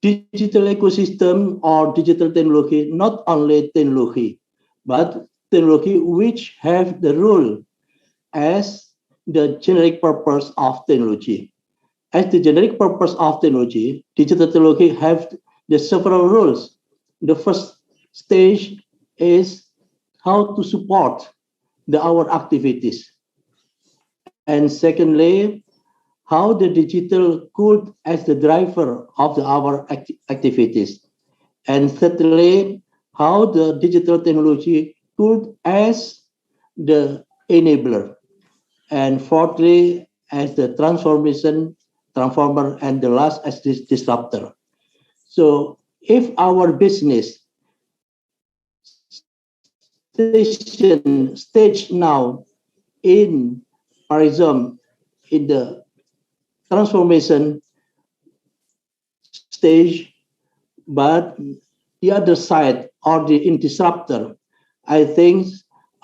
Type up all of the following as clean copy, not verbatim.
digital ecosystem or digital technology, not only technology, but technology which have the role as the generic purpose of technology. As the generic purpose of technology, digital technology have the several roles. The first stage is how to support our activities. And secondly, how the digital could as the driver of our activities. And thirdly, how the digital technology could as the enabler. And fourthly, as the transformer, and the last as this disruptor. So if our business stage now in horizon in the transformation stage, but the other side or the in disruptor, I think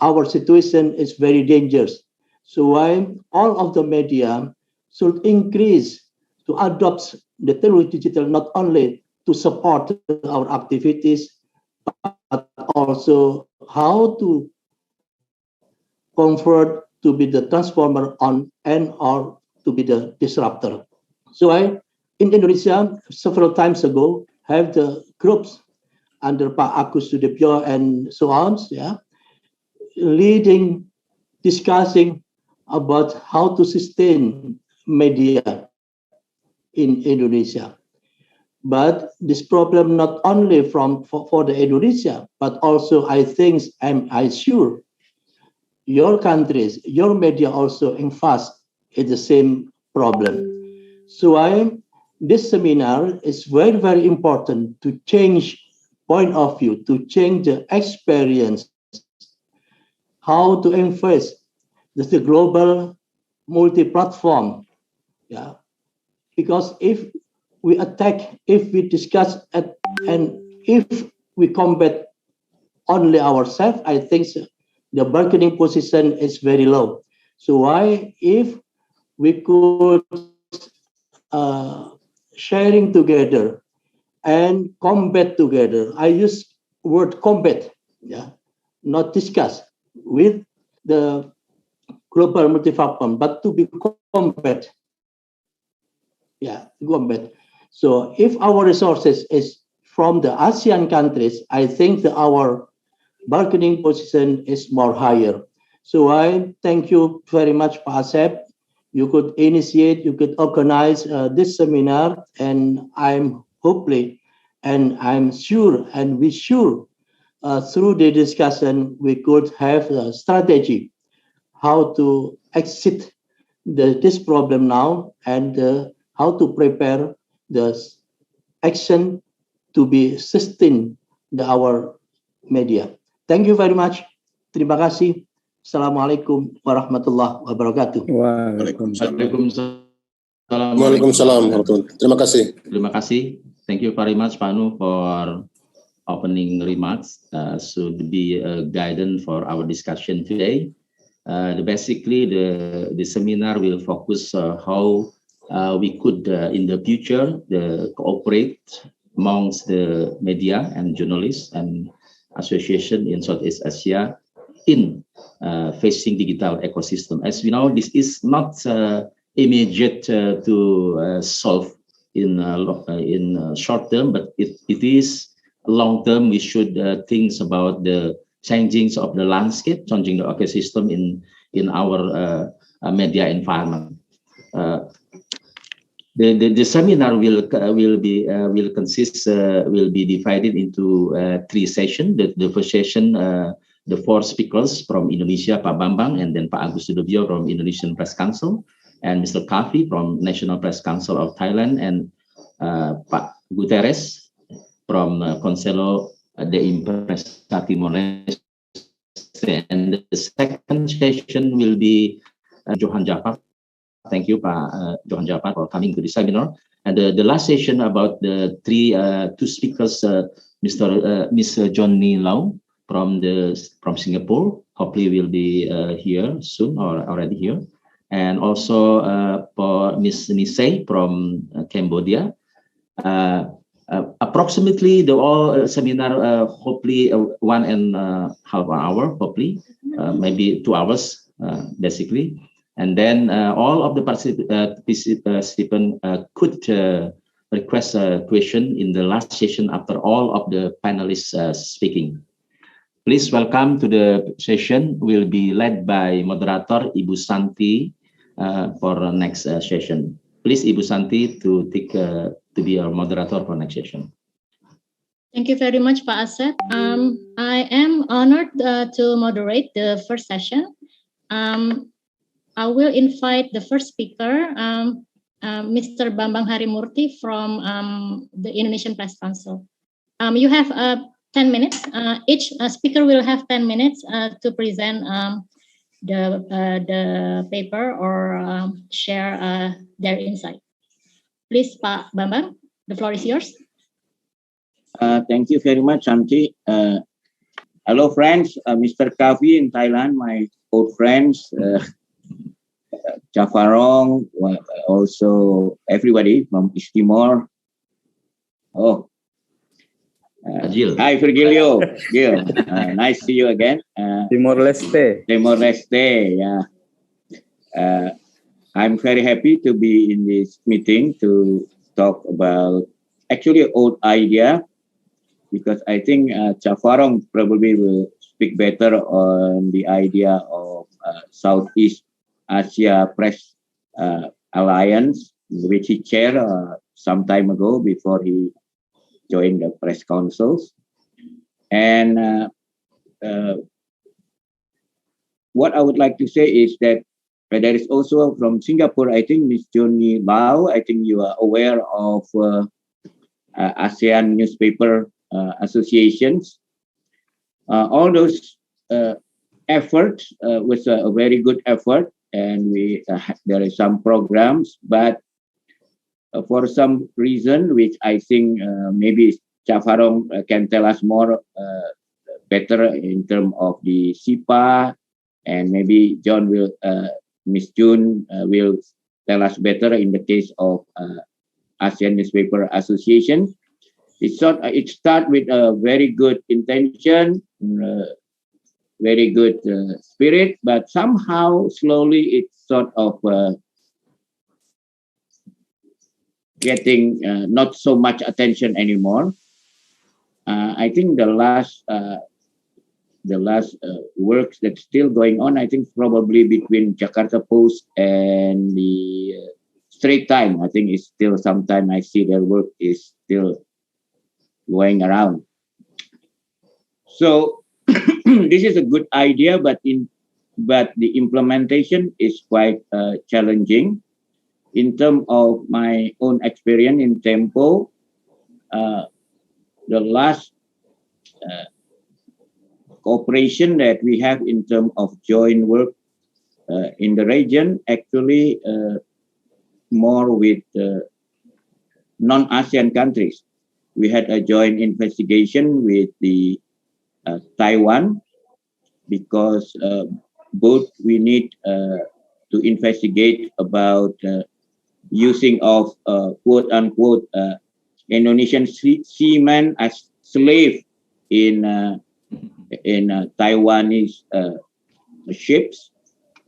our situation is very dangerous. So why all of the media should increase to adopt the technology digital not only to support our activities, but also how to convert to be the transformer on and or to be the disruptor. So I, in Indonesia, several times ago, have the groups under Pak Agus Sudipyo and so on, yeah, leading, discussing about how to sustain media in Indonesia. But this problem not only for the Indonesia, but also I think I'm sure your countries, your media also emphasize in the same problem. So this seminar is very, very important to change point of view, to change the experience, how to emphasize the global multi-platform. Yeah. Because if we attack, if we discuss, and if we combat only ourselves, I think the bargaining position is very low. So why, if we could sharing together and combat together, I use word combat, yeah, not discuss with the global multi-platform, but to be combat. Yeah, combat. So if our resources is from the ASEAN countries, I think our bargaining position is more higher. So I thank you very much, Pak Asep. You could initiate, you could organize this seminar, and I'm hopefully, and I'm sure, and we sure through the discussion, we could have a strategy how to exit this problem now, and how to prepare the action to be sustain our media. Thank you very much. Terima kasih. Assalamualaikum warahmatullahi wabarakatuh. Waalaikumsalam. Terima kasih. Terima kasih. Thank you very much, Pak Nu, for opening remarks. Should be a guidance for our discussion today. Basically, the seminar will focus how we could, in the future, cooperate amongst the media and journalists and association in Southeast Asia in facing digital ecosystem. As we know, this is not immediate to solve in short term, but it is long term. We should think about the changing of the landscape, changing the ecosystem in our media environment. The seminar will be divided into 3 sessions. The first session, the 4 speakers from Indonesia, Pak Bambang, and then Pak Agus Sudibyo from Indonesian Press Council, and Mr. Kavi from National Press Council of Thailand, and Pak Guterres from Consejo de Imprensa Timor-Leste. And the second session will be Johan Jafar. Thank you, Pak Johan Jafar, for coming to the seminar. And the last session about the 2 speakers, Miss Johnny Lau from Singapore. Hopefully, will be here soon or already here. And also for Miss Nisei from Cambodia. Approximately the all seminar, hopefully 1.5 hour, hopefully maybe 2 hours, basically. And then all of the participants could request a question in the last session after all of the panelists speaking. Please welcome to the session. Will be led by moderator Ibu Santi for the next session. Please, Ibu Santi, to take to be our moderator for next session. Thank you very much, Pak Asep. I am honored to moderate the first session. I will invite the first speaker, Mr. Bambang Harimurti from the Indonesian Press Council. You have 10 minutes. Each speaker will have 10 minutes to present the paper or share their insight. Please, Pak Bambang, the floor is yours. Thank you very much, Santi. Hello, friends. Mr. Kavi in Thailand, my old friends. Jafarong, also everybody from East Timor. Oh, hi, Virgilio. Gil, nice to see you again. Timor-Leste. Timor-Leste, yeah. I'm very happy to be in this meeting to talk about actually an old idea, because I think Jafarong probably will speak better on the idea of Southeast Asia Press Alliance, which he chaired some time ago before he joined the press councils. And what I would like to say is that there is also from Singapore, I think, Ms. Johnny Lau, I think you are aware of ASEAN newspaper associations. All those efforts was a very good effort, and there are some programs, but for some reason, which I think maybe Jafarong can tell us more better in terms of the SEAPA, and maybe John will, Miss June will tell us better in the case of ASEAN Newspaper Association. It started with a very good intention, very good spirit, but somehow slowly it's sort of getting not so much attention anymore. I think the last works that's still going on, I think probably between Jakarta Post and the Straits Times, I think it's still sometime I see their work is still going around. So this is a good idea, but the implementation is quite challenging. In terms of my own experience in Tempo, the last cooperation that we have in terms of joint work in the region, actually more with non-ASEAN countries. We had a joint investigation with the Taiwan, because both we need to investigate about using of quote-unquote Indonesian seamen as slave in Taiwanese ships.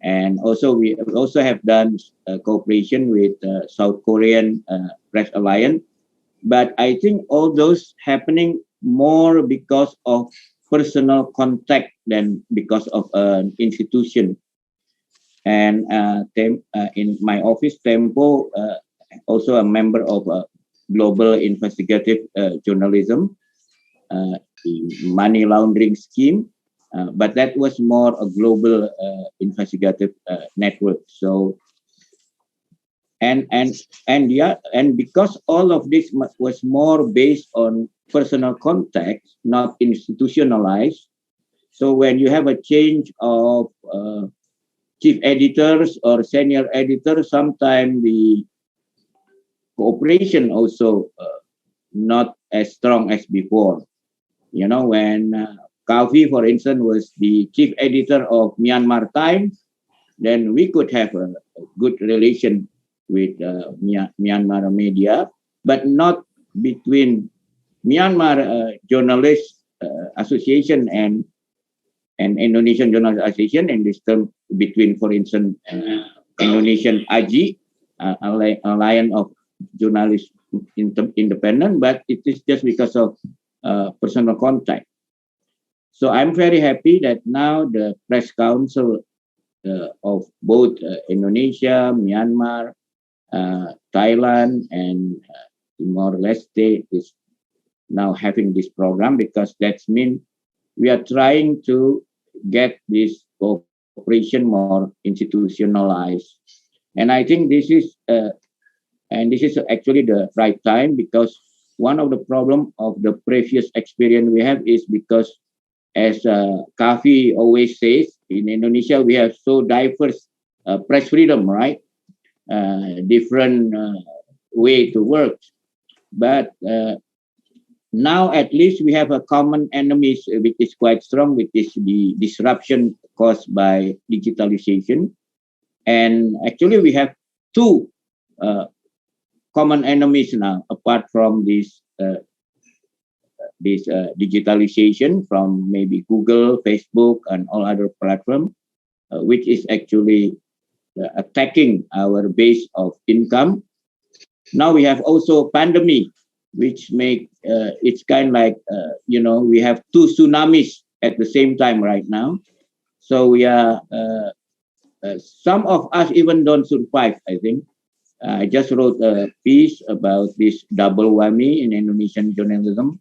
And also we also have done cooperation with South Korean Press Alliance. But I think all those happening more because of personal contact than because of an institution. And in my office, Tempo, also a member of Global Investigative Journalism, money laundering scheme, but that was more a global investigative network. So, and because all of this was more based on personal contact, not institutionalized. So when you have a change of chief editors or senior editors, sometimes the cooperation also not as strong as before. You know, when Kavi, for instance, was the chief editor of Myanmar Times, then we could have a good relation with Myanmar media, but not between Myanmar Journalists Association and Indonesian Journalists Association, and this term between, for instance, Indonesian AJI, Alliance of Journalists Independent, but it is just because of personal contact. So I'm very happy that now the press council of both Indonesia, Myanmar, Thailand, and Timor-Leste is now having this program, because that means we are trying to get this cooperation more institutionalized. And I think this is actually the right time, because one of the problem of the previous experience we have is because, as Kafi always says, in Indonesia we have so diverse press freedom, right? Different way to work, but now at least we have a common enemy which is quite strong, which is the disruption caused by digitalization. And actually we have two common enemies now, apart from this digitalization from maybe Google, Facebook, and all other platforms, which is actually attacking our base of income. Now we have also pandemic, which make it's kind of like we have two tsunamis at the same time right now. So we are some of us even don't survive, I think. I just wrote a piece about this double whammy in Indonesian journalism,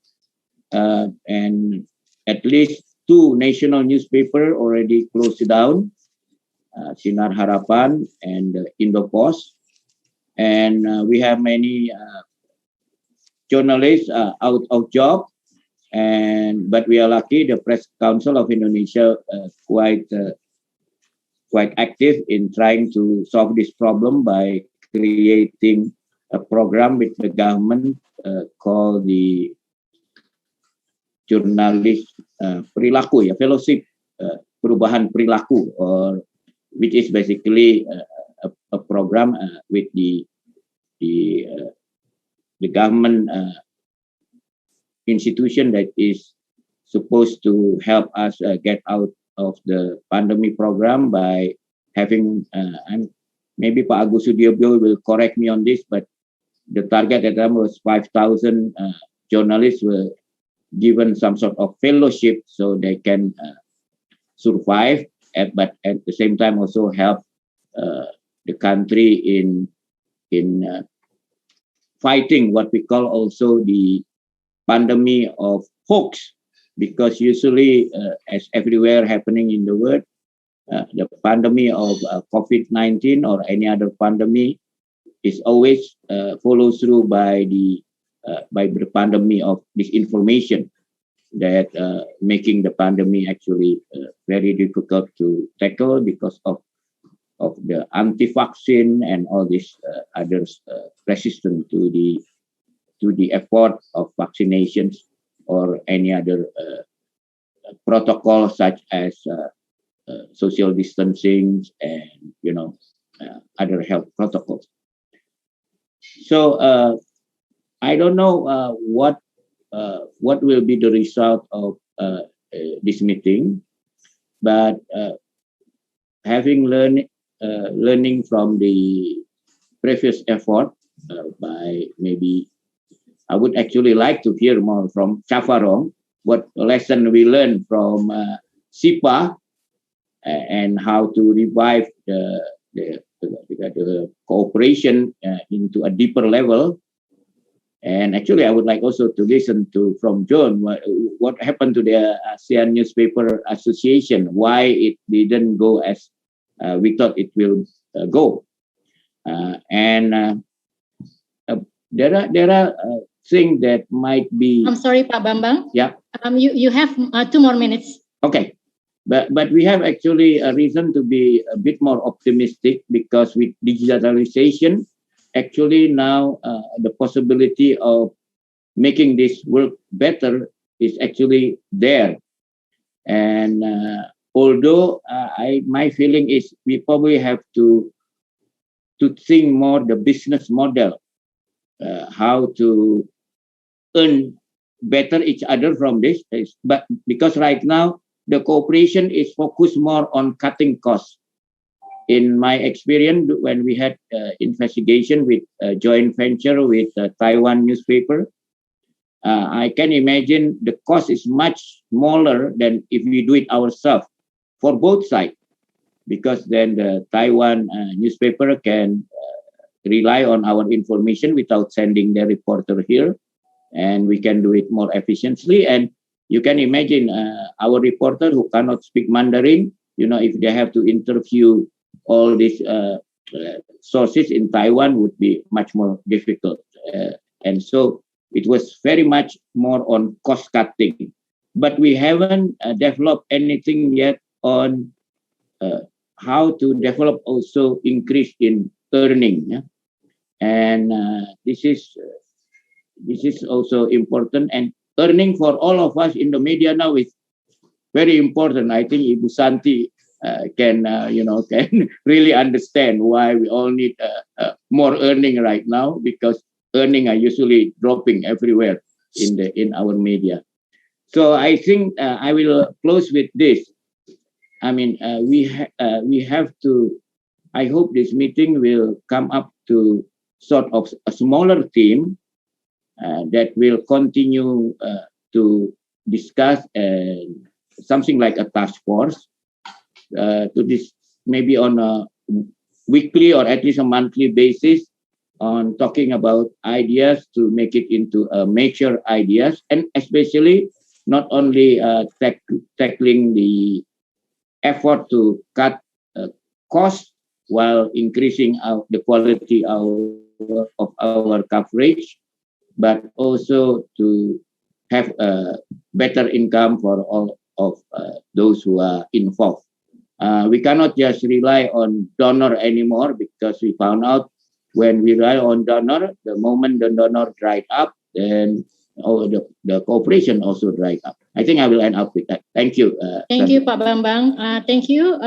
and at least two national newspapers already closed down, Sinar Harapan and Indo Post, and we have many journalists out of job, but we are lucky. The Press Council of Indonesia quite active in trying to solve this problem by creating a program with the government called the Jurnalis Perilaku, Fellowship Perubahan Perilaku, or which is basically a program with the government institution that is supposed to help us get out of the pandemic program by having, and maybe Pak Agus Sudiobyo will correct me on this, but the target at that time was 5,000 journalists were given some sort of fellowship so they can survive, but at the same time also help the country in fighting what we call also the pandemic of hoax, because usually as everywhere happening in the world, the pandemic of COVID-19 or any other pandemic is always followed through by the pandemic of disinformation that making the pandemic actually very difficult to tackle because of the anti-vaccine and all these others resistant to the effort of vaccinations or any other protocol such as social distancing and other health protocols. So I don't know what will be the result of this meeting, but having learning from the previous effort by maybe, I would actually like to hear more from Chavarong, what lesson we learned from SEAPA and how to revive the cooperation into a deeper level. And actually, I would like also to listen from John what happened to the ASEAN Newspaper Association, why it didn't go as we thought it will go. And there are things that might be. I'm sorry, Pak Bambang. Yeah. You have 2 more minutes. Okay. But we have actually a reason to be a bit more optimistic, because with digitalization, actually now the possibility of making this work better is actually there. And although my feeling is we probably have to think more the business model, how to earn better each other from this. But because right now the cooperation is focused more on cutting costs. In my experience, when we had investigation with joint venture with Taiwan newspaper, I can imagine the cost is much smaller than if we do it ourselves for both sides, because then the Taiwan newspaper can rely on our information without sending their reporter here, and we can do it more efficiently. And you can imagine our reporter who cannot speak Mandarin, if they have to interview all these sources in Taiwan would be much more difficult. And so it was very much more on cost cutting. But we haven't developed anything yet on how to develop also increase in earning. Yeah? And this is also important. And earning for all of us in the media now is very important. I think Ibu Santi can really understand why we all need more earning right now, because earning are usually dropping everywhere in our media. So I think I will close with this. I mean, we have to. I hope this meeting will come up to sort of a smaller team that will continue to discuss something like a task force to this, maybe on a weekly or at least a monthly basis, on talking about ideas to make it into major ideas, and especially not only tackling the effort to cut costs while increasing the quality of our coverage, but also to have a better income for all of those who are involved. We cannot just rely on donor anymore, because we found out when we rely on donor, the moment the donor dried up, then the cooperation also dried up. I think I will end up with that. Thank you. Thank you, Pak Bambang. Thank you.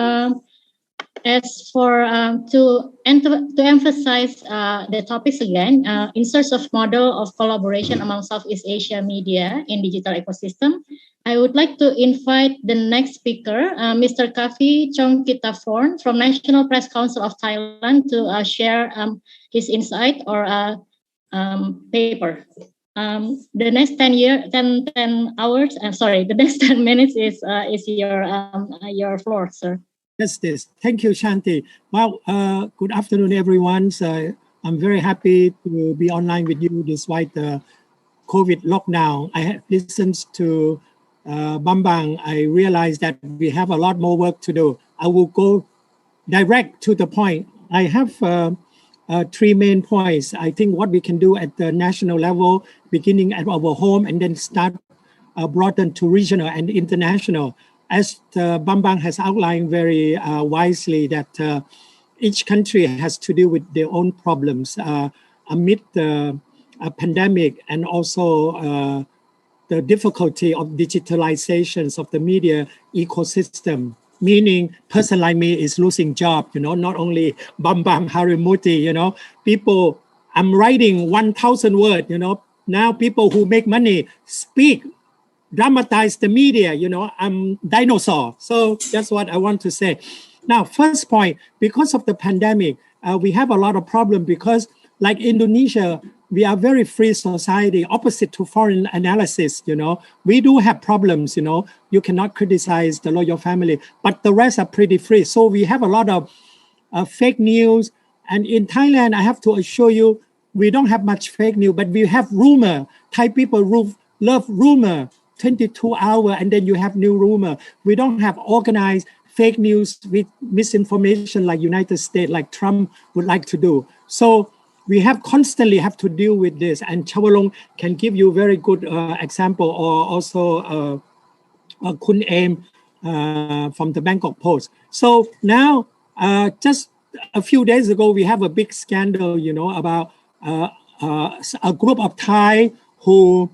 As for to emphasize the topics again, in search of model of collaboration among Southeast Asia media in digital ecosystem, I would like to invite the next speaker, Mr. Kavi Chongkitavorn from National Press Council of Thailand, to share his insight or paper. The next 10 hours. The next 10 minutes is your floor, sir. Yes. Thank you, Shanti. Well, good afternoon, everyone. So I'm very happy to be online with you despite the COVID lockdown. I have listened to Bambang. I realized that we have a lot more work to do. I will go direct to the point. I have three main points. I think what we can do at the national level, beginning at our home and then start broaden to regional and international. As Bambang has outlined very wisely, that each country has to deal with their own problems amid the pandemic, and also the difficulty of digitalizations of the media ecosystem. Meaning, person like me is losing job. Not only Bambang Harimuti. People. I'm writing 1,000 words. Now people who make money speak. Dramatize the media, I'm dinosaur. So that's what I want to say. Now, first point, because of the pandemic, we have a lot of problem, because like Indonesia, we are very free society, opposite to foreign analysis, We do have problems, You cannot criticize the royal family, but the rest are pretty free. So we have a lot of fake news. And in Thailand, I have to assure you, we don't have much fake news, but we have rumor. Thai people love rumor. 22 hours, and then you have new rumor. We don't have organized fake news with misinformation like United States, like Trump would like to do. So we constantly have to deal with this. And Chawalong can give you very good example, or also Kun Aim from the Bangkok Post. So now, just a few days ago, we have a big scandal, about a group of Thai who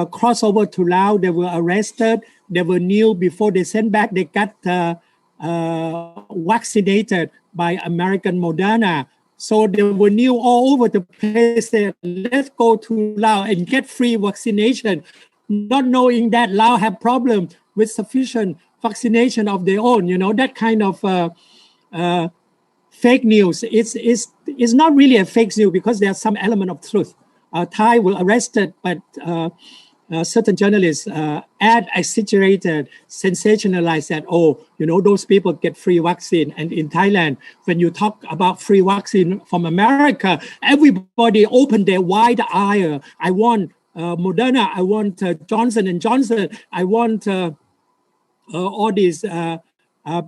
cross over to Laos. They were arrested. They were new before they sent back. They got vaccinated by American Moderna. So there were news all over the place that let's go to Laos and get free vaccination, not knowing that Laos have problem with sufficient vaccination of their own. That kind of fake news. It's not really a fake news because there's some element of truth. Thai were arrested, but certain journalists exaggerated, sensationalized that, those people get free vaccine. And in Thailand, when you talk about free vaccine from America, everybody opened their wide eye. I want Moderna, I want Johnson & Johnson, I want all these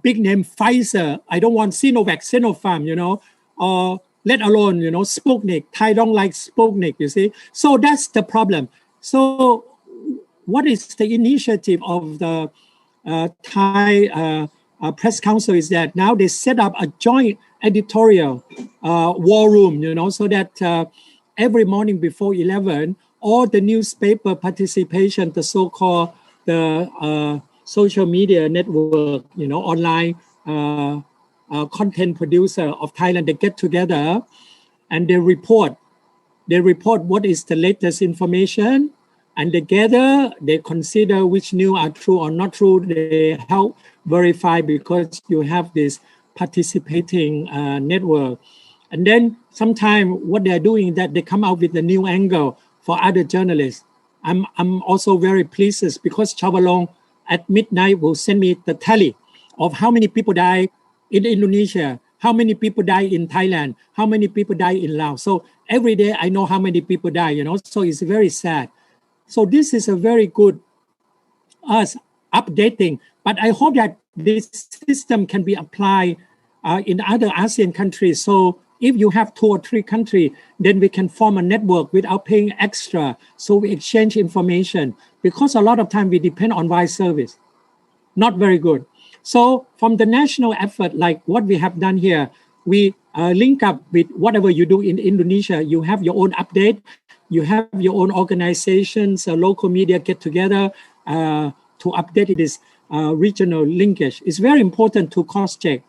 big name Pfizer. I don't want Sinovac, Sinopharm, or let alone, Sputnik. Thai don't like Sputnik, you see. So that's the problem. So what is the initiative of the Thai press council is that now they set up a joint editorial war room, so that every morning before 11, all the newspaper participation, the so-called social media network, online content producer of Thailand, they get together and they report what is the latest information, and together they consider which news are true or not true. They help verify because you have this participating network. And then sometimes what they're doing is that they come out with a new angle for other journalists. I'm also very pleased because Chavalong at midnight will send me the tally of how many people die in Indonesia, how many people die in Thailand, how many people die in Laos. So every day I know how many people die, so it's very sad. So this is a very good updating, but I hope that this system can be applied in other ASEAN countries. So if you have 2 or 3 countries, then we can form a network without paying extra. So we exchange information, because a lot of time we depend on wire service. Not very good. So from the national effort, like what we have done here, we link up with whatever you do in Indonesia. You have your own update. You have your own organizations, local media get together to update this regional linkage. It's very important to cross-check.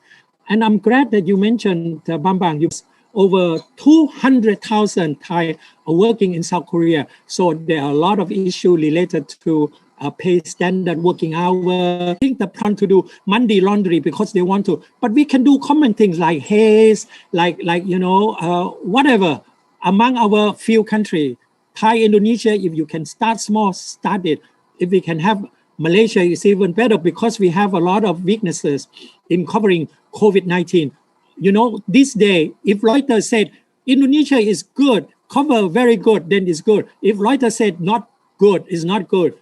And I'm glad that you mentioned, Bambang, over 200,000 Thai are working in South Korea. So there are a lot of issues related to pay standard, working hour. I think the plan to do money laundry because they want to, but we can do common things like haze, whatever. Among our few countries, Thai, Indonesia, if you can start small, start it. If we can have Malaysia, it's even better because we have a lot of weaknesses in covering COVID-19. This day, if Reuters said Indonesia is good, cover very good, then it's good. If Reuters said not good, it's not good.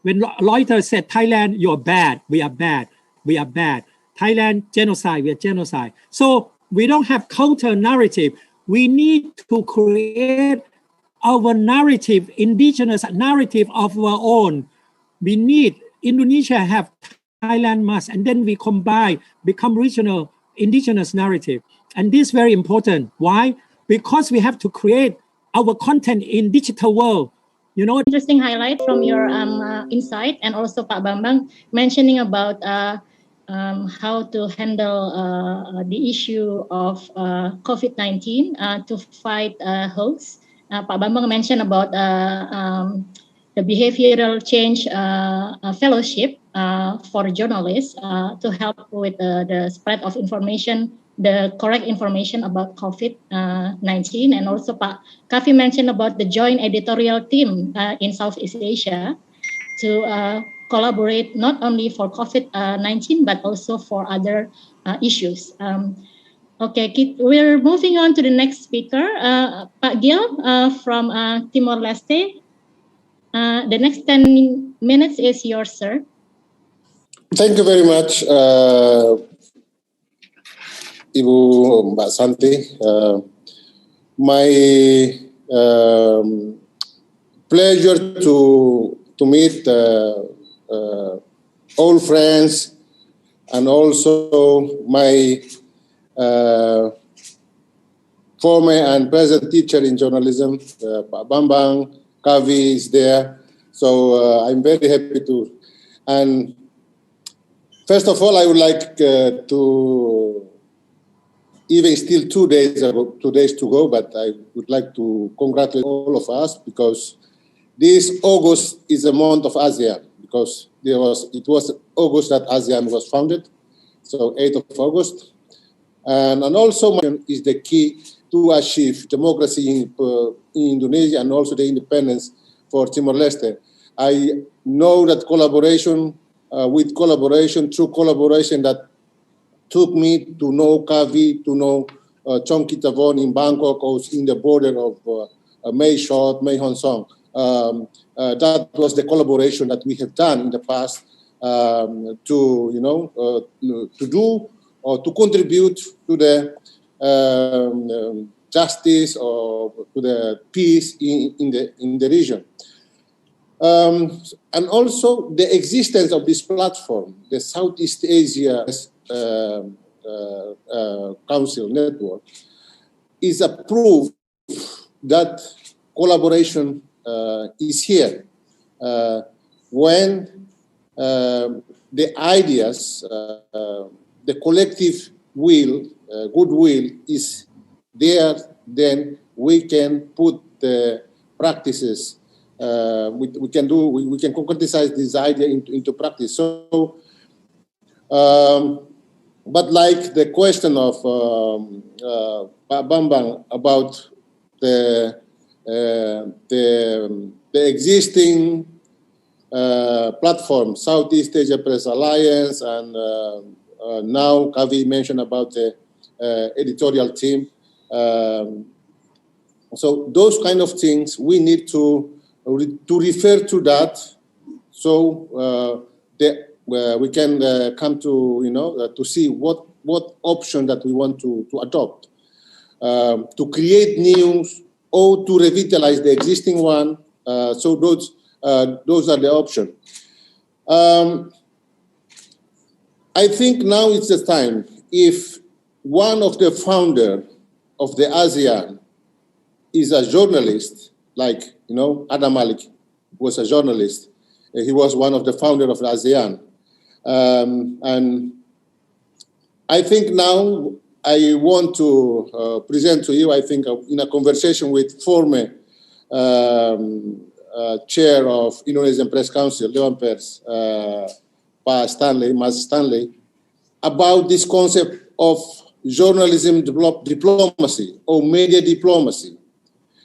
When Reuters said Thailand, you're bad, we are bad, we are bad. Thailand, genocide, we are genocide. So we don't have counter narrative. We need to create our narrative, indigenous narrative of our own. We need Indonesia have Thailand must, and then we combine, become regional indigenous narrative. And this is very important. Why? Because we have to create our content in digital world. Interesting highlight from your insight, and also Pak Bambang mentioning about how to handle the issue of COVID-19 to fight hoax. Pak Bambang mentioned about the behavioral change fellowship for journalists to help with the spread of information, the correct information about COVID-19. And also Pak Kavi mentioned about the joint editorial team in Southeast Asia to collaborate not only for COVID-19, but also for other issues. Okay, we're moving on to the next speaker, Pak Gil from Timor-Leste. The next 10 minutes is yours, sir. Thank you very much, Ibu Mbak Santi. My pleasure to meet old friends and also my former and present teacher in journalism, Pak Bambang Kavi is there. So I'm very happy to. And first of all, I would like to even still 2 days to go, but I would like to congratulate all of us because this August is a month of ASEAN because it was August that ASEAN was founded, so 8th of August. And also is the key to achieve democracy in Indonesia and also the independence for Timor-Leste. I know that through collaboration that took me to know Kavi, to know Chong Kitavon in Bangkok, or in the border of Mae Sot, Mae Hon Song. That was the collaboration that we have done in the past to do or to contribute to the justice or to the peace in the region. And also the existence of this platform, the Southeast Asia Council Network, is a proof that collaboration is here. When the ideas, the collective will, goodwill is there, then we can put the practices. We can concretize this idea into practice. So, but like the question of Bambang about the existing platform, Southeast Asia Press Alliance, and now Kavi mentioned about the editorial team. So those kind of things we need to refer to that, so we can come to to see what option that we want to adopt to create new or to revitalize the existing one. So those are the options. I think now it's the time. If one of the founder of the ASEAN is a journalist, like Adam Malik was a journalist. He was one of the founders of the ASEAN. And I think now I want to present to you, I think, in a conversation with former chair of Indonesian Press Council, Dewan Pers, Mas Stanley, about this concept of journalism diplomacy or media diplomacy.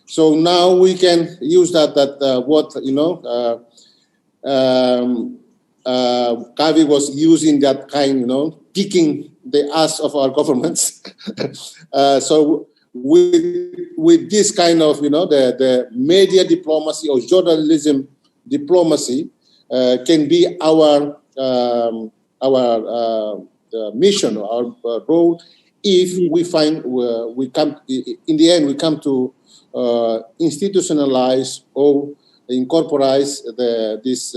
So now we can use that Kavi was using that kind, kicking the ass of our governments. So with this kind of, the media diplomacy or journalism diplomacy can be our mission, our role, if we find we come to institutionalize or incorporate this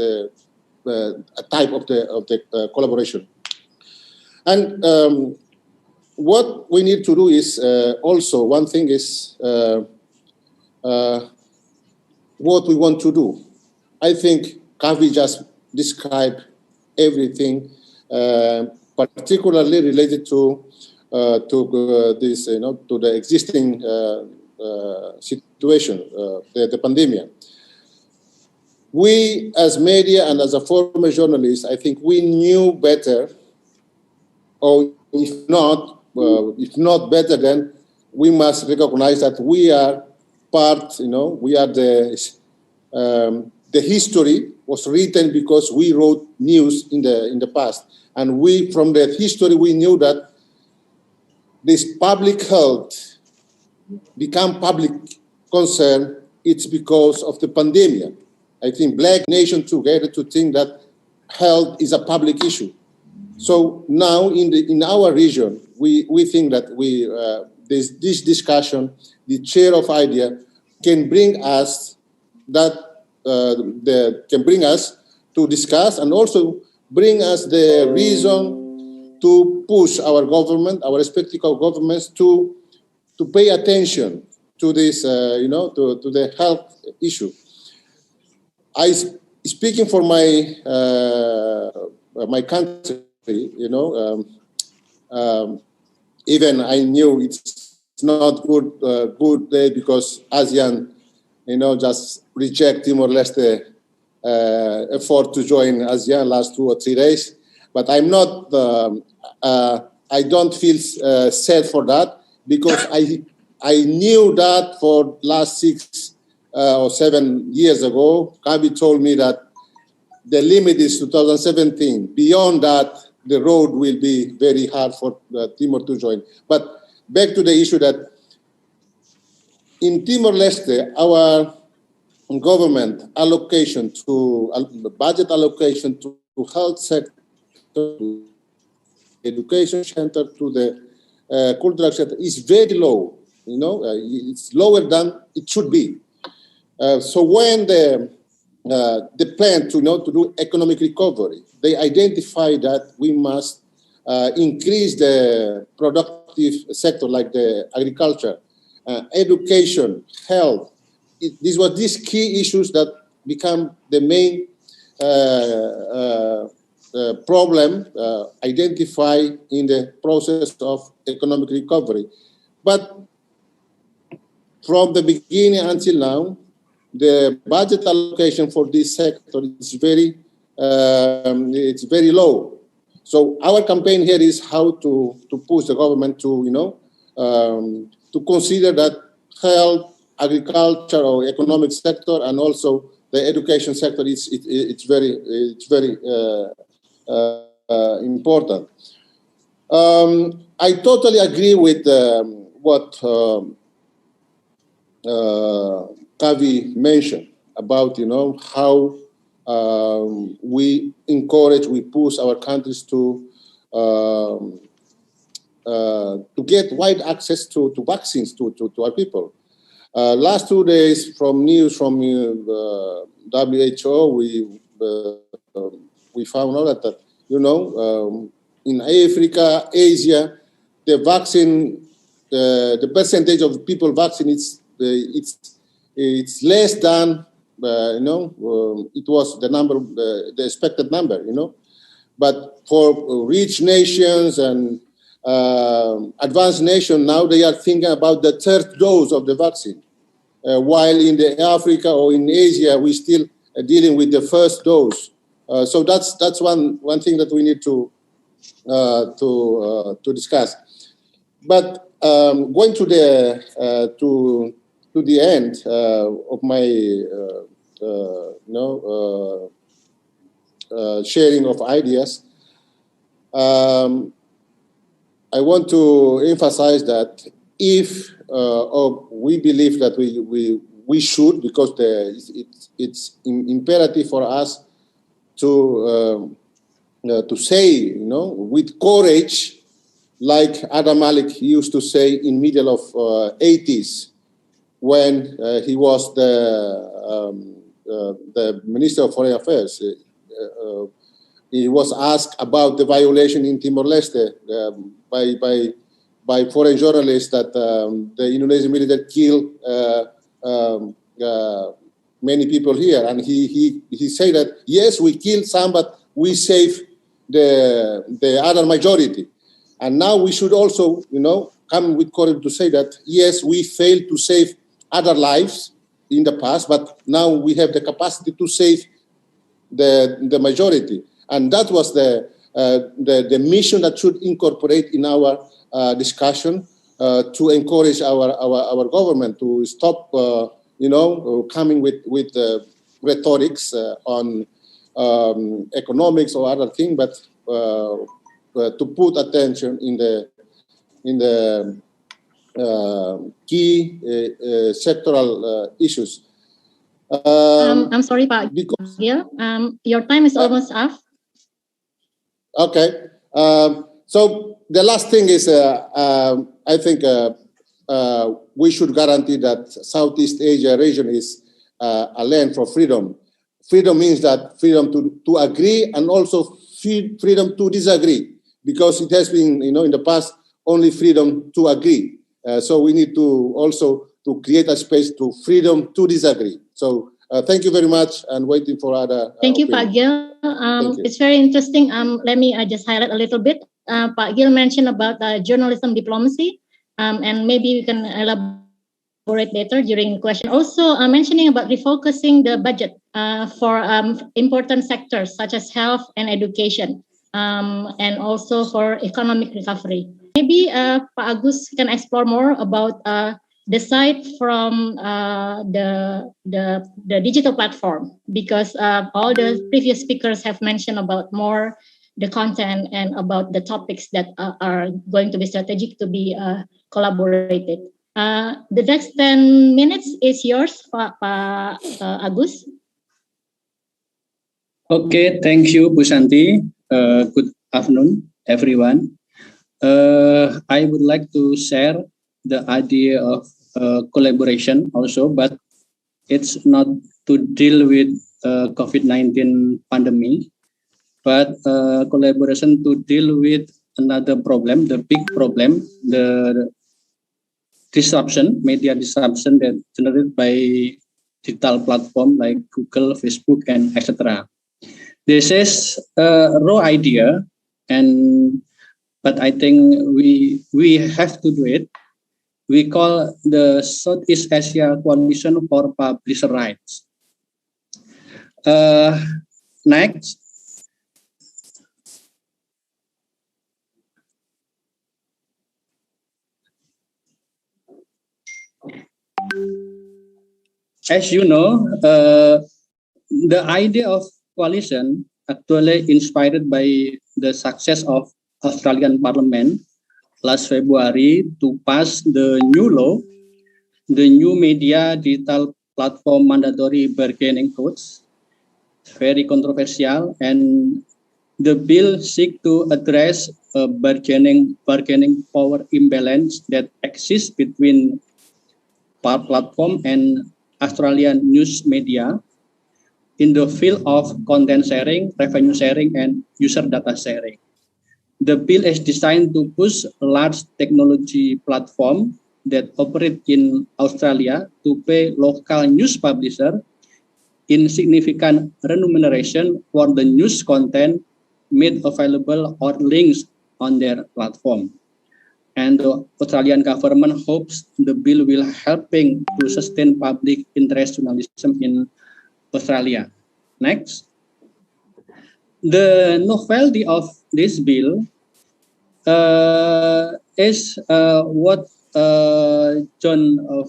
type of the collaboration. And what we need to do is also, one thing is what we want to do. I think Kavi just described everything, particularly related to this, to the existing situation, the pandemic. We, as media and as a former journalist, I think we knew better, or if not better, then we must recognize that we are part. We are the history was written because we wrote news in the past, and from the history we knew that this public health become public concern. It's because of the pandemic. I think Black nation together to think that health is a public issue. So now in our region, we think that this discussion, the chair of idea, can bring us to discuss and also bring us the reason to push our government, our respective governments, to pay attention to this, to the health issue. Speaking for my my country, even I knew it's not good day because ASEAN, just reject Timor-Leste effort to join ASEAN last 2 or 3 days. But I'm not, I don't feel sad for that because I knew that for last 6 or 7 years ago, Kabi told me that the limit is 2017. Beyond that, the road will be very hard for Timor to join. But back to the issue that in Timor-Leste, our government allocation to budget allocation to health sector, to education center, to the cultural sector is very low. It's lower than it should be. So when the plan to do economic recovery, they identify that we must increase the productive sector like the agriculture, education, health. These were these key issues that become the main problem identified in the process of economic recovery. But from the beginning until now, the budget allocation for this sector is very low. So our campaign here is how to push the government to to consider that health, agriculture, or economic sector, and also the education sector it's very important. I totally agree with what Kavi mentioned about how we encourage, we push our countries to get wide access to vaccines to our people. Last 2 days, from news from WHO, we found out that in Africa, Asia, the vaccine, the percentage of people vaccinated, it's less than it was the number, the expected number. But for rich nations and advanced nations, now they are thinking about the third dose of the vaccine, while in the Africa or in Asia we still are dealing with the first dose. So that's one thing that we need to discuss. But going to the end of my sharing of ideas, I want to emphasize that if we believe that we should, because it's imperative for us to say, with courage, like Adam Malik used to say in middle of 80s when he was the Minister of Foreign Affairs. He was asked about the violation in Timor-Leste by foreign journalists that the Indonesian military killed many people here, and he said that yes, we killed some, but we saved the other majority. And now we should also, come with courage to say that yes, we failed to save other lives in the past, but now we have the capacity to save the majority. And that was the mission that should incorporate in our discussion to encourage our government to stop, coming with rhetorics on economics or other thing, but to put attention in the key sectoral issues. I'm sorry, Pak. Because your time is almost up. Okay. So the last thing is, I think we should guarantee that Southeast Asia region is a land for freedom. Freedom means that freedom to agree and also freedom to disagree, because it has been, in the past, only freedom to agree. So we need to also to create a space to freedom to disagree. So thank you very much, and waiting for other. Thank you, Pak Gil. It's very interesting. Let me just highlight a little bit. Pak Gil mentioned about journalism diplomacy, and maybe we can elaborate later during the question. Also mentioning about refocusing the budget for important sectors such as health and education, and also for economic recovery. Maybe Pak Agus can explore more about the side from the digital platform, because all the previous speakers have mentioned about more the content and about the topics that are going to be strategic to be collaborated. The next 10 minutes is yours, Pak Agus. Okay, thank you, Bu Santi. Good afternoon, everyone. I would like to share the idea of collaboration also, but it's not to deal with COVID-19 pandemic, but collaboration to deal with another problem, the big problem, the disruption, media disruption that generated by digital platform like Google, Facebook, and etc. This is a raw idea, but I think we have to do it. We call the Southeast Asia Coalition for Publisher Rights. Next. As you know, the idea of coalition actually inspired by the success of Australian Parliament last February to pass the new law, the new media digital platform mandatory bargaining codes. Very controversial, and the bill seeks to address a bargaining power imbalance that exists between platform and Australian news media in the field of content sharing, revenue sharing, and user data sharing. The bill is designed to push large technology platforms that operate in Australia to pay local news publishers in significant remuneration for the news content made available or links on their platform. And the Australian government hopes the bill will helping to sustain public interest journalism in Australia. Next. The novelty of this bill is what John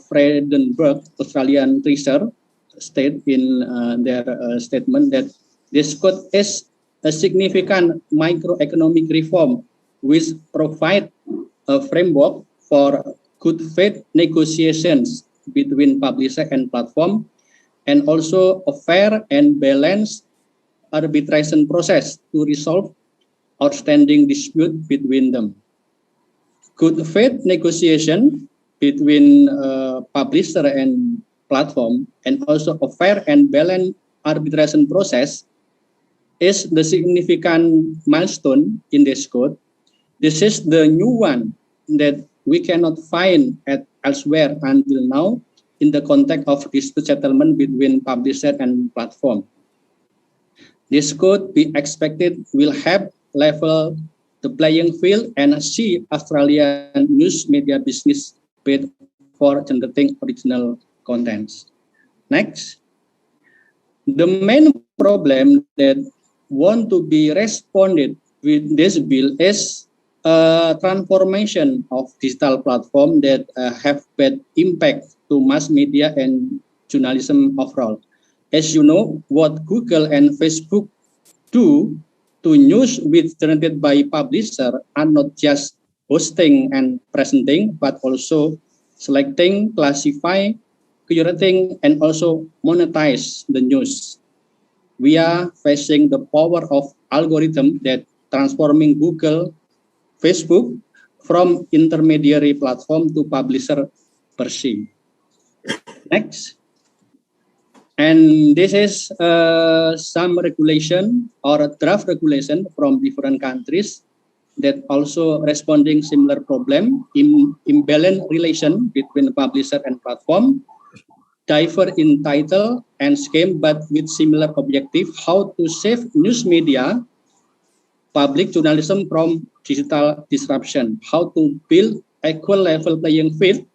Frydenberg, Australian researcher, state in their statement that this code is a significant microeconomic reform which provide a framework for good faith negotiations between publisher and platform, and also a fair and balanced arbitration process to resolve outstanding dispute between them. Good faith negotiation between publisher and platform, and also a fair and balanced arbitration process is the significant milestone in this code. This is the new one that we cannot find elsewhere until now in the context of dispute settlement between publisher and platform. This code be expected will help level the playing field and see Australian news media business paid for generating original contents. Next. The main problem that want to be responded with this bill is transformation of digital platform that have bad impact to mass media and journalism overall. As you know, what Google and Facebook do to news with generated by publisher are not just hosting and presenting, but also selecting, classify, curating, and also monetize the news. We are facing the power of algorithm that transforming Google, Facebook from intermediary platform to publisher per se. Next. And this is some regulation or a draft regulation from different countries that also responding similar problem in imbalance relation between publisher and platform, differ in title and scheme, but with similar objective, how to save news media, public journalism from digital disruption, how to build equal level playing field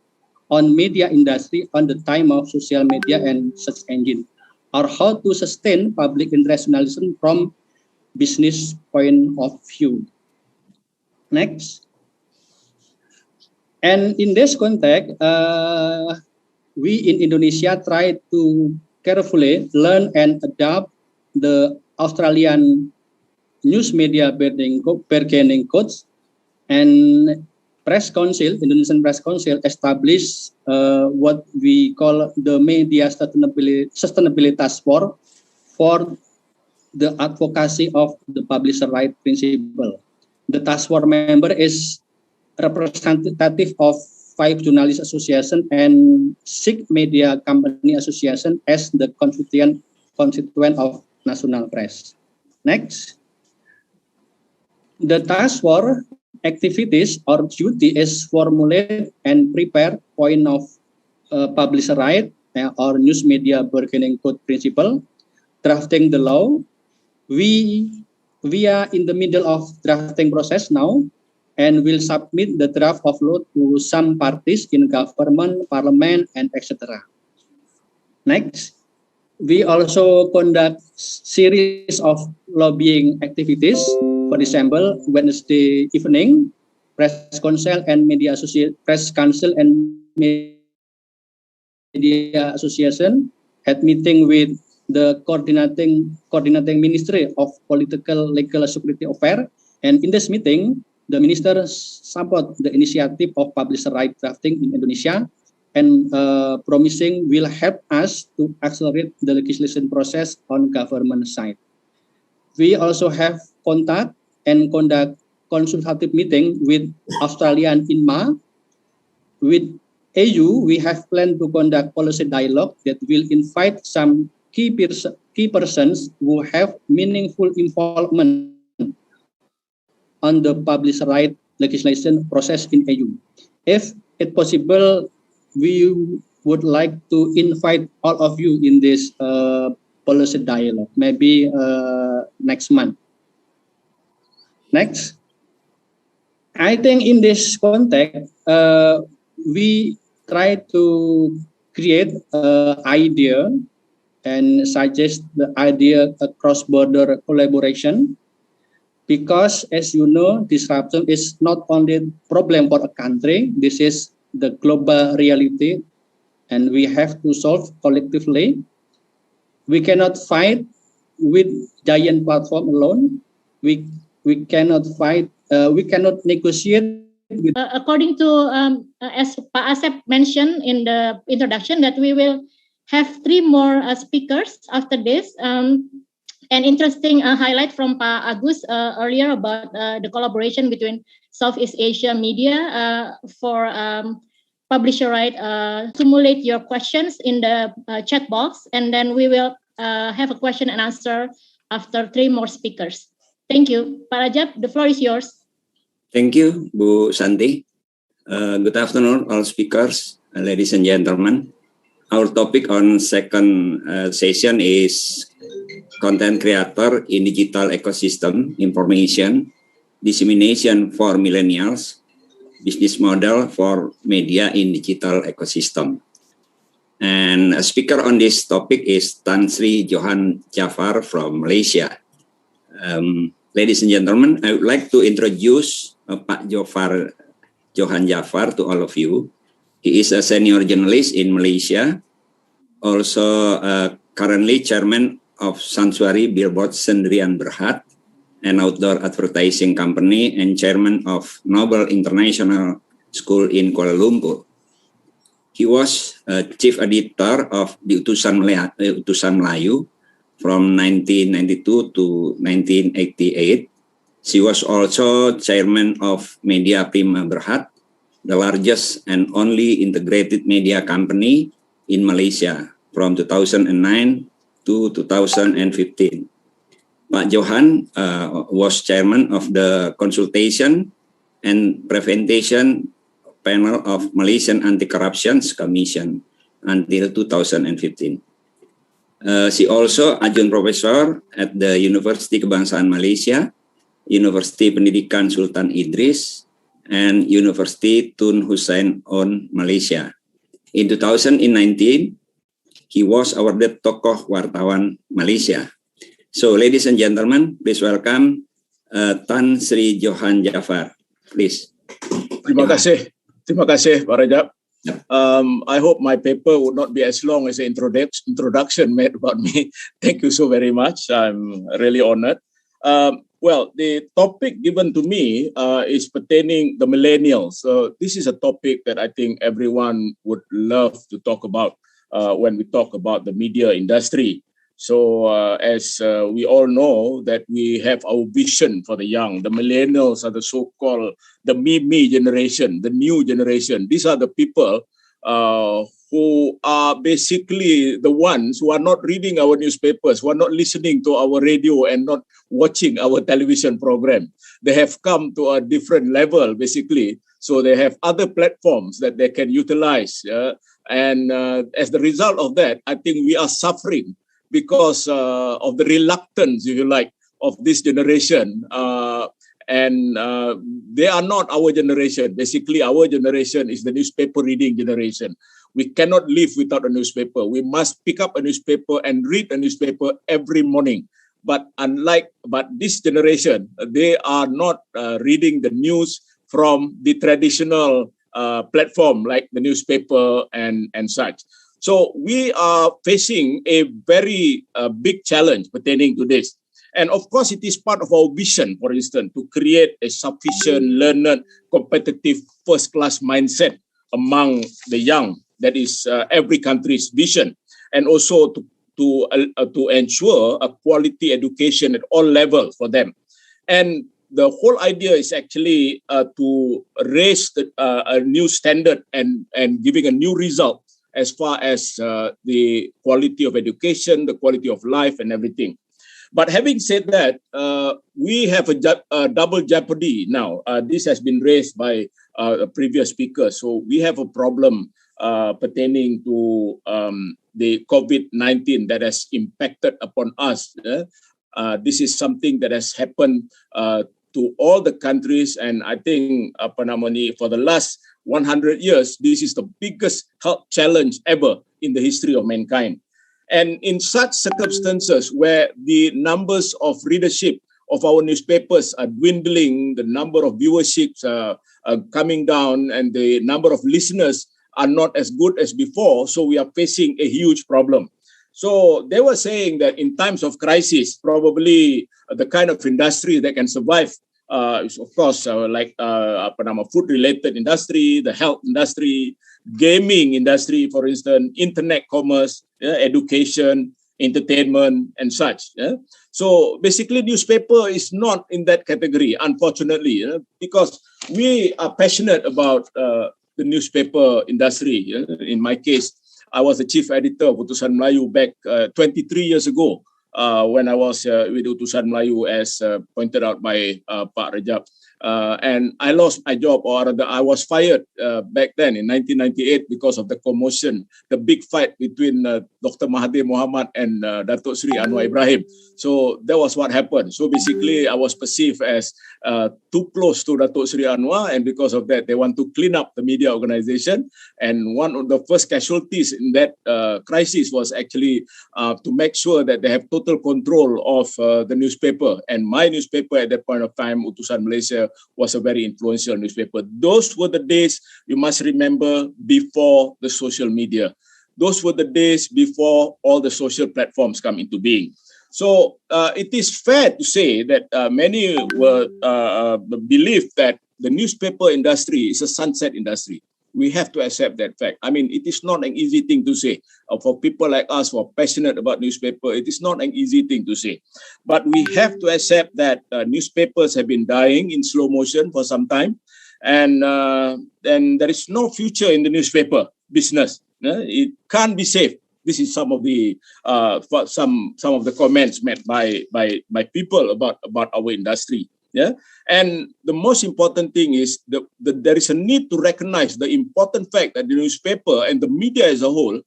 on media industry on the time of social media and search engine, or how to sustain public interest journalism from business point of view. Next. And in this context, we in Indonesia try to carefully learn and adopt the Australian news media bargaining codes, and Press Council, Indonesian Press Council, established what we call the Media Sustainability Task Force for the advocacy of the publisher right principle. The task force member is representative of 5 journalist association and 6 media company association as the constituent of national press. Next. The task force activities or duty is formulate and prepare point of publisher right or news media bargaining code principle, drafting the law. We are in the middle of drafting process now, and will submit the draft of law to some parties in government, parliament, and etc. Next, we also conduct series of lobbying activities. For example, Wednesday evening, Press Council and Media Association had meeting with the coordinating Ministry of Political, Legal, Security Affairs, and in this meeting, the minister support the initiative of publisher right drafting in Indonesia, and promising will help us to accelerate the legislation process on government side. We also have contact and conduct consultative meeting with Australia and INMA. With AU, we have planned to conduct policy dialogue that will invite some key persons who have meaningful involvement on the publisher right legislation process in AU. If it's possible, we would like to invite all of you in this policy dialogue, maybe next month. Next. I think in this context, we try to create an idea and suggest the idea of cross-border collaboration, because as you know, disruption is not only a problem for a country, this is the global reality, and we have to solve collectively. We cannot fight with giant platform alone. We cannot fight. We cannot negotiate with. According to as Pak Asep mentioned in the introduction, that we will have 3 more speakers after this. An interesting highlight from Pak Agus earlier about the collaboration between Southeast Asia media for publisher right. Simulate your questions in the chat box, and then we will have a question and answer after 3 more speakers. Thank you. Pak Rajab, the floor is yours. Thank you, Bu Santi. Good afternoon, all speakers, ladies and gentlemen. Our topic on second session is content creator in digital ecosystem, information, dissemination for millennials, business model for media in digital ecosystem. And a speaker on this topic is Tan Sri Johan Jafar from Malaysia. Ladies and gentlemen, I would like to introduce Pak Johan Jafar to all of you. He is a senior journalist in Malaysia, also currently chairman of Sanctuary Billboard Sendirian Berhad, an outdoor advertising company, and chairman of Noble International School in Kuala Lumpur. He was chief editor of the Utusan Melayu from 1992 to 1988. She was also chairman of Media Prima Berhad, the largest and only integrated media company in Malaysia from 2009 to 2015. Pak Johan was chairman of the Consultation and Prevention Panel of Malaysian Anti-Corruption Commission until 2015. She also adjunct professor at the University Kebangsaan Malaysia University Pendidikan Sultan Idris, and University Tun Hussein on Malaysia. In 2019, he was awarded Tokoh Wartawan Malaysia. So, ladies and gentlemen, please welcome Tan Sri Johan Jafar. Please. Terima kasih, Pak Rajab. I hope my paper would not be as long as the introduction made about me. Thank you so very much. I'm really honored. Well, the topic given to me is pertaining the millennials. This is a topic that I think everyone would love to talk about when we talk about the media industry. So as we all know that we have our vision for the young, the millennials are the so-called the me generation, the new generation. These are the people who are basically the ones who are not reading our newspapers, who are not listening to our radio and not watching our television program. They have come to a different level, basically. So they have other platforms that they can utilize. And as the result of that, I think we are suffering because of the reluctance, if you like, of this generation. And they are not our generation. Basically, our generation is the newspaper reading generation. We cannot live without a newspaper. We must pick up a newspaper and read a newspaper every morning. But this generation, they are not reading the news from the traditional platform like the newspaper and such. So we are facing a very big challenge pertaining to this. And of course, it is part of our vision, for instance, to create a sufficient, learned, competitive, first-class mindset among the young. That is every country's vision. And also to ensure a quality education at all levels for them. And the whole idea is actually to raise a new standard and giving a new result as far as the quality of education, the quality of life and everything. But having said that, we have a double jeopardy now. This has been raised by a previous speaker. So we have a problem pertaining to the COVID-19 that has impacted upon us. This is something that has happened to all the countries. And I think for the last 100 years, this is the biggest health challenge ever in the history of mankind. And in such circumstances where the numbers of readership of our newspapers are dwindling, the number of viewerships are coming down, and the number of listeners are not as good as before, so we are facing a huge problem. So they were saying that in times of crisis, probably the kind of industry that can survive is, of course, food-related industry, the health industry, gaming industry, for instance, internet commerce, education, entertainment, and such. So basically, newspaper is not in that category, unfortunately, because we are passionate about the newspaper industry. In my case, I was the chief editor of Utusan Melayu back 23 years ago when I was with Utusan Melayu, as pointed out by Pak Rajab. And I lost my job, or rather I was fired back then in 1998 because of the commotion, the big fight between Dr. Mahathir Mohamad and Datuk Sri Anwar Ibrahim. So that was what happened. So basically I was perceived as too close to Datuk Sri Anwar, and because of that they want to clean up the media organization. And one of the first casualties in that crisis was actually to make sure that they have total control of the newspaper. And my newspaper at that point of time, Utusan Malaysia, was a very influential newspaper. Those were the days, you must remember, before the social media. Those were the days before all the social platforms come into being. So it is fair to say that many were believe that the newspaper industry is a sunset industry. We have to accept that fact. I mean, it is not an easy thing to say. For people like us who are passionate about newspaper, it is not an easy thing to say. But we have to accept that newspapers have been dying in slow motion for some time. And there is no future in the newspaper business. It can't be safe. This is some of the comments made by people about our industry. Yeah, and the most important thing is there is a need to recognize the important fact that the newspaper and the media as a whole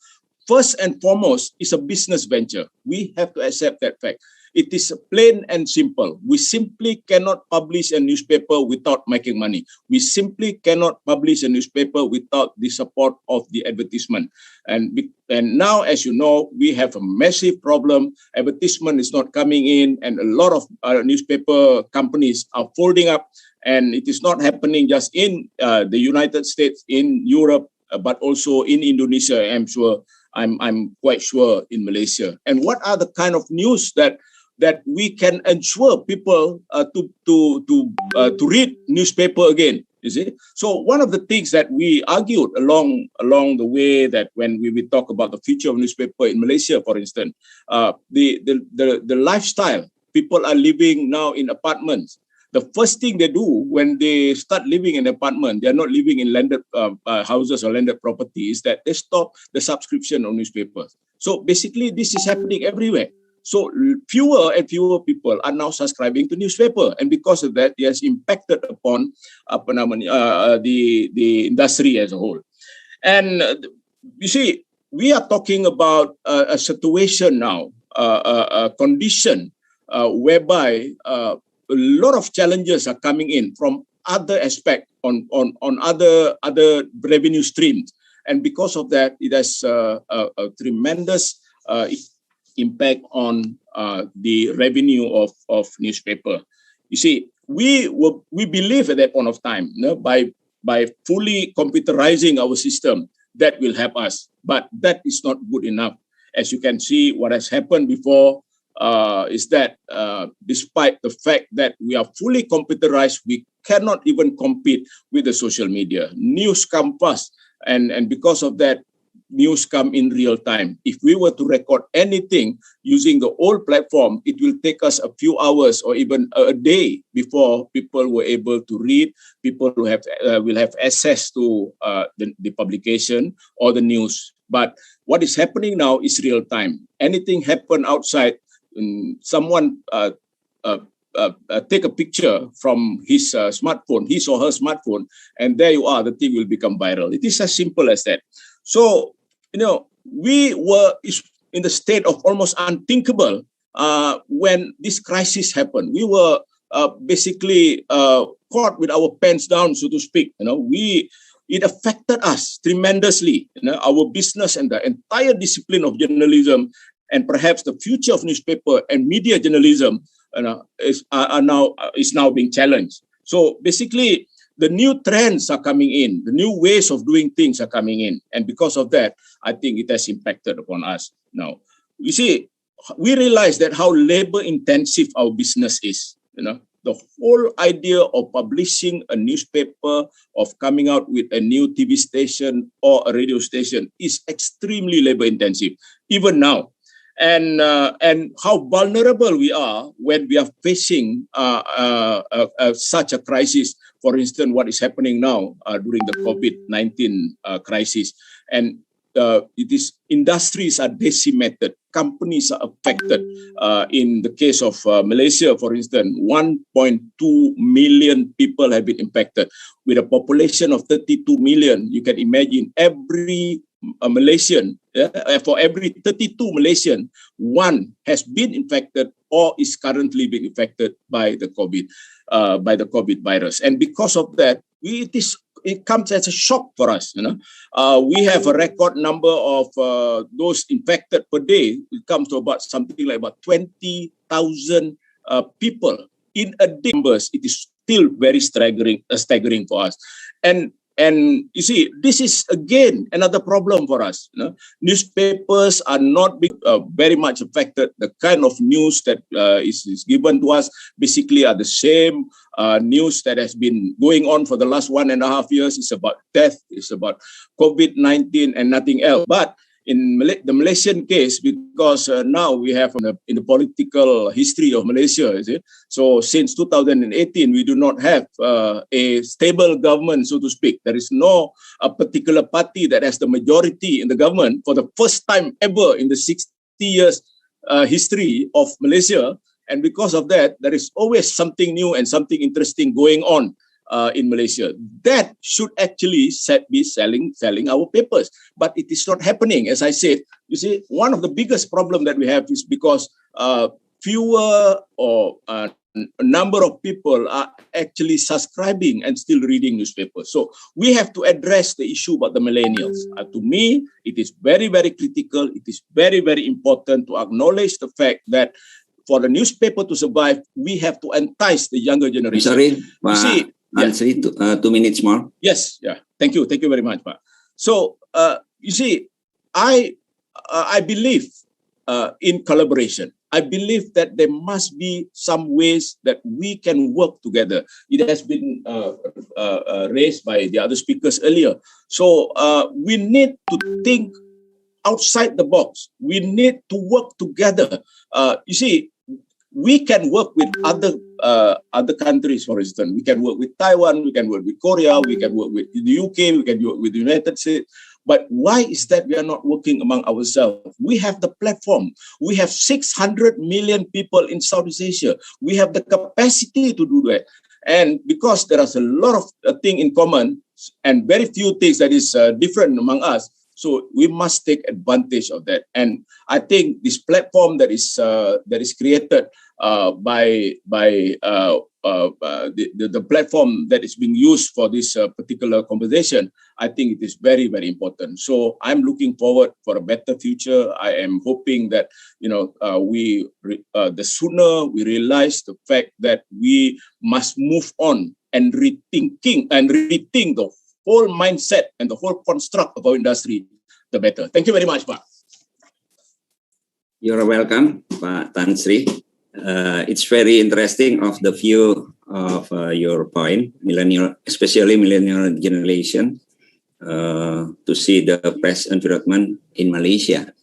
first and foremost, is a business venture. We have to accept that fact. It is plain and simple. We simply cannot publish a newspaper without making money. We simply cannot publish a newspaper without the support of the advertisement. And now, as you know, we have a massive problem. Advertisement is not coming in, and a lot of newspaper companies are folding up. And it is not happening just in the United States, in Europe, but also in Indonesia. I'm quite sure in Malaysia. And what are the kind of news that we can ensure people to read newspaper again? You see, so one of the things that we argued along the way, that when we talk about the future of newspaper in Malaysia, for instance, the lifestyle, people are living now in apartments. The first thing they do when they start living in an apartment, they are not living in landed houses or landed properties, that they stop the subscription on newspapers. So basically, this is happening everywhere. So fewer and fewer people are now subscribing to newspaper, and because of that, it has impacted upon the industry as a whole. And you see, we are talking about a situation now, a condition whereby a lot of challenges are coming in from other aspects on other revenue streams, and because of that, it has a tremendous impact on the revenue of newspaper. You see, we believe at that point of time, by fully computerizing our system, that will help us. But that is not good enough. As you can see, what has happened before is that despite the fact that we are fully computerized, we cannot even compete with the social media. News come fast, and because of that, news come in real time. If we were to record anything using the old platform, it will take us a few hours or even a day before people were able to read, people who will have access to the publication or the news. But what is happening now is real time. Anything happen outside, someone take a picture from his smartphone, his or her smartphone, and there you are, the thing will become viral. It is as simple as that. So, we were in the state of almost unthinkable when this crisis happened. We were basically caught with our pants down, so to speak. It affected us tremendously. Our business and the entire discipline of journalism, and perhaps the future of newspaper and media journalism, is now being challenged. So basically, the new trends are coming in, the new ways of doing things are coming in. And because of that, I think it has impacted upon us now. You see, we realize that how labor intensive our business is. The whole idea of publishing a newspaper, of coming out with a new TV station or a radio station is extremely labor intensive, even now. And how vulnerable we are when we are facing such a crisis. For instance, what is happening now during the COVID-19 crisis, and industries are decimated, companies are affected. In the case of Malaysia, for instance, 1.2 million people have been impacted. With a population of 32 million, you can imagine every Malaysian, for every 32 Malaysian, one has been infected or is currently being infected by the COVID virus. And because of that, it comes as a shock for us. We have a record number of those infected per day. It comes to about something like about 20,000 people in a day. Numbers, it is still very staggering for us. And you see, this is again another problem for us. Newspapers are not very much affected. The kind of news that is given to us basically are the same news that has been going on for the last 1.5 years. It's about death, it's about COVID-19 and nothing else. But in the Malaysian case, because now we have in the political history of Malaysia, is it? So since 2018, we do not have a stable government, so to speak. There is no particular party that has the majority in the government for the first time ever in the 60 years history of Malaysia. And because of that, there is always something new and something interesting going on in Malaysia. That should actually be selling our papers, but it is not happening. As I said, you see, one of the biggest problem that we have is because fewer or a number of people are actually subscribing and still reading newspapers. So we have to address the issue about the millennials. To me, it is very, very critical. It is very, very important to acknowledge the fact that for the newspaper to survive, we have to entice the younger generation. Sorry, you see, answer 2 minutes more. Yes, yeah. Thank you very much, Pa. So you see, I believe in collaboration. I believe that there must be some ways that we can work together. It has been raised by the other speakers earlier. So we need to think outside the box. We need to work together. You see, we can work with other countries, for instance. We can work with Taiwan, we can work with Korea, we can work with the UK, we can work with the United States. But why is that we are not working among ourselves? We have the platform. We have 600 million people in Southeast Asia. We have the capacity to do that. And because there is a lot of things in common and very few things that is different among us, so we must take advantage of that. And I think this platform that is created by the platform that is being used for this particular conversation, I think it is very, very important. So I'm looking forward for a better future. I am hoping that the sooner we realize the fact that we must move on and rethink the whole mindset and the whole construct of our industry, the better. Thank you very much, Pak. You're welcome, Pak Tan Sri. It's very interesting of the view of your point, especially millennial generation, to see the press environment in Malaysia.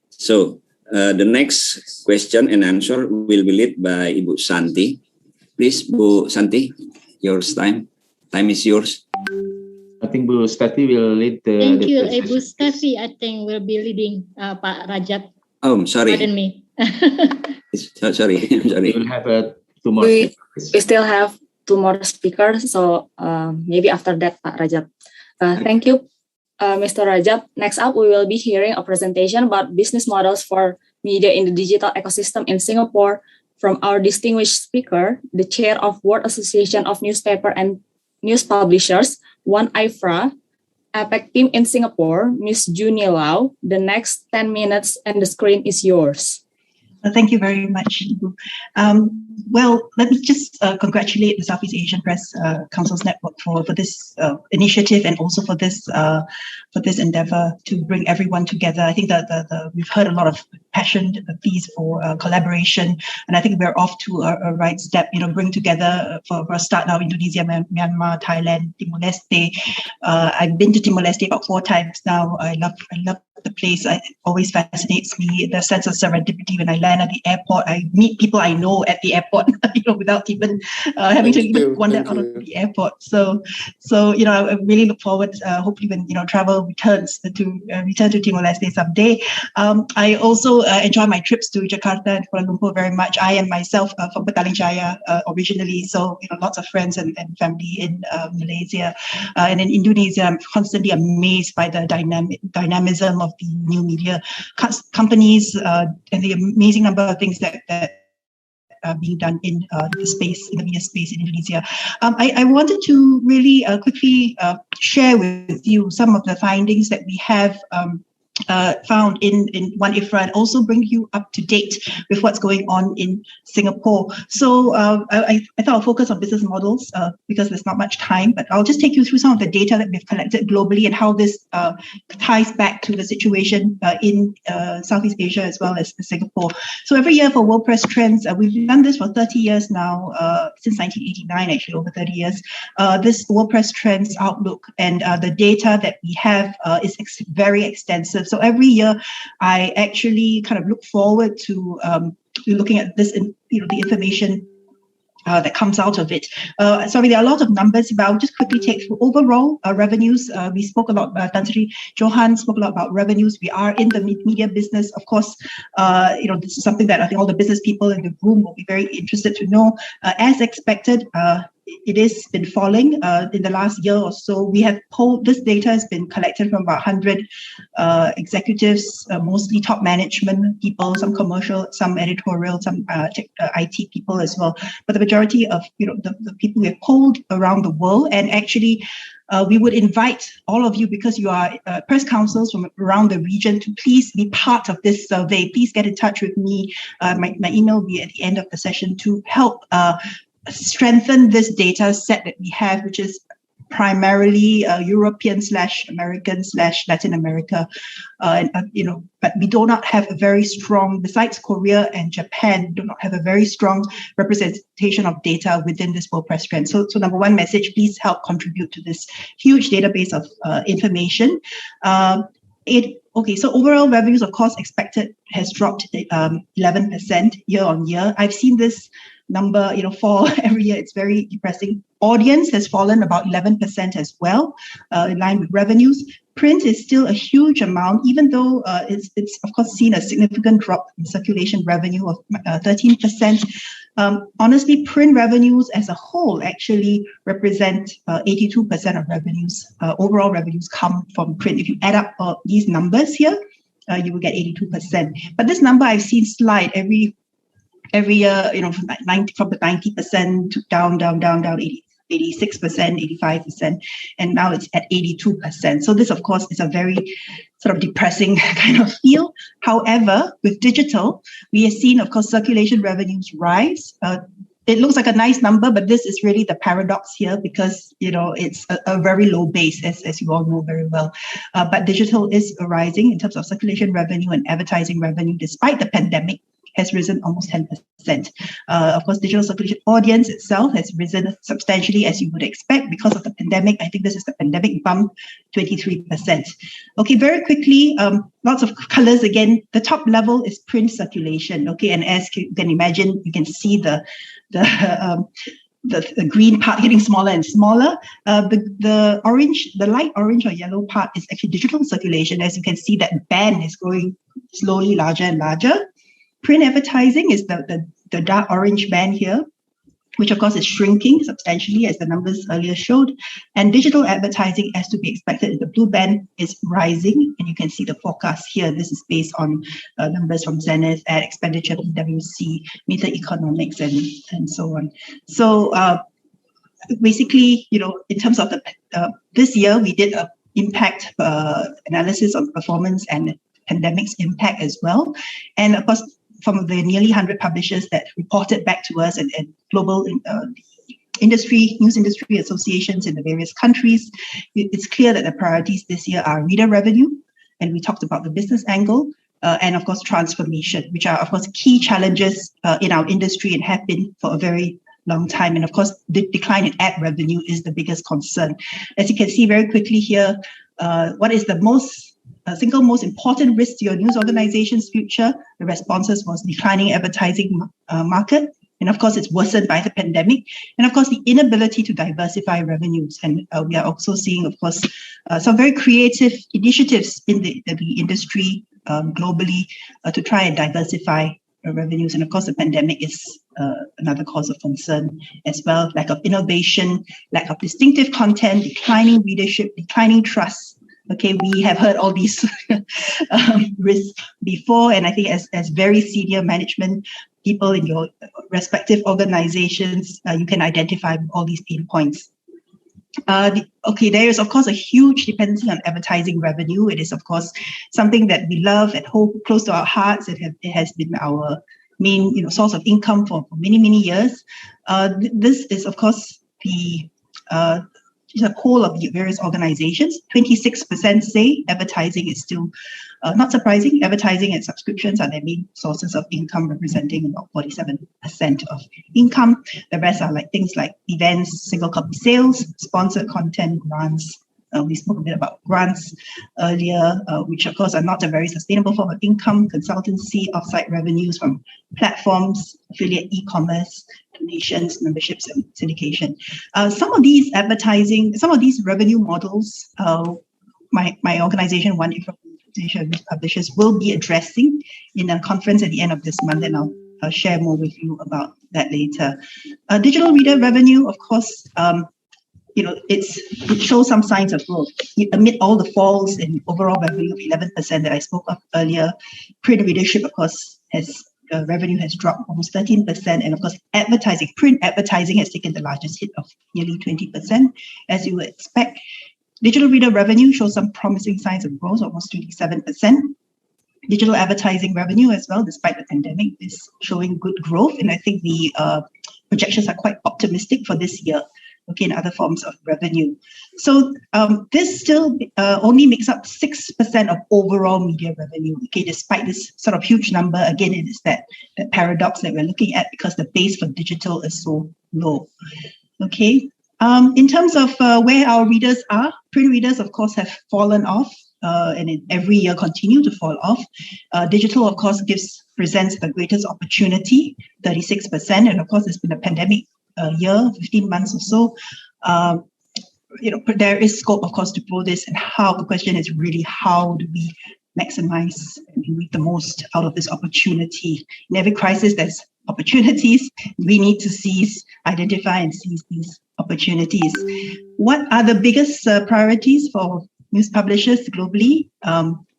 So the next question and answer will be led by Ibu Santi. Please, Bu Santi, yours time. Time is yours. I think Bu Steffi will lead the... Thank you. Bu Steffi, I think, will be leading Pak Rajab. Oh, sorry. Pardon me. Sorry. We will have 2 more we speakers. still have 2 more speakers, so maybe after that, Pak Rajab. Thank you, Mr. Rajab. Next up, we will be hearing a presentation about business models for media in the digital ecosystem in Singapore from our distinguished speaker, the chair of World Association of Newspaper and News Publishers, One IFRA, APEC team in Singapore, Ms. Junie Lau. The next 10 minutes and the screen is yours. Thank you very much. Well, let me just congratulate the Southeast Asian Press Council's network for this initiative and also for this endeavor to bring everyone together. I think that we've heard a lot of passionate pleas for collaboration, and I think we're off to a right step. Bring together for a start now Indonesia, Myanmar, Thailand, Timor-Leste. I've been to Timor-Leste about 4 times now. I love the place. It always fascinates me, the sense of serendipity when I land at the airport. I meet people I know at the airport, without even having to wander out of the airport. So I really look forward, hopefully when travel returns to Timor-Leste someday. I also enjoy my trips to Jakarta and Kuala Lumpur very much. I am myself from Petaling Jaya originally, so lots of friends and family in Malaysia. And in Indonesia, I'm constantly amazed by the dynamism of the new media companies and the amazing number of things that are being done in the media space in Indonesia. I wanted to really quickly share with you some of the findings that we have found in One IFRA, and also bring you up to date with what's going on in Singapore. So I thought I'll focus on business models because there's not much time, but I'll just take you through some of the data that we've collected globally and how this ties back to the situation in Southeast Asia as well as Singapore. So every year for World Press Trends, we've done this for 30 years now, since 1989, actually over 30 years. This World Press Trends outlook and the data that we have is very extensive. So every year, I actually kind of look forward to looking at this, the information that comes out of it. Sorry, there are a lot of numbers, but I'll just quickly take through overall revenues. We spoke a lot, Tan Sri Johan spoke a lot about revenues. We are in the media business. Of course, this is something that I think all the business people in the room will be very interested to know. As expected, it has been falling in the last year or so. We have polled, this data has been collected from about 100 executives, mostly top management people, some commercial, some editorial, some IT people as well. But the majority of the people we have polled around the world, and actually we would invite all of you, because you are press councils from around the region, to please be part of this survey. Please get in touch with me. My email will be at the end of the session to help strengthen this data set that we have, which is primarily European/American/Latin America, but we do not have a very strong, besides Korea and Japan, do not have a very strong representation of data within this World Press Trend. So number one message, please help contribute to this huge database of information. So overall revenues, of course, expected has dropped 11% year on year. I've seen this number, fall every year. It's very depressing. Audience has fallen about 11% as well, in line with revenues. Print is still a huge amount, even though it's of course seen a significant drop in circulation revenue of 13%. Honestly, print revenues as a whole actually represent 82% of revenues. Overall revenues come from print. If you add up these numbers here, you will get 82%. But this number I've seen slide every year, from the 90% to down, 86%, 85%, and now it's at 82%. So this, of course, is a very sort of depressing kind of feel. However, with digital, we have seen, of course, circulation revenues rise. It looks like a nice number, but this is really the paradox here, because it's a very low base, as you all know very well. But digital is rising in terms of circulation revenue, and advertising revenue, despite the pandemic, has risen almost 10%. Of course, digital circulation audience itself has risen substantially, as you would expect, because of the pandemic. I think this is the pandemic bump, 23%. Okay, very quickly, lots of colors again. The top level is print circulation. Okay, and as you can imagine, you can see the green part getting smaller and smaller. The orange, the light orange or yellow part is actually digital circulation. As you can see, that band is growing slowly larger and larger. Print advertising is the dark orange band here, which of course is shrinking substantially, as the numbers earlier showed. And digital advertising, as to be expected, the blue band is rising, and you can see the forecast here. This is based on numbers from Zenith, ad expenditure, PwC, Meta Economics, and so on. So basically, in terms of this year, we did an impact analysis of performance and pandemic's impact as well. And of course, from the nearly 100 publishers that reported back to us, and global news industry associations in the various countries, it's clear that the priorities this year are reader revenue, and we talked about the business angle, and of course transformation, which are of course key challenges in our industry and have been for a very long time. And of course, the decline in ad revenue is the biggest concern. As you can see very quickly here, what is the single most important risk to your news organization's future? The responses was declining advertising market. And of course, it's worsened by the pandemic. And of course, the inability to diversify revenues. And we are also seeing, of course, some very creative initiatives in the industry globally to try and diversify revenues. And of course, the pandemic is another cause of concern as well. Lack of innovation, lack of distinctive content, declining readership, declining trust. Okay, we have heard all these risks before, and I think as very senior management people in your respective organizations, you can identify all these pain points. There is of course a huge dependency on advertising revenue. It is of course something that we love and hold close to our hearts. It has been our main source of income for many years. This is of course the poll of the various organizations. 26% say advertising is still not surprising. Advertising and subscriptions are their main sources of income, representing about 47% of income. The rest are things like events, single copy sales, sponsored content, grants. We spoke a bit about grants earlier, which of course are not a very sustainable form of income. Consultancy, offsite revenues from platforms, affiliate e-commerce, donations, memberships, and syndication. Some of these revenue models, my organization, One Information Publishers, will be addressing in a conference at the end of this month, and I'll share more with you about that later. Digital reader revenue, of course, it shows some signs of growth. Amid all the falls in overall revenue of 11% that I spoke of earlier, print readership, of course, revenue has dropped almost 13%. And of course, print advertising has taken the largest hit of nearly 20%, as you would expect. Digital reader revenue shows some promising signs of growth, almost 27%. Digital advertising revenue as well, despite the pandemic, is showing good growth. And I think the projections are quite optimistic for this year, in other forms of revenue. So this still only makes up 6% of overall media revenue, despite this sort of huge number. Again, it is that paradox that we're looking at because the base for digital is so low. In terms of where our readers are, print readers, of course, have fallen off and every year continue to fall off. Digital, of course, presents the greatest opportunity, 36%. And of course, it's been a pandemic year, 15 months or so. There is scope, of course, to grow this, and the question is really how do we maximize and make the most out of this opportunity. In every crisis, there's opportunities. We need to identify and seize these opportunities. What are the biggest priorities for news publishers globally?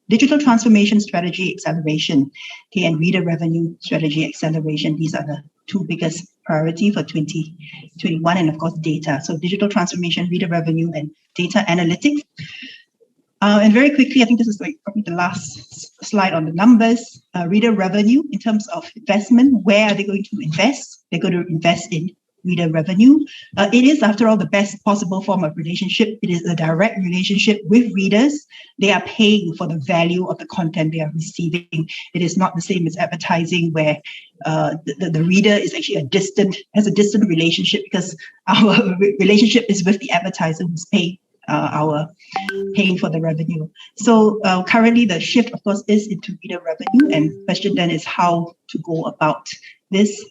Digital transformation strategy acceleration, and reader revenue strategy acceleration. These are the two biggest priority for 2021, and of course data. So digital transformation, reader revenue, and data analytics. And very quickly, I think this is probably the last slide on the numbers. Reader revenue, in terms of investment, where are they going to invest? They're going to invest in reader revenue. It is, after all, the best possible form of relationship. It is a direct relationship with readers. They are paying for the value of the content they are receiving. It is not the same as advertising, where the reader is actually has a distant relationship, because our relationship is with the advertiser who's paying for the revenue. So currently the shift, of course, is into reader revenue, and the question then is how to go about this.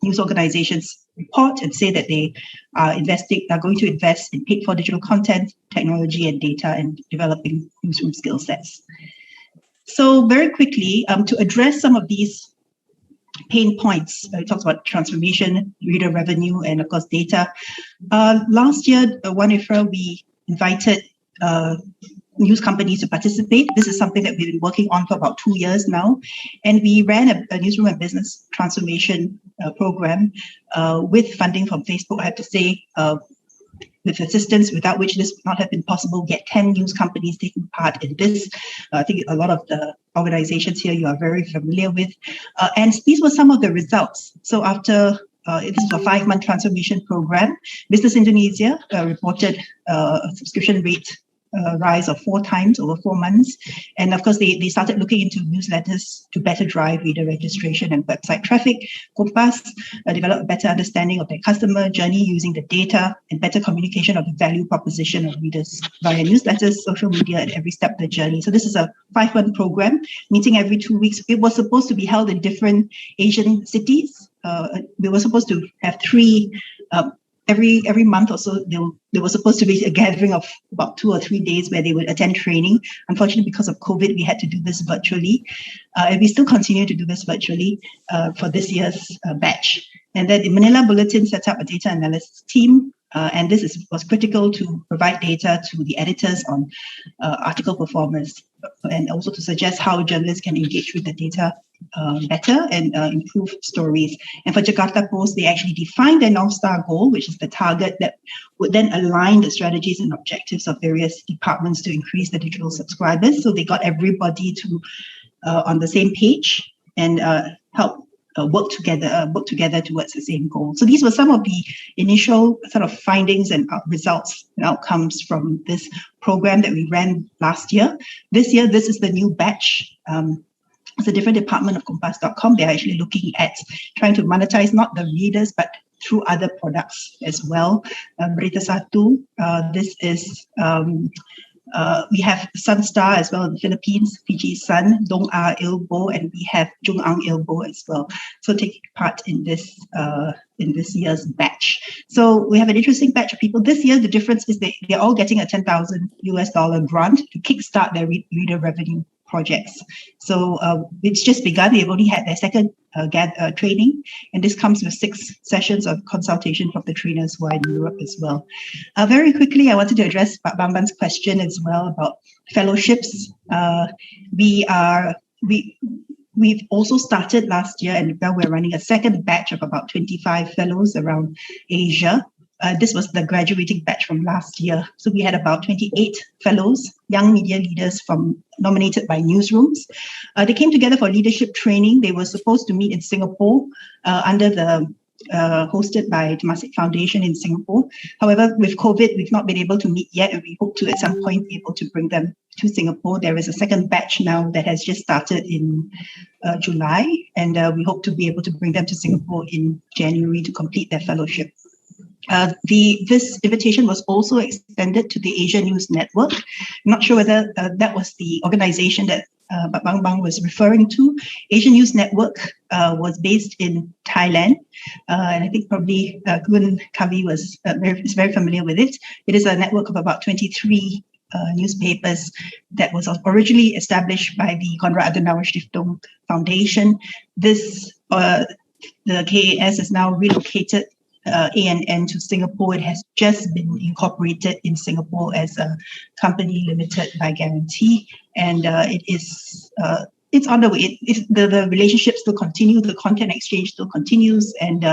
News organizations report and say that they are going to invest in paid for digital content, technology, and data, and developing newsroom skill sets. So very quickly, to address some of these pain points, it talks about transformation, reader revenue, and of course data. Last year, One IFRA, we invited news companies to participate. This is something that we've been working on for about 2 years now. And we ran a newsroom and business transformation program with funding from Facebook, I have to say, with assistance, without which this would not have been possible. We had 10 news companies taking part in this. I think a lot of the organizations here you are very familiar with. And these were some of the results. So after this is a 5-month transformation program, Business Indonesia reported a subscription rate rise of 4 times over 4 months. And of course, they started looking into newsletters to better drive reader registration and website traffic. Kompas developed a better understanding of their customer journey using the data and better communication of the value proposition of readers via newsletters, social media, at every step of the journey. So this is a 5-month program, meeting every 2 weeks. It was supposed to be held in different Asian cities. We were supposed to have 3 every month or so. There was supposed to be a gathering of about 2 or 3 days where they would attend training. Unfortunately, because of COVID, we had to do this virtually, and we still continue to do this virtually for this year's batch. And then the Manila Bulletin set up a data analysis team, and this was critical to provide data to the editors on article performance, and also to suggest how journalists can engage with the data better and improve stories. And for Jakarta Post, they actually defined their North Star goal, which is the target that would then align the strategies and objectives of various departments to increase the digital subscribers. So they got everybody to on the same page and help work together towards the same goal. So these were some of the initial sort of findings and results and outcomes from this program that we ran last year. This year, this is the new batch. It's a different department of Kompas.com. They're actually looking at trying to monetize not the readers, but through other products as well. Berita Satu, this is, we have Sunstar as well in the Philippines, Fiji Sun, Dong A Ilbo, and we have Jung Ang Ilbo as well. So taking part in this year's batch. So we have an interesting batch of people. This year, the difference is they're all getting a $10,000 US grant to kickstart their reader revenue projects. So it's just begun. They've only had their second training, and this comes with 6 sessions of consultation from the trainers who are in Europe as well. Very quickly, I wanted to address Bamban's question as well about fellowships. We've also started last year, and now we're running a second batch of about 25 fellows around Asia. This was the graduating batch from last year. So we had about 28 fellows, young media leaders nominated by newsrooms. They came together for leadership training. They were supposed to meet in Singapore under the hosted by Temasek Foundation in Singapore. However, with COVID, we've not been able to meet yet, and we hope to at some point be able to bring them to Singapore. There is a second batch now that has just started in July, and we hope to be able to bring them to Singapore in January to complete their fellowship. This invitation was also extended to the Asia News Network. I'm not sure whether that was the organization that Bang Bang was referring to. Asia News Network was based in Thailand, and I think probably Kun Kavi is very familiar with it. It is a network of about 23 newspapers that was originally established by the Konrad Adenauer Stiftung Foundation. The KAS is now relocated ANN to Singapore. It has just been incorporated in Singapore as a company limited by guarantee, and it's on the way. The relationship still continues, the content exchange still continues, and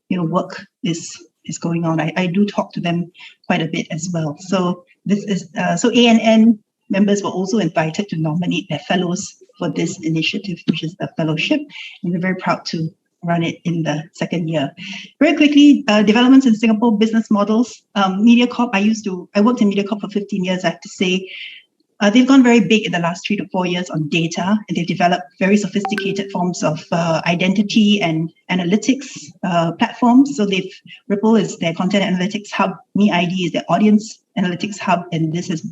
work is going on. I do talk to them quite a bit as well. So this is so ANN members were also invited to nominate their fellows for this initiative, which is the fellowship, and we're very proud to run it in the second year. Very quickly, developments in Singapore business models. MediaCorp, I worked in MediaCorp for 15 years, I have to say. They've gone very big in the last 3 to 4 years on data, and they've developed very sophisticated forms of identity and analytics platforms. So Ripple is their content analytics hub, MeID is their audience analytics hub, and this has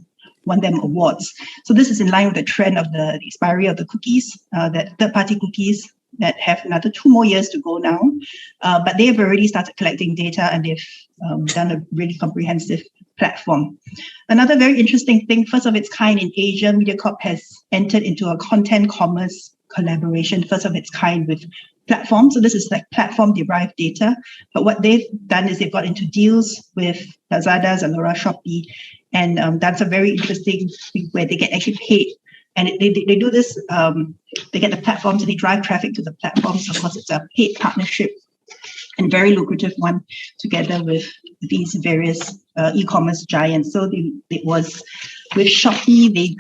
won them awards. So this is in line with the trend of the expiry of the cookies, that third-party cookies that have another 2 more years to go now. But they have already started collecting data, and they've done a really comprehensive platform. Another very interesting thing, first of its kind in Asia, MediaCorp has entered into a content commerce collaboration, first of its kind with platforms. So this is like platform-derived data. But what they've done is they've got into deals with Lazada, Zalora, Shopee, and that's a very interesting thing where they get actually paid. And they do this, they get the platforms and they drive traffic to the platforms. Of course, it's a paid partnership and very lucrative one together with these various e-commerce giants. So it was with Shopee, they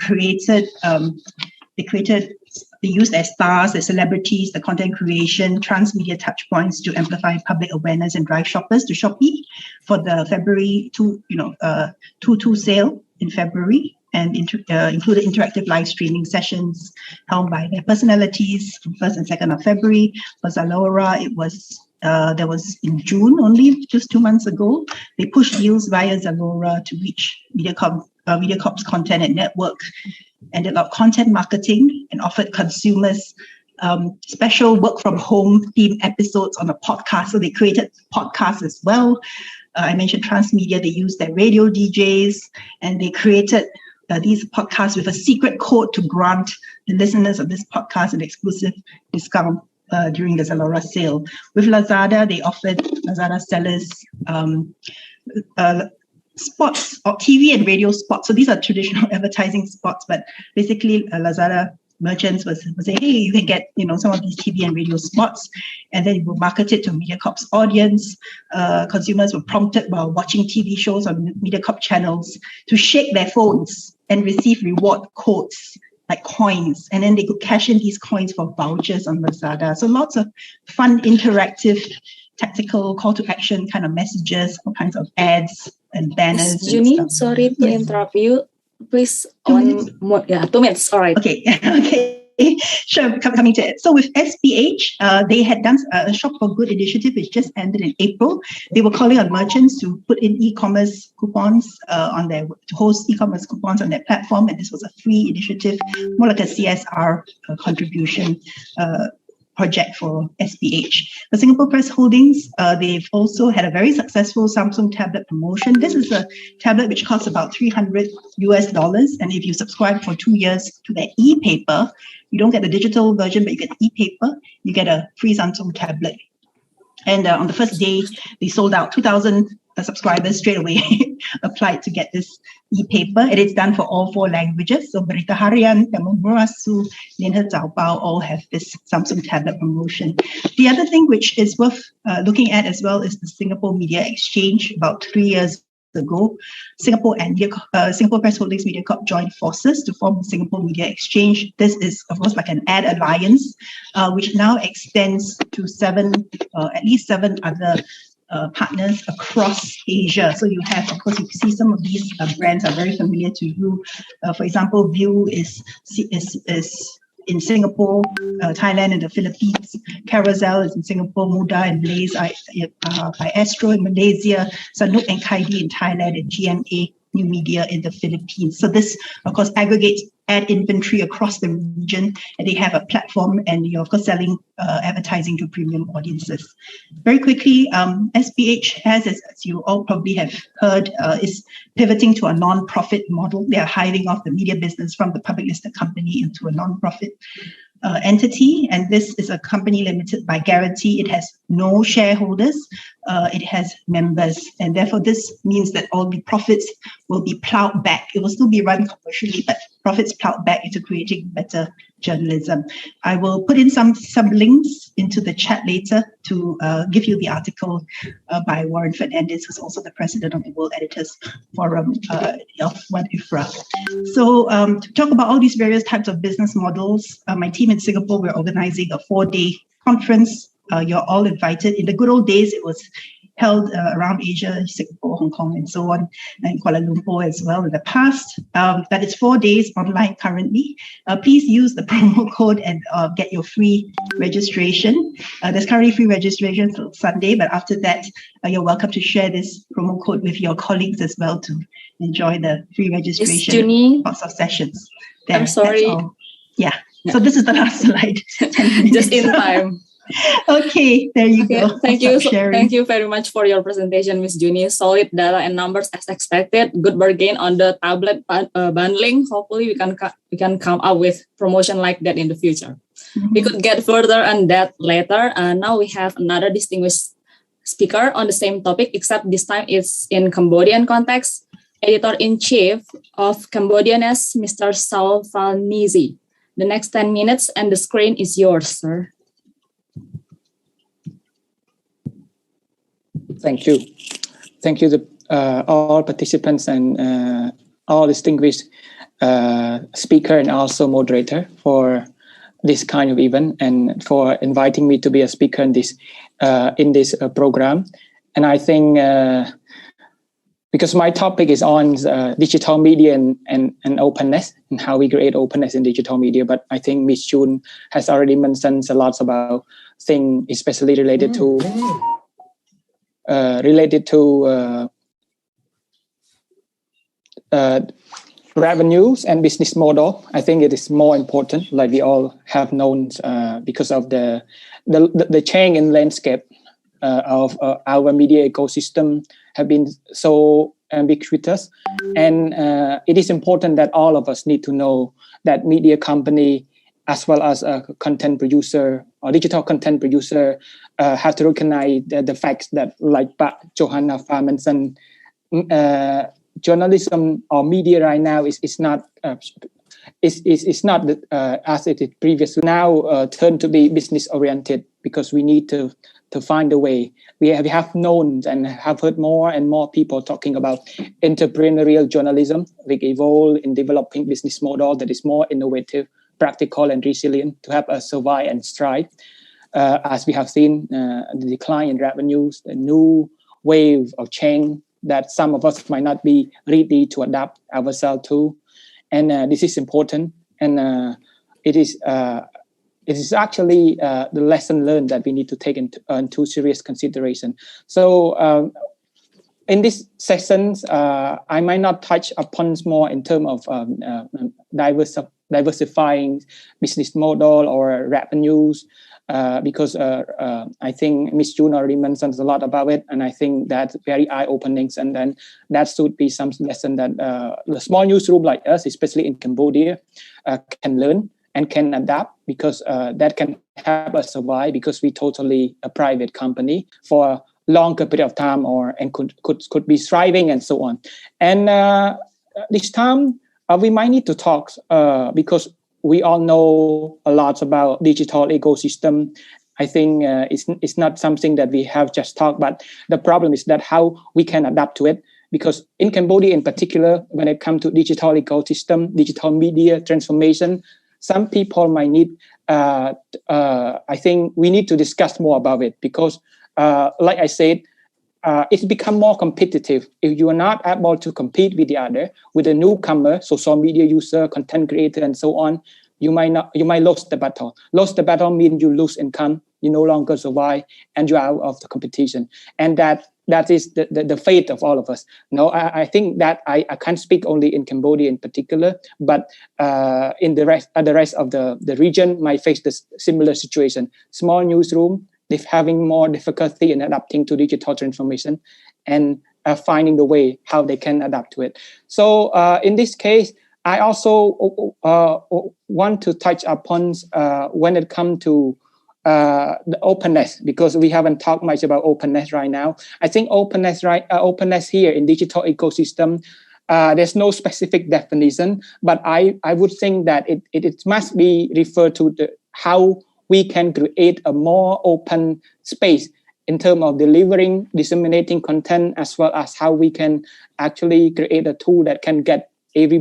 used their stars, their celebrities, the content creation, transmedia touchpoints to amplify public awareness and drive shoppers to Shopee for the February 2 sale in February. And included interactive live streaming sessions held by their personalities from 1st and 2nd of February. For Zalora, there was in June only, just 2 months ago. They pushed deals via Zalora to reach MediaCorp's content and network, and developed content marketing and offered consumers special work from home themed episodes on a podcast. So they created podcasts as well. I mentioned transmedia. They used their radio DJs, and they created these podcasts with a secret code to grant the listeners of this podcast an exclusive discount during the Zalora sale. With Lazada, they offered Lazada sellers spots, or TV and radio spots. So these are traditional advertising spots, but basically Lazada merchants was saying, hey, you can get some of these TV and radio spots, and then we'll market it to MediaCorp's audience. Consumers were prompted while watching TV shows on MediaCorp channels to shake their phones and receive reward codes like coins, and then they could cash in these coins for vouchers on Lazada. So lots of fun, interactive, tactical call to action kind of messages, all kinds of ads and banners. Junie, sorry to interrupt you. Please, 2 minutes. All right. Okay. Okay. Sure, coming to it. So with SPH, they had done a Shop for Good initiative, which just ended in April. They were calling on merchants to put in e-commerce coupons to host e-commerce coupons on their platform, and this was a free initiative, more like a CSR contribution project for SPH. The Singapore Press Holdings, they've also had a very successful Samsung tablet promotion. This is a tablet which costs about $300 US, and if you subscribe for 2 years to their e-paper, you don't get the digital version, but you get e-paper, you get a free Samsung tablet. And on the first day, they sold out 2,000 subscribers straight away applied to get this e-paper. And it's done for all 4 languages. So Berita Harian, Tamil Merasu, Lianhe Zaobao all have this Samsung tablet promotion. The other thing which is worth looking at as well is the Singapore Media Exchange. About 3 years ago, Singapore Press Holdings Media Corp joined forces to form the Singapore Media Exchange. This is, of course, like an ad alliance, which now extends to at least seven other partners across Asia. So you have, of course, you see some of these brands are very familiar to you. For example, View is in Singapore, Thailand, and the Philippines. Carousel is in Singapore, Muda and Blaze by Astro in Malaysia, Sanook and Kaidi in Thailand, and GMA New Media in the Philippines. So this, of course, aggregates ad inventory across the region, and they have a platform, and you're, of course, selling advertising to premium audiences. Very quickly, SPH has, as you all probably have heard, is pivoting to a non-profit model. They are hiving off the media business from the public listed company into a non-profit entity, and this is a company limited by guarantee. It has no shareholders, it has members, and therefore this means that all the profits will be plowed back. It will still be run commercially, but profits plowed back into creating better journalism. I will put in some links into the chat later to give you the article by Warren Fernandez, who's also the president of the World Editors Forum of One IFRA. So to talk about all these various types of business models, my team in Singapore, we're organizing a 4-day conference. You're all invited. In the good old days, it was held around Asia, Singapore, Hong Kong, and so on, and Kuala Lumpur as well in the past. But it's 4 days online currently. Please use the promo code and get your free registration. There's currently free registration till Sunday, but after that, you're welcome to share this promo code with your colleagues as well to enjoy the free registration. Lots of sessions. There, I'm sorry. Yeah. So this is the last slide. 10 minutes. Just in time. Okay, there you go. Thank you. Thank you very much for your presentation, Ms. Juni. Solid data and numbers as expected. Good bargain on the tablet bundling. Hopefully, we can come up with promotion like that in the future. Mm-hmm. We could get further on that later. Now we have another distinguished speaker on the same topic, except this time it's in Cambodian context. Editor-in-Chief of Cambodianes, Mr. Saul Falnizi. The next 10 minutes and the screen is yours, sir. Thank you. Thank you to all participants and all distinguished speaker and also moderator for this kind of event and for inviting me to be a speaker in this program. And I think because my topic is on digital media and openness and how we create openness in digital media, but I think Ms. June has already mentioned a lot about things, especially related to revenues and business model. I think it is more important, like we all have known, because of the change in landscape of our media ecosystem have been so ubiquitous, and it is important that all of us need to know that media company as well as a content producer or digital content producer have to recognize the facts that, like Pak Johanna Fa mentioned, journalism or media right now is not as it is previously. Now turn to be business oriented because we need to find a way. We have known and have heard more and more people talking about entrepreneurial journalism, which evolve in developing business model that is more innovative, practical, and resilient to help us survive and strive. As we have seen, the decline in revenues, the new wave of change that some of us might not be ready to adapt ourselves to, and this is important. And it is actually the lesson learned that we need to take into serious consideration. So in this sessions, I might not touch upon more in terms of diversifying business model or revenues, because I think Ms. June already mentioned a lot about it, and I think that's very eye-opening. And then that should be some lesson that the small newsroom like us, especially in Cambodia, can learn and can adapt, because that can help us survive, because we totally a private company for a longer period of time, and could be thriving and so on. And this time we might need to talk because we all know a lot about digital ecosystem. I think it's not something that we have just talked, but the problem is that how we can adapt to it. Because in Cambodia in particular, when it comes to digital ecosystem, digital media transformation, some people might need, I think we need to discuss more about it, because like I said, it's become more competitive. If you are not able to compete with the other, with a newcomer, social media user, content creator, and so on, you might lose the battle. Lose the battle means you lose income, you no longer survive, and you're out of the competition. And that is the fate of all of us. No, I think that I can't speak only in Cambodia in particular, but in the rest of the region might face this similar situation. Small newsroom, they're having more difficulty in adapting to digital transformation and finding the way how they can adapt to it. So in this case, I also want to touch upon when it comes to the openness, because we haven't talked much about openness right now. I think openness here in digital ecosystem, there's no specific definition, but I would think that it must be referred to how we can create a more open space in terms of delivering, disseminating content, as well as how we can actually create a tool that can get every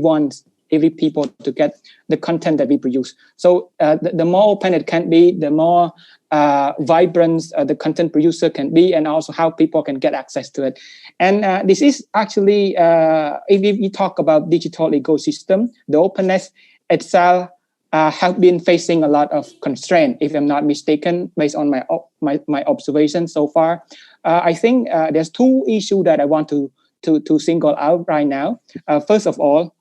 people to get the content that we produce. So the more open it can be, the more vibrant the content producer can be, and also how people can get access to it. And this is actually, if we talk about digital ecosystem, the openness itself have been facing a lot of constraint, if I'm not mistaken, based on my observation so far. I think there's two issues that I want to single out right now. First of all,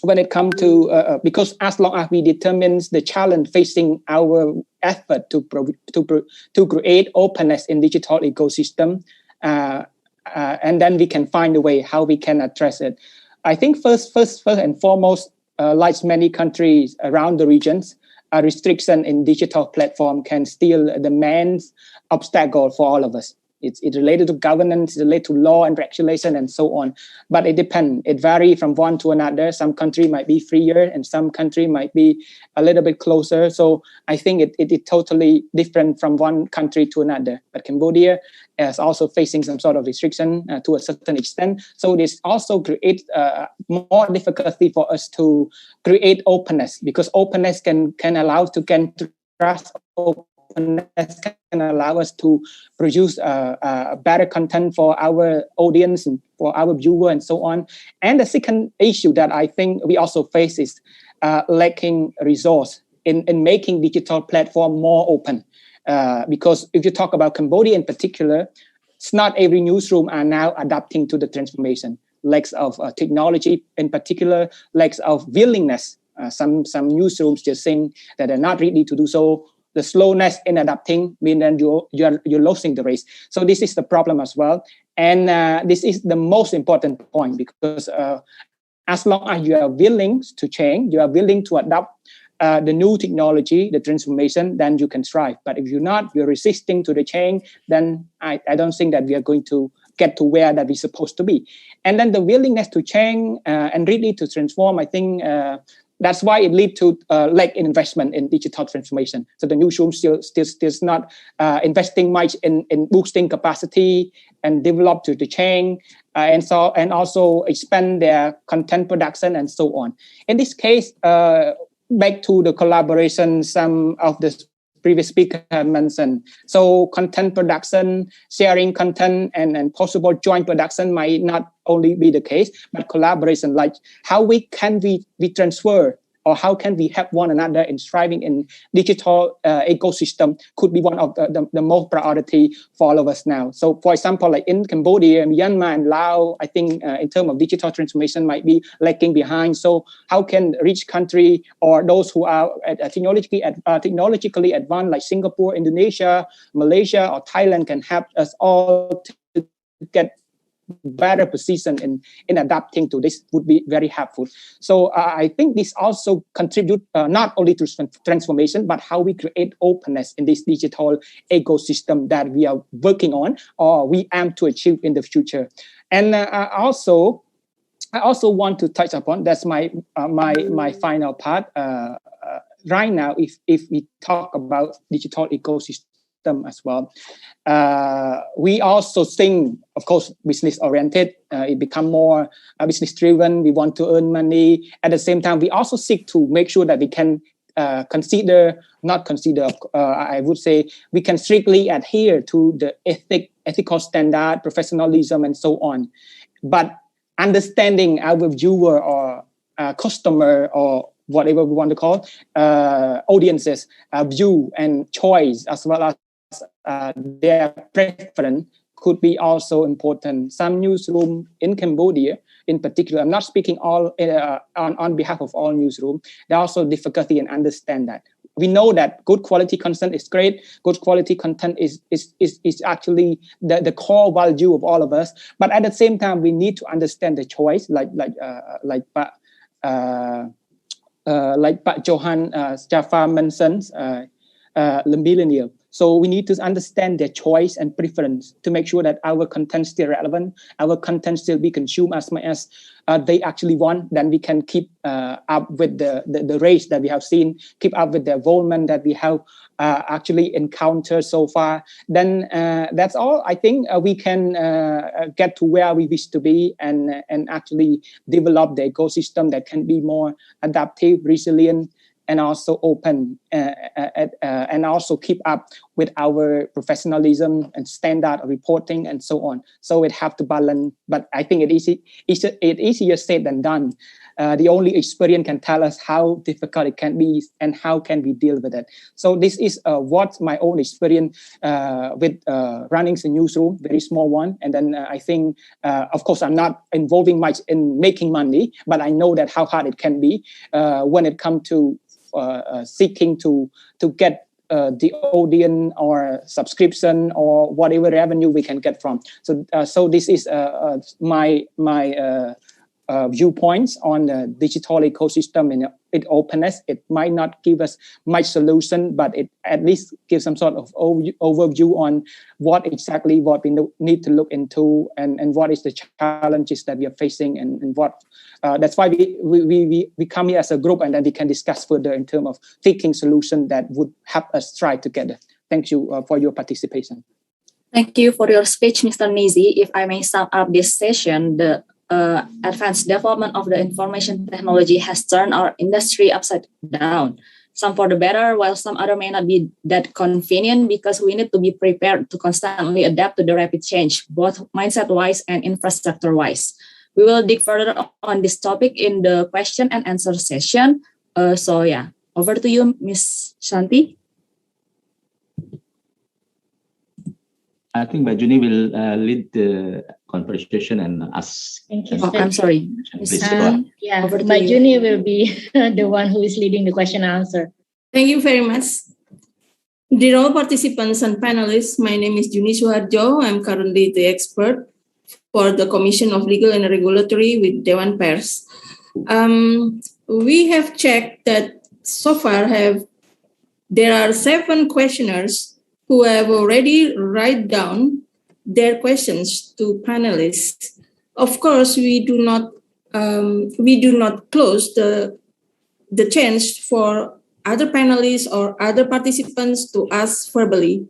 when it comes to, because as long as we determine the challenge facing our effort to create openness in digital ecosystem, and then we can find a way how we can address it. I think first and foremost, like many countries around the regions, a restriction in digital platform can still the main obstacle for all of us. It's related to governance, it's related to law and regulation and so on. But it depends. It varies from one to another. Some country might be freer and some country might be a little bit closer. So I think it is totally different from one country to another. But Cambodia is also facing some sort of restriction to a certain extent. So this also creates more difficulty for us to create openness, because openness can allow to gain trust. Openness can allow us to produce better content for our audience and for our viewer and so on. And the second issue that I think we also face is lacking resource in making digital platform more open. Because if you talk about Cambodia in particular, it's not every newsroom are now adapting to the transformation. Lacks of technology in particular, lacks of willingness. Some newsrooms just saying that they're not ready to do so. The slowness in adapting means that you're losing the race. So this is the problem as well. And this is the most important point, because as long as you are willing to change, you are willing to adapt the new technology, the transformation, then you can thrive. But if you're resisting to the change, then I don't think that we are going to get to where that we're supposed to be. And then the willingness to change and really to transform, I think that's why it leads to lack in investment in digital transformation. So the newsroom still not investing much in boosting capacity and develop to the chain, and also expand their content production and so on. In this case, back to the collaboration, some of the previous speaker had mentioned. So content production, sharing content, and possible joint production might not only be the case, but collaboration, like how we transfer or how can we help one another in striving in digital ecosystem could be one of the most priority for all of us now. So for example, like in Cambodia, Myanmar and Laos, I think in terms of digital transformation might be lagging behind. So how can rich country or those who are technologically advanced like Singapore, Indonesia, Malaysia or Thailand can help us all to get better position in adapting to this would be very helpful. So I think this also contribute not only to transformation, but how we create openness in this digital ecosystem that we are working on or we aim to achieve in the future. And I also want to touch upon, that's my final part. Right now, if we talk about digital ecosystem as well, we also think, of course, business oriented. It become more business driven. We want to earn money. At the same time, we also seek to make sure that we can I would say we can strictly adhere to the ethical standard, professionalism, and so on. But understanding our viewer or customer or whatever we want to call audiences view and choice, as well as their preference, could be also important. Some newsroom in Cambodia, in particular, I'm not speaking all on behalf of all newsroom. There are also difficulty in understand that. We know that good quality content is great. Good quality content is actually the core value of all of us. But at the same time, we need to understand the choice, like Johan Jaffa mentions, the millennial. So we need to understand their choice and preference to make sure that our content still relevant, our content still be consumed as much as they actually want. Then we can keep up with the race that we have seen, keep up with the involvement that we have actually encountered so far. Then that's all. I think we can get to where we wish to be and actually develop the ecosystem that can be more adaptive, resilient, and also open and also keep up with our professionalism and standard of reporting and so on. So it have to balance, but I think it easier said than done. The only experience can tell us how difficult it can be and how can we deal with it. So this is what my own experience with running the newsroom, very small one. And then I think, of course, I'm not involving much in making money, but I know that how hard it can be when it comes to seeking to get the audience or subscription or whatever revenue we can get from. So this is my viewpoints on the digital ecosystem and its openness. It might not give us much solution, but it at least gives some sort of overview on what exactly what we need to look into and what is the challenges that we are facing and what. That's why we come here as a group, and then we can discuss further in terms of thinking solution that would help us try together. Thank you for your participation. Thank you for your speech, Mr. Nizi. If I may sum up this session, the advanced development of the information technology has turned our industry upside down. Some for the better, while some other may not be that convenient, because we need to be prepared to constantly adapt to the rapid change, both mindset-wise and infrastructure-wise. We will dig further on this topic in the question and answer session. So yeah, over to you, Ms. Shanti. I think Mbak Juni will lead the conversation and ask. Thank you. Oh, I'm sorry. Please yeah, Mbak Juni will be the one who is leading the question and answer. Thank you very much. Dear all participants and panelists, my name is Juni Suharjo. I'm currently the expert for the Commission of Legal and Regulatory with Dewan Pers. We have checked that so far there are 7 questioners who have already write down their questions to panelists. Of course, we do not close the chance for other panelists or other participants to ask verbally.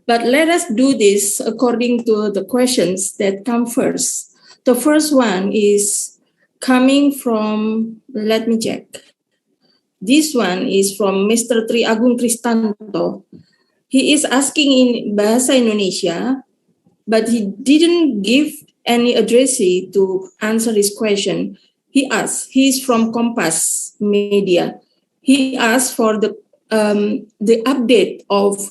But let us do this according to the questions that come first. The first one is coming from, let me check. This one is from Mr. Tri Agung Kristanto. He is asking in Bahasa Indonesia, but he didn't give any addressee to answer his question. he's from Kompas Media. He asked for the update of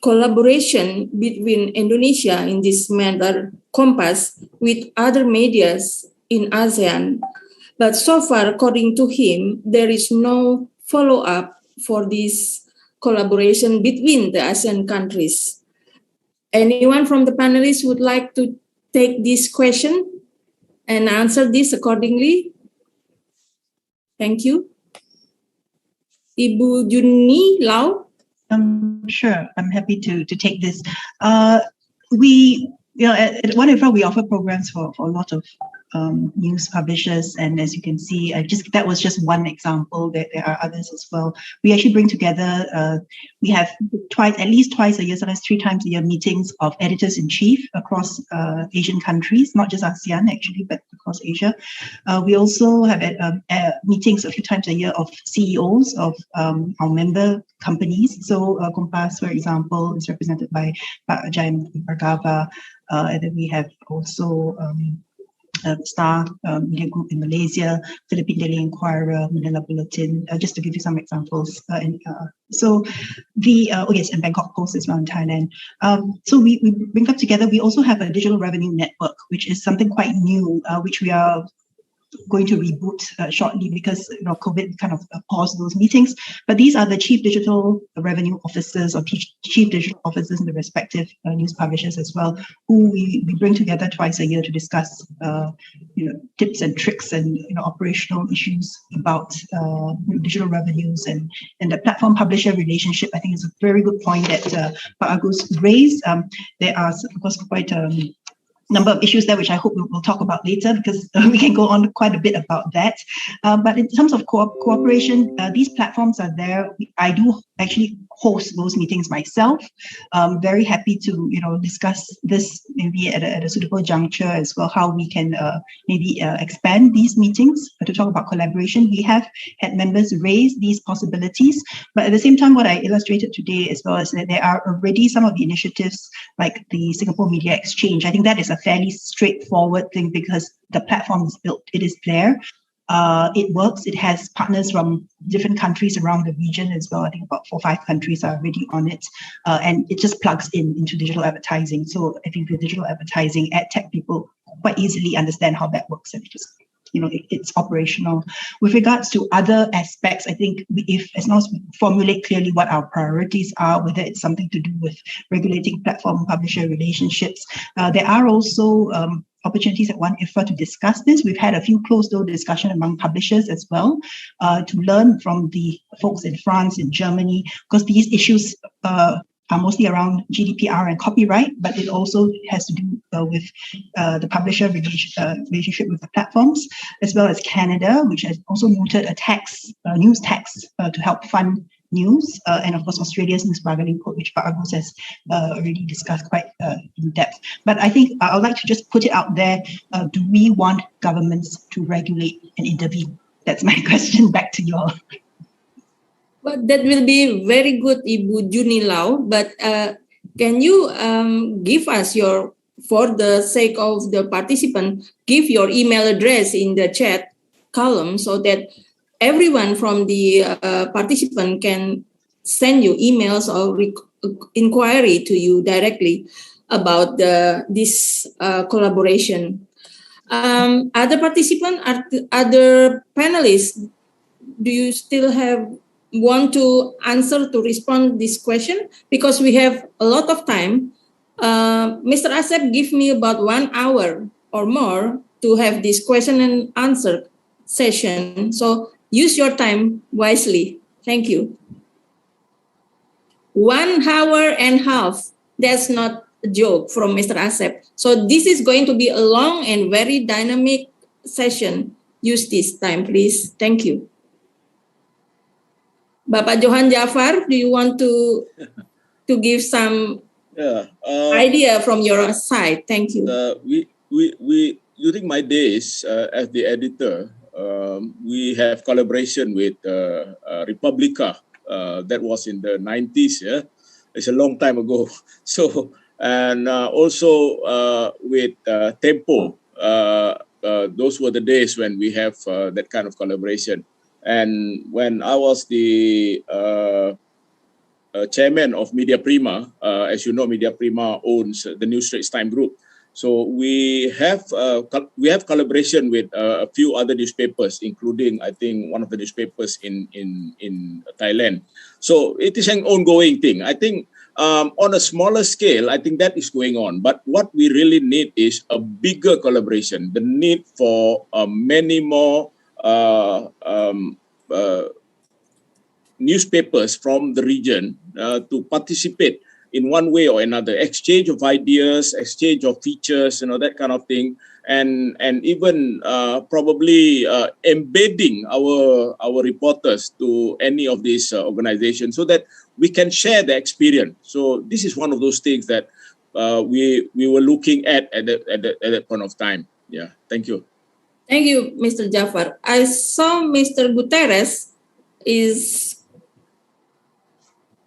collaboration between Indonesia in this matter, Kompas, with other medias in ASEAN. But so far, according to him, there is no follow-up for this collaboration between the ASEAN countries. Anyone from the panelists would like to take this question and answer this accordingly? Thank you. Ibu Juni Lau? Sure, I'm happy to take this. We, at OneInfra, we offer programs for a lot of news publishers, and as you can see, that was just one example. There are others as well. We actually bring together. We have at least twice a year, sometimes 3 times a year, meetings of editors-in-chief across Asian countries, not just ASEAN actually, but across Asia. We also have meetings a few times a year of CEOs of our member companies. So Kompas, for example, is represented by Pak Ajay Bhargava, and then we have also Star Media Group in Malaysia, Philippine Daily Inquirer, Manila Bulletin, just to give you some examples. And Bangkok Post as well in Thailand. So we bring up together. We also have a digital revenue network, which is something quite new, which we are going to reboot shortly because COVID kind of paused those meetings. But these are the chief digital revenue officers or chief digital officers in the respective news publishers as well, who we bring together twice a year to discuss tips and tricks and operational issues about digital revenues and the platform publisher relationship. I think is a very good point that Pak Agus raised. There are of course quite number of issues there, which I hope we'll talk about later, because we can go on quite a bit about that. But in terms of cooperation, these platforms are there. I do actually host those meetings myself. Very happy to discuss this maybe at a suitable juncture as well, how we can maybe expand these meetings to talk about collaboration. We have had members raise these possibilities, but at the same time, what I illustrated today as well is that there are already some of the initiatives like the Singapore Media Exchange. I think that is a fairly straightforward thing because the platform is built, it is there. It works. It has partners from different countries around the region as well. I think about 4 or 5 countries are already on it. And it just plugs into digital advertising. So I think the digital advertising ad tech people quite easily understand how that works and just it's operational. With regards to other aspects, I think as long as we formulate clearly what our priorities are, whether it's something to do with regulating platform publisher relationships, there are also opportunities at OneInfra to discuss this. We've had a few closed-door discussion among publishers as well to learn from the folks in France, in Germany, because these issues are mostly around GDPR and copyright, but it also has to do with the publisher relationship with the platforms, as well as Canada, which has also mooted a news tax to help fund news, and of course Australia's news bargaining code, which Pak Agus has already discussed quite in depth. But I think I would like to just put it out there, do we want governments to regulate and intervene? That's my question back to you all. Well, that will be very good, Ibu Juni Lau, but can you give us for the sake of the participant, give your email address in the chat column so that everyone from the participant can send you emails or inquiry to you directly about this collaboration. Other participants, other panelists, do you still want to answer to respond this question? Because we have a lot of time. Mr. Asep give me about 1 hour or more to have this question and answer session. So use your time wisely. Thank you. 1 hour and a half. That's not a joke from Mr. Asep. So this is going to be a long and very dynamic session. Use this time, please. Thank you. Bapak Johan Jafar, do you want to give some idea from your side? Thank you. We during my days as the editor, we have collaboration with Republica. That was in the 90s. Yeah, it's a long time ago. So and also with Tempo. those were the days when we have that kind of collaboration. And when I was the chairman of Media Prima, as you know, Media Prima owns the New Straits Times Group. So we have collaboration with a few other newspapers, including I think one of the newspapers in Thailand. So it is an ongoing thing. I think on a smaller scale, I think that is going on. But what we really need is a bigger collaboration. The need for many more newspapers from the region to participate in one way or another, exchange of ideas, exchange of features, that kind of thing, and even probably embedding our reporters to any of these organizations so that we can share the experience. So this is one of those things that we were looking at that point of time. Yeah, thank you. Thank you, Mr. Jafar. I saw Mr. Guterres is.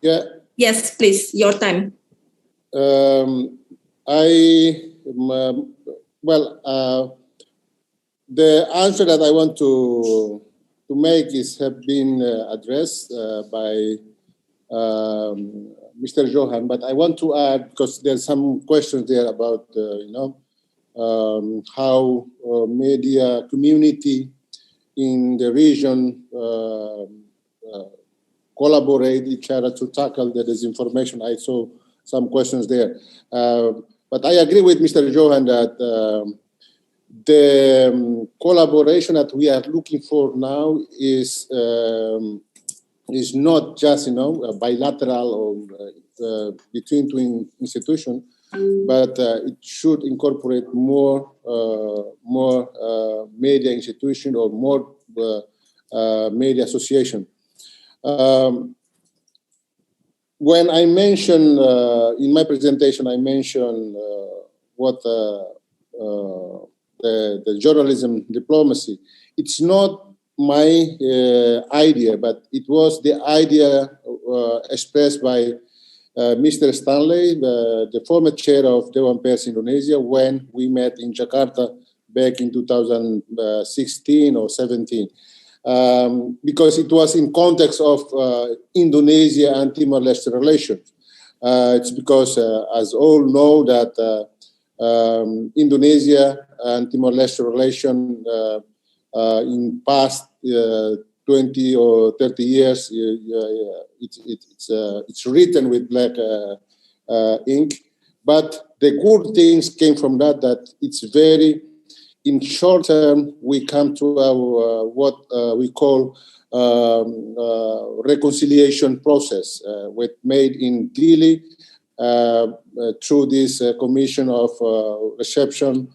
Yeah. Yes, please, your time. The answer that I want to make have been addressed by Mr. Johan, but I want to add, because there's some questions there about how media community in the region collaborate each other to tackle the disinformation. I saw some questions there. But I agree with Mr. Johan that the collaboration that we are looking for now is not just, bilateral or between two institutions, but it should incorporate more media institution or more media association. When I mentioned in my presentation, I mentioned what the journalism diplomacy. It's not my idea, but it was the idea expressed by Mr. Stanley, the former chair of Dewan Pers Indonesia, when we met in Jakarta back in 2016 or 17. Because it was in context of Indonesia and Timor-Leste relations. It's because, as all know, that Indonesia and Timor-Leste relation in past 20 or 30 years, it's written with black ink. But the good things came from that it's very, in short term, we come to our what we call reconciliation process, made in Dili through this commission of reception,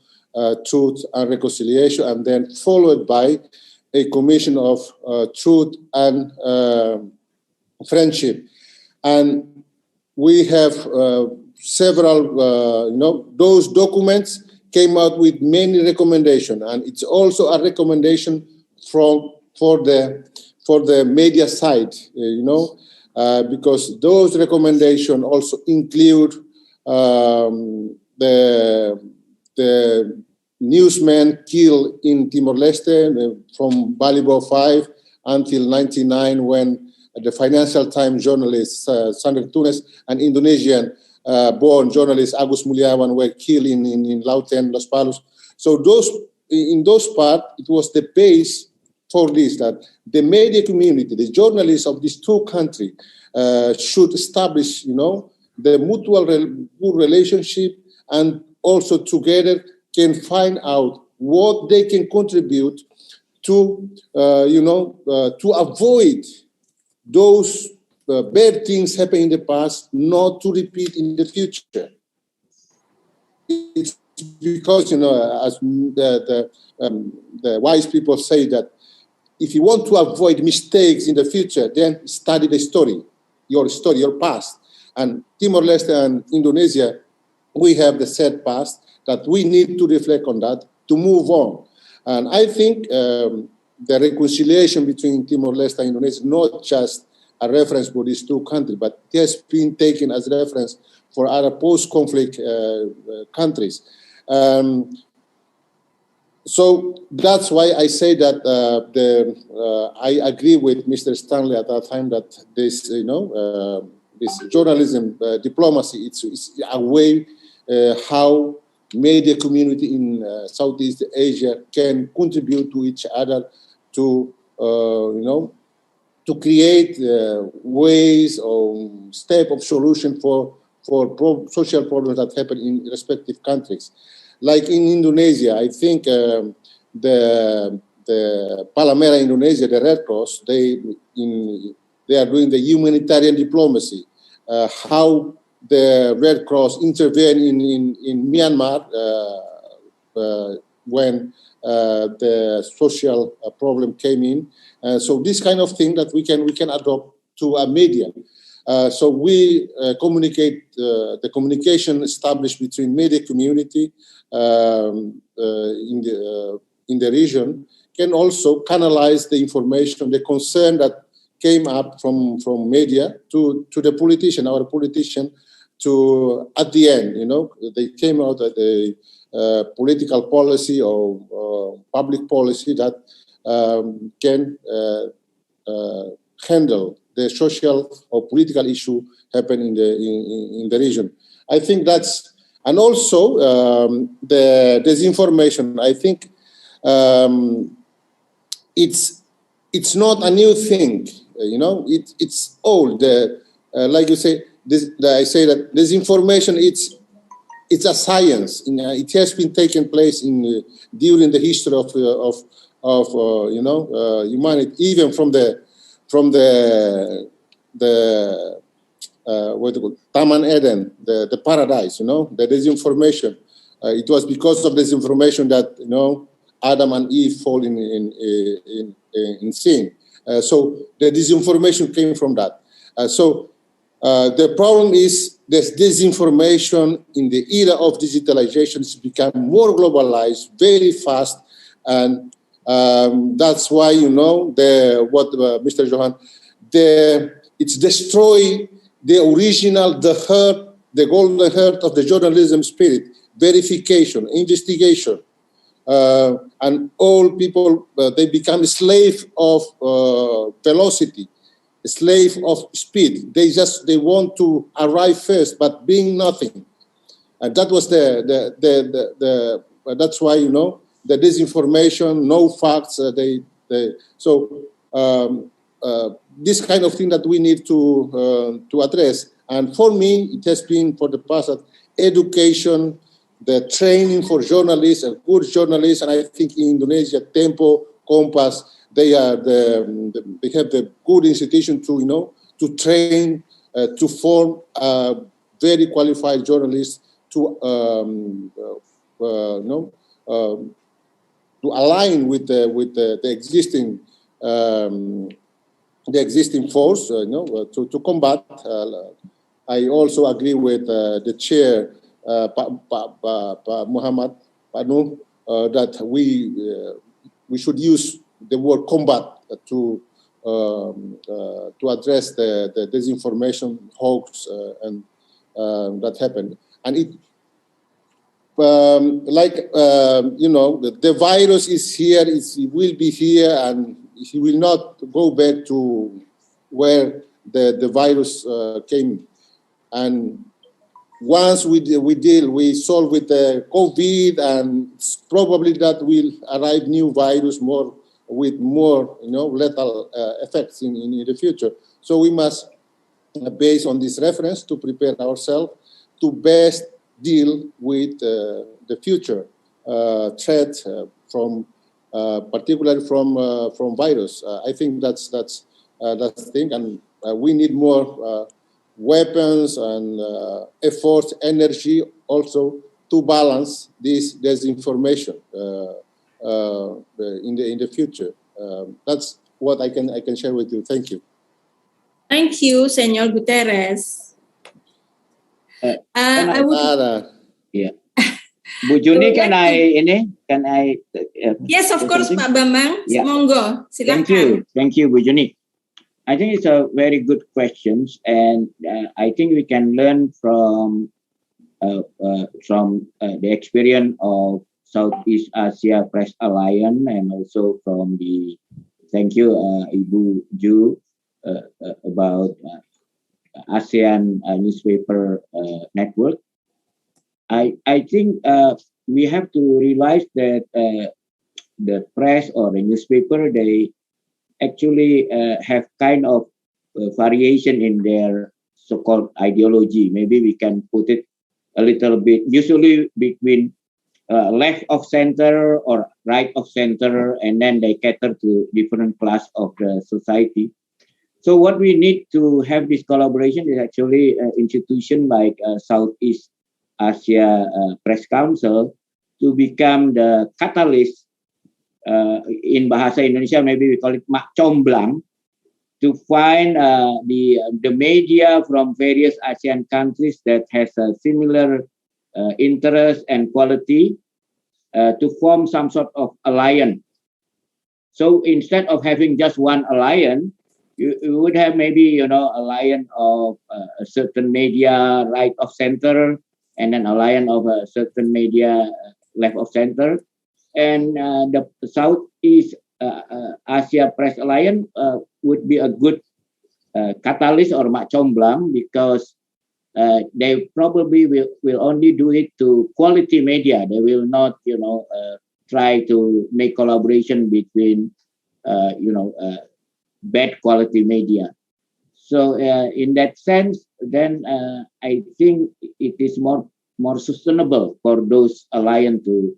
truth and reconciliation, and then followed by a commission of truth and friendship. And we have several, those documents came out with many recommendations, and it's also a recommendation for the media side, because those recommendations also include the newsmen killed in Timor-Leste from Balibo 5 until 1999, when the Financial Times journalist Sandra Tunes and Indonesian born journalist Agus Mulyawan were killed in Lauten, Los Palos. So in those parts, it was the base for this, that the media community, the journalists of these two countries should establish, the mutual good relationship, and also together can find out what they can contribute to, to avoid those bad things happen in the past, not to repeat in the future. It's because, as the wise people say, that if you want to avoid mistakes in the future, then study the story, your past. And Timor-Leste and Indonesia, we have the sad past that we need to reflect on that to move on. And I think the reconciliation between Timor-Leste and Indonesia is not just a reference for these two countries, but it has been taken as reference for other post-conflict countries. So that's why I say that I agree with Mr. Stanley at that time that this, this journalism diplomacy, it's a way how media community in Southeast Asia can contribute to each other to, to create ways or step of solution for social problems that happen in respective countries. Like in Indonesia, I think the Palamera Indonesia, the Red Cross, they are doing the humanitarian diplomacy. How the Red Cross intervened in Myanmar when the social problem came in. So this kind of thing that we can adopt to a medium. So we communicate the communication established between media community in the region can also canalize the information, the concern that came up from media to the politician, our politician, to at the end, they came out at a political policy or public policy that can handle the social or political issue happen in the region. I think that's, and also the disinformation. I think it's not a new thing. It's old. Like you say, I say that disinformation. It's a science. It has been taking place during the history of humanity, even from the what do you call Taman Eden, the paradise. The disinformation. It was because of disinformation that Adam and Eve fall in sin. So the disinformation came from that. So the problem is this disinformation in the era of digitalization has become more globalized very fast, and that's why Mr. Johan, it's destroy the original, the golden heart of the journalism spirit, verification, investigation. And all people, they become a slave of velocity, a slave of speed. They want to arrive first, but being nothing. And that was that's why, the disinformation, no facts, this kind of thing that we need to address. And for me, it has been for the past education, the training for journalists and good journalists, and I think in Indonesia, Tempo, Kompas, they have the good institution to train, to form very qualified journalists to align with the existing force, to combat. I also agree with the chair, Muhammad Panu, that we should use the word combat to address the disinformation hoax and that happened. And it the virus is here, it will be here, and it will not go back to where the virus came. And once we solve with the COVID, and it's probably that will arrive new virus with more lethal effects in the future. So we must, based on this reference, to prepare ourselves to best deal with the future threat from particularly from virus. I think that's the thing, and we need more weapons and efforts, energy also to balance this disinformation in the future. That's what I can share with you. Thank you. Thank you, Senor Guterres. I would. Yeah. Bu Juni, can I? Yes, of course, Pak Bambang. Yeah. Monggo, silakan. Thank you, Bu Juni. I think it's a very good questions, and I think we can learn from the experience of Southeast Asia Press Alliance, and also from the thank you Ibu Ju about ASEAN newspaper network. I think we have to realize that the press or the newspaper, they actually have kind of variation in their so-called ideology. Maybe we can put it a little bit, usually between left of center or right of center, and then they cater to different class of the society. So what we need to have this collaboration is actually an institution like Southeast Asia Press Council to become the catalyst. In Bahasa Indonesia, maybe we call it mak comblang, to find the media from various ASEAN countries that has a similar interest and quality to form some sort of alliance. So instead of having just one alliance, you would have maybe alliance of a certain media right of center, and then alliance of a certain media left of center. And the Southeast Asia Press Alliance would be a good catalyst or mak comblang, because they probably will only do it to quality media. They will not, try to make collaboration between, bad quality media. So in that sense, then I think it is more sustainable for those alliance to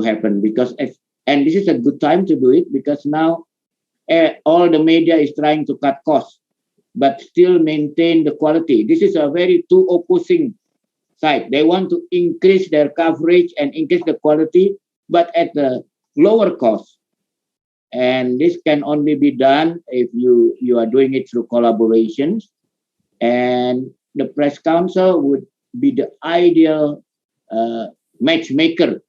happen, because and this is a good time to do it, because now all the media is trying to cut costs but still maintain the quality. This is a very two opposing side. They want to increase their coverage and increase the quality, but at the lower cost. And this can only be done if you are doing it through collaborations. And the press council would be the ideal matchmaker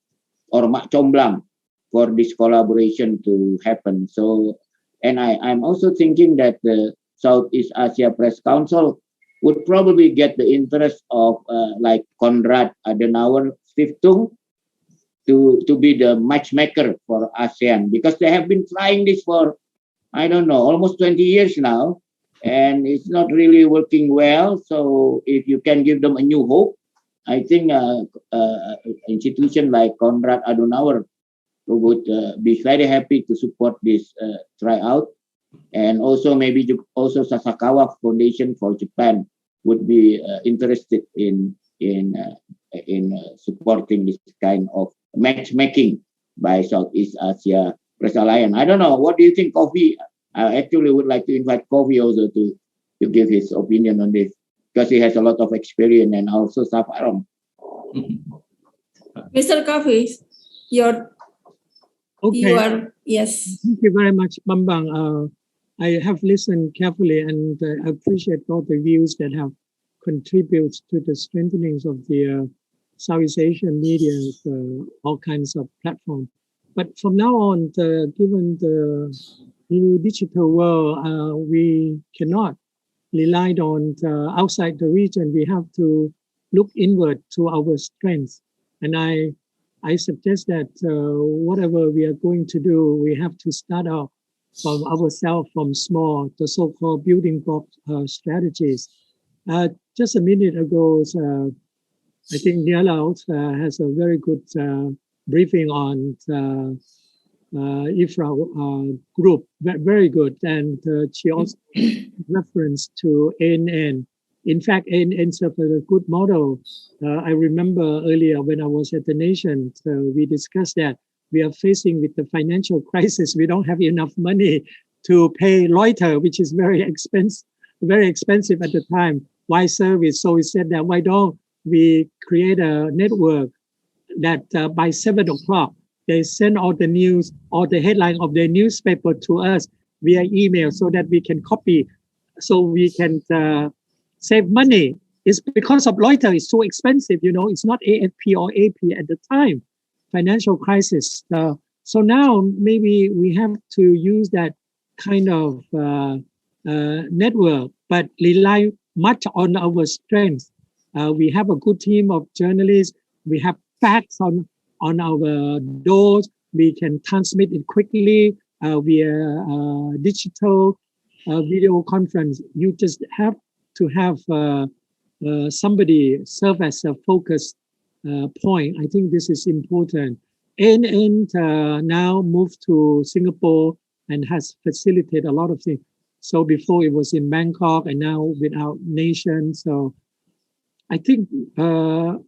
or mak comblang for this collaboration to happen. So, and I'm also thinking that the Southeast Asia Press Council would probably get the interest of like Konrad Adenauer Stiftung to be the matchmaker for ASEAN, because they have been trying this for, I don't know, almost 20 years now, and it's not really working well. So if you can give them a new hope, I think institution like Konrad Adenauer would be very happy to support this tryout. And also maybe also Sasakawa Foundation for Japan would be interested in supporting this kind of matchmaking by Southeast Asia Press Alliance. I don't know. What do you think, Kofi? I actually would like to invite Kofi also to give his opinion on this, because he has a lot of experience, and also Safarom. Mr. Kofi, you are yes. Thank you very much, Bambang. I have listened carefully and appreciate all the views that have contributed to the strengthening of the Southeast Asian media, all kinds of platforms. But from now on, given the new digital world, we cannot rely on outside the region. We have to look inward to our strengths. And I suggest that whatever we are going to do, we have to start out from ourselves, from small, the so-called building block strategies. Just a minute ago, I think Niala has a very good briefing on IFRA group, very good. And she also referenced to ANN. In fact, ANN is a good model. I remember earlier when I was at the Nation, we discussed that we are facing with the financial crisis. We don't have enough money to pay Reuters, which is very expensive at the time. Why service? So we said that why don't we create a network that by 7 o'clock, they send all the news or the headline of their newspaper to us via email, so that we can copy, so we can save money. It's because of Reuters, it's so expensive, it's not AFP or AP at the time, financial crisis. So now maybe we have to use that kind of network, but rely much on our strengths. We have a good team of journalists. We have facts on on our doors. We can transmit it quickly via digital video conference. You just have to have somebody serve as a focus point. I think this is important. And now moved to Singapore and has facilitated a lot of things. So before it was in Bangkok and now with our nation. So I think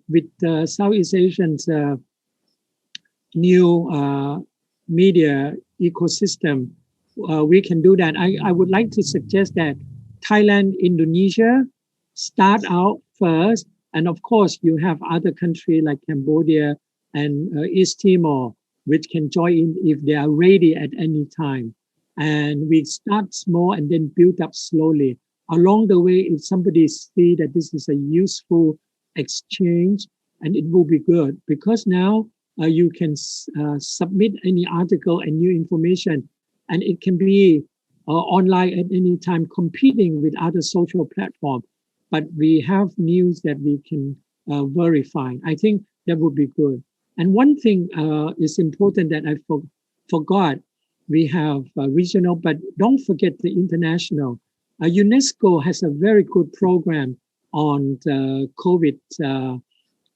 with Southeast Asia's new media ecosystem, we can do that. I would like to suggest that Thailand, Indonesia start out first. And of course, you have other countries like Cambodia and East Timor, which can join in if they are ready at any time. And we start small and then build up slowly. Along the way, if somebody see that this is a useful exchange, and it will be good, because now you can submit any article and new information, and it can be online at any time, competing with other social platforms. But we have news that we can verify. I think that would be good. And one thing is important that I forgot. We have regional, but don't forget the international. UNESCO has a very good program on the COVID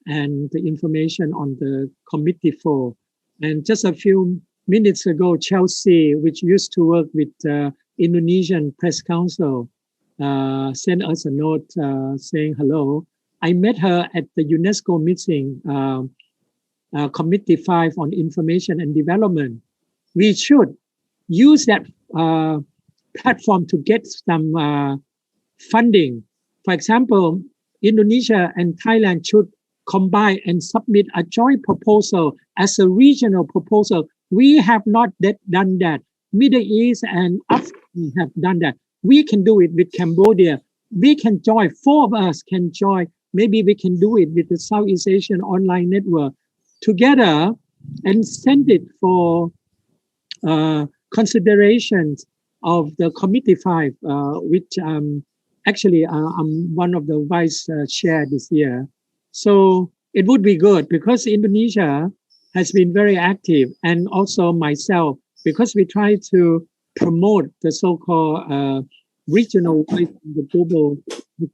and the information on the Committee 4. And just a few minutes ago, Chelsea, which used to work with Indonesian Press Council, sent us a note saying hello. I met her at the UNESCO meeting, Committee 5 on Information and Development. We should use that platform to get some funding. For example, Indonesia and Thailand should combine and submit a joint proposal as a regional proposal. We have not done that. Middle East and Africa have done that. We can do it with Cambodia. We can join, 4 of us can join. Maybe we can do it with the Southeast Asian Online Network together and send it for considerations of the Committee 5, which actually I'm one of the vice chair this year. So it would be good because Indonesia has been very active, and also myself, because we try to promote the so-called regional voice in the global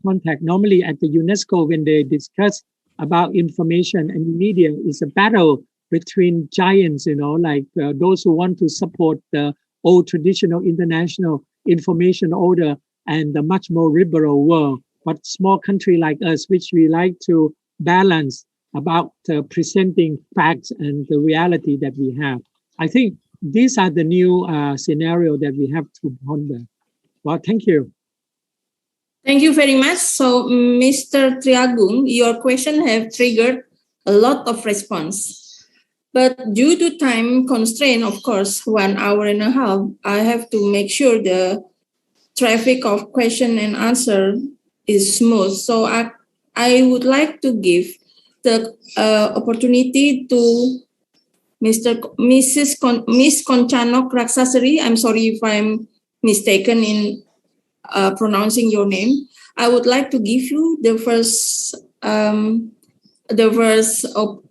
contact. Normally at the UNESCO, when they discuss about information and media, it's a battle between giants, like those who want to support the old traditional international information order and the much more liberal world. But small country like us, which we like to balance about presenting facts and the reality that we have. I think these are the new scenario that we have to ponder. Well, thank you. Thank you very much. So, Mr. Triagung, your question have triggered a lot of response. But due to time constraint, of course, 1 hour and a half, I have to make sure the traffic of question and answer is smooth. So I would like to give the opportunity to Miss Konchanok Raksasari. I'm sorry if I'm mistaken in pronouncing your name. I would like to give you the first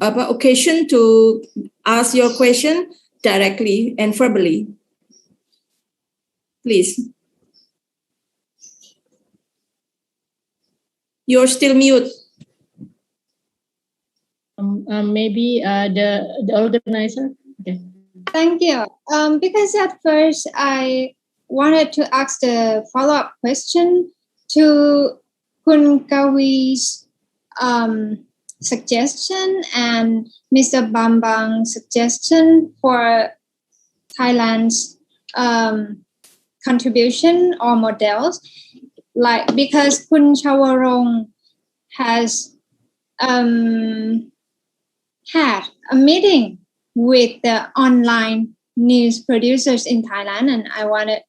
occasion to ask your question directly and verbally. Please. You're still mute. Maybe the organizer. Okay. Thank you. Because at first I wanted to ask the follow-up question to Kun Kawi's suggestion and Mr. Bambang's suggestion for Thailand's contribution or models, like because Kun Chawarong has had a meeting with the online news producers in Thailand, and I wanted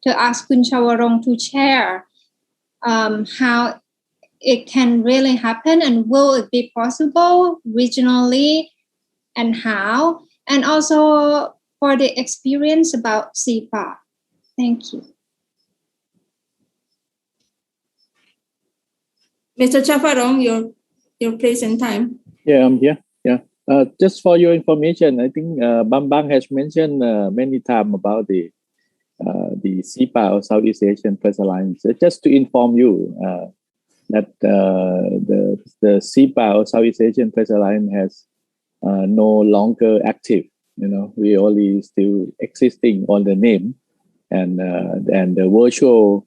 to ask Kun Chawarong to share how it can really happen and will it be possible regionally and how, and also for the experience about SEAPC. Thank you. Mr. Chawarong, your place and time. Yeah, I'm here. Yeah. just for your information, I think Bambang has mentioned many times about the SEAPA or Southeast Asian Press Alliance. Just to inform you that the SEAPA or Southeast Asian Press Alliance has no longer active. We only still existing on the name and the virtual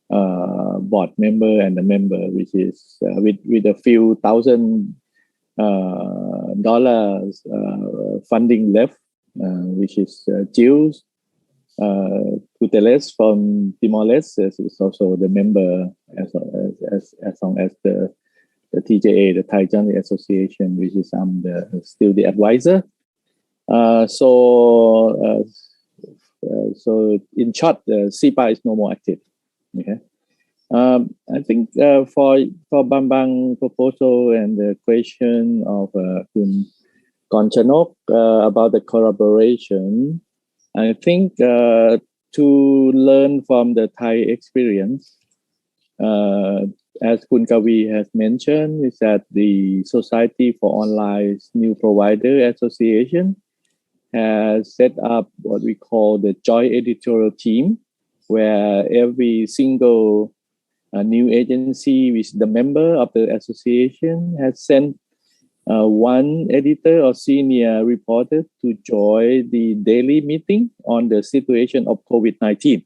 board member and the member, which is with a few $1,000 funding left, which is Jules Puteles from Timor-Leste is also the member as long as the TJA, the Thai Journalist Association, which is I'm still the advisor. So in short, SEAPA is no more active. Okay. I think for Bambang proposal and the question of Kun Konchanok about the collaboration, I think to learn from the Thai experience, as Kun Kavi has mentioned, is that the Society for Online News Provider Association has set up what we call the joint editorial team, where every single new agency which the member of the association has sent one editor or senior reporter to join the daily meeting on the situation of COVID-19,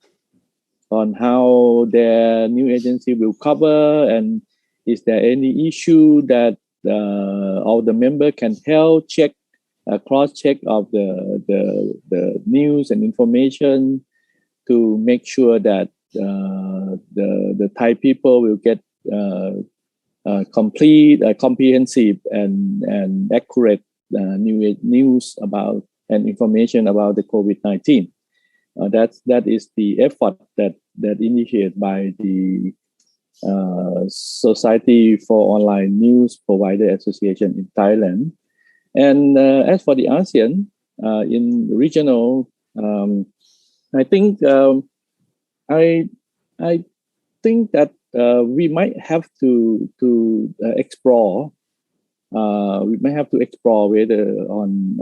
on how their new agency will cover, and is there any issue that all the member can help check, cross-check of the news and information to make sure that the Thai people will get complete, comprehensive, and accurate news about and information about the COVID-19. That is the effort that initiated by the Society for Online News Provider Association in Thailand. And as for the ASEAN, in regional, I think I think that we might have to explore. We might have to explore whether on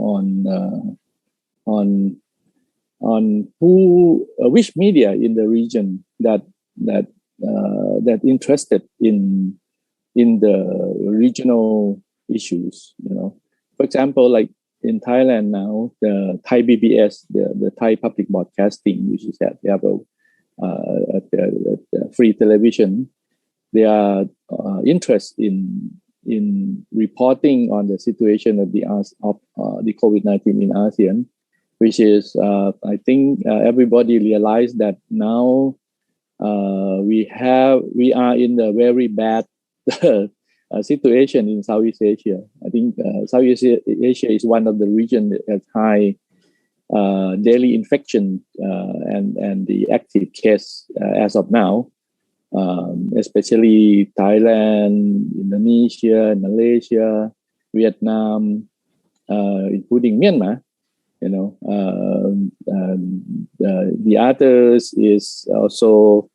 who which media in the region that interested in the regional issues. For example, like in Thailand now, the Thai BBS, the Thai Public Broadcasting, which is that they have a free television. They are interested in reporting on the situation of the COVID-19 in ASEAN, which is I think everybody realized that now we are in a very bad situation in Southeast Asia. I think Southeast Asia is one of the regions that has high daily infection and the active case as of now, especially Thailand, Indonesia, Malaysia, Vietnam, including Myanmar. The others is also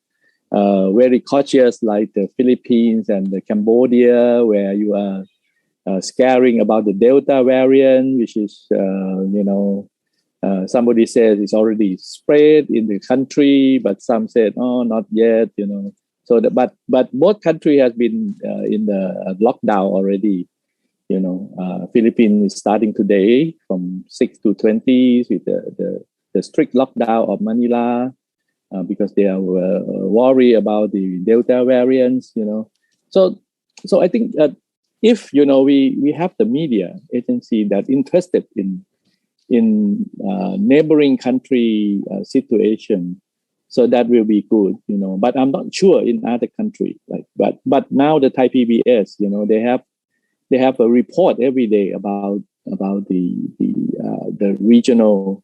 very cautious, like the Philippines and the Cambodia, where you are scaring about the Delta variant, which is somebody says it's already spread in the country, but some said, oh, not yet, So, but both countries has been in the lockdown already. Philippines is starting today from 6 to 20 with the strict lockdown of Manila because they are worried about the Delta variants. So I think that if we have the media agency that interested in neighboring country situation, so that will be good, But I'm not sure in other countries. But now the Thai PBS, they have a report every day about the regional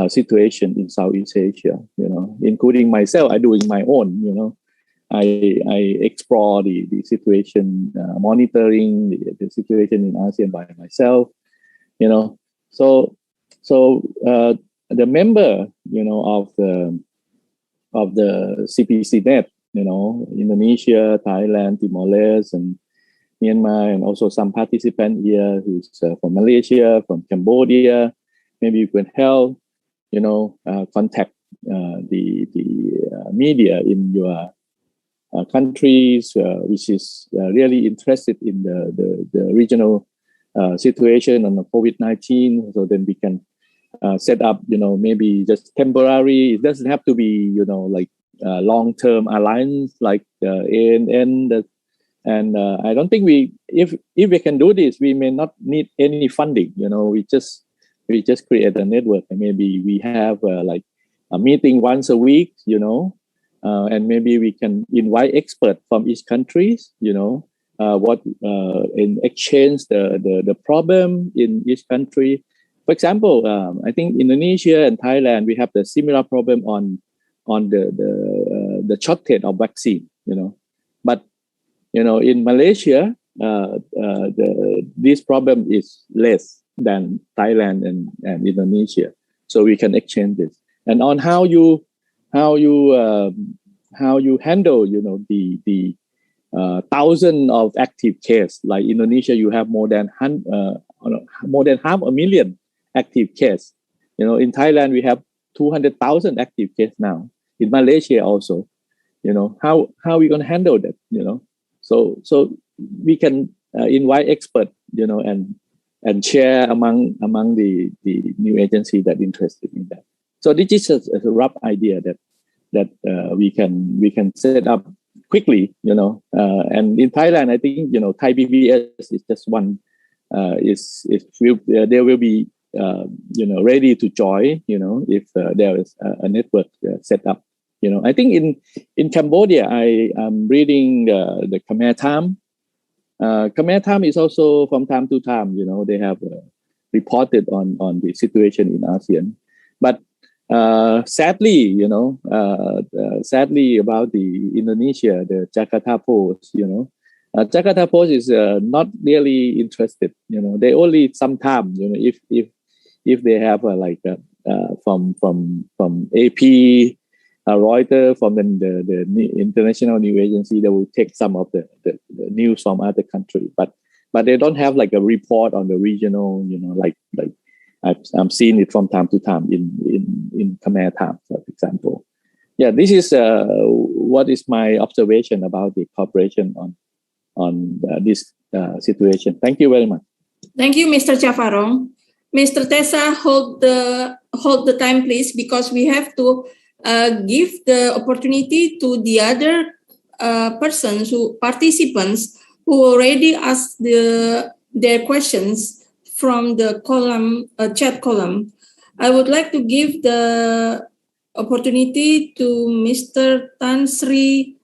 situation in Southeast Asia, including myself. I doing my own, I explore the situation, monitoring the situation in ASEAN by myself, So the member, of the CPC net, Indonesia, Thailand, Timor-Leste, and Myanmar, and also some participant here who's from Malaysia, from Cambodia. Maybe you can help, contact the media in your countries, which is really interested in the regional situation on the COVID-19. So then we can set up, maybe just temporary. It doesn't have to be, like long-term alliance like ANN. And I don't think if we can do this, we may not need any funding. We just create a network, and maybe we have like a meeting once a week, and maybe we can invite experts from each countries, and exchange the problem in each country. For example, I think Indonesia and Thailand, we have the similar problem on the shortage of vaccine, but in Malaysia, this problem is less than Thailand and Indonesia, so we can exchange this. And on how you handle, the thousand of active cases. Like Indonesia, you have more than 500,000 active cases. In Thailand, we have 200,000 active cases now. In Malaysia also, how are we going to handle that? So we can invite experts, and share among the new agency that interested in that. So this is a rough idea that we can set up quickly, and in Thailand, I think, Thai BBS is just one, they will be, ready to join, if there is a network set up. I think in Cambodia, I am reading the Khmer Time. Khmer Time is also from time to time, they have reported on the situation in ASEAN. But sadly, sadly about the Indonesia, the Jakarta Post, Jakarta Post is not really interested. They only sometimes, if they have from AP, Reuters, from the international news agency, they will take some of the news from other countries, but they don't have like a report on the regional, like I'm seeing it from time to time in Khmer Time, for example. Yeah, this is what is my observation about the cooperation on this situation. Thank you very much. Thank you, Mr. Chavarong. Mr. Tessa, hold the time, please, because we have to give the opportunity to the other participants who already asked their questions from the chat column. I would like to give the opportunity to Mr. Tan Sri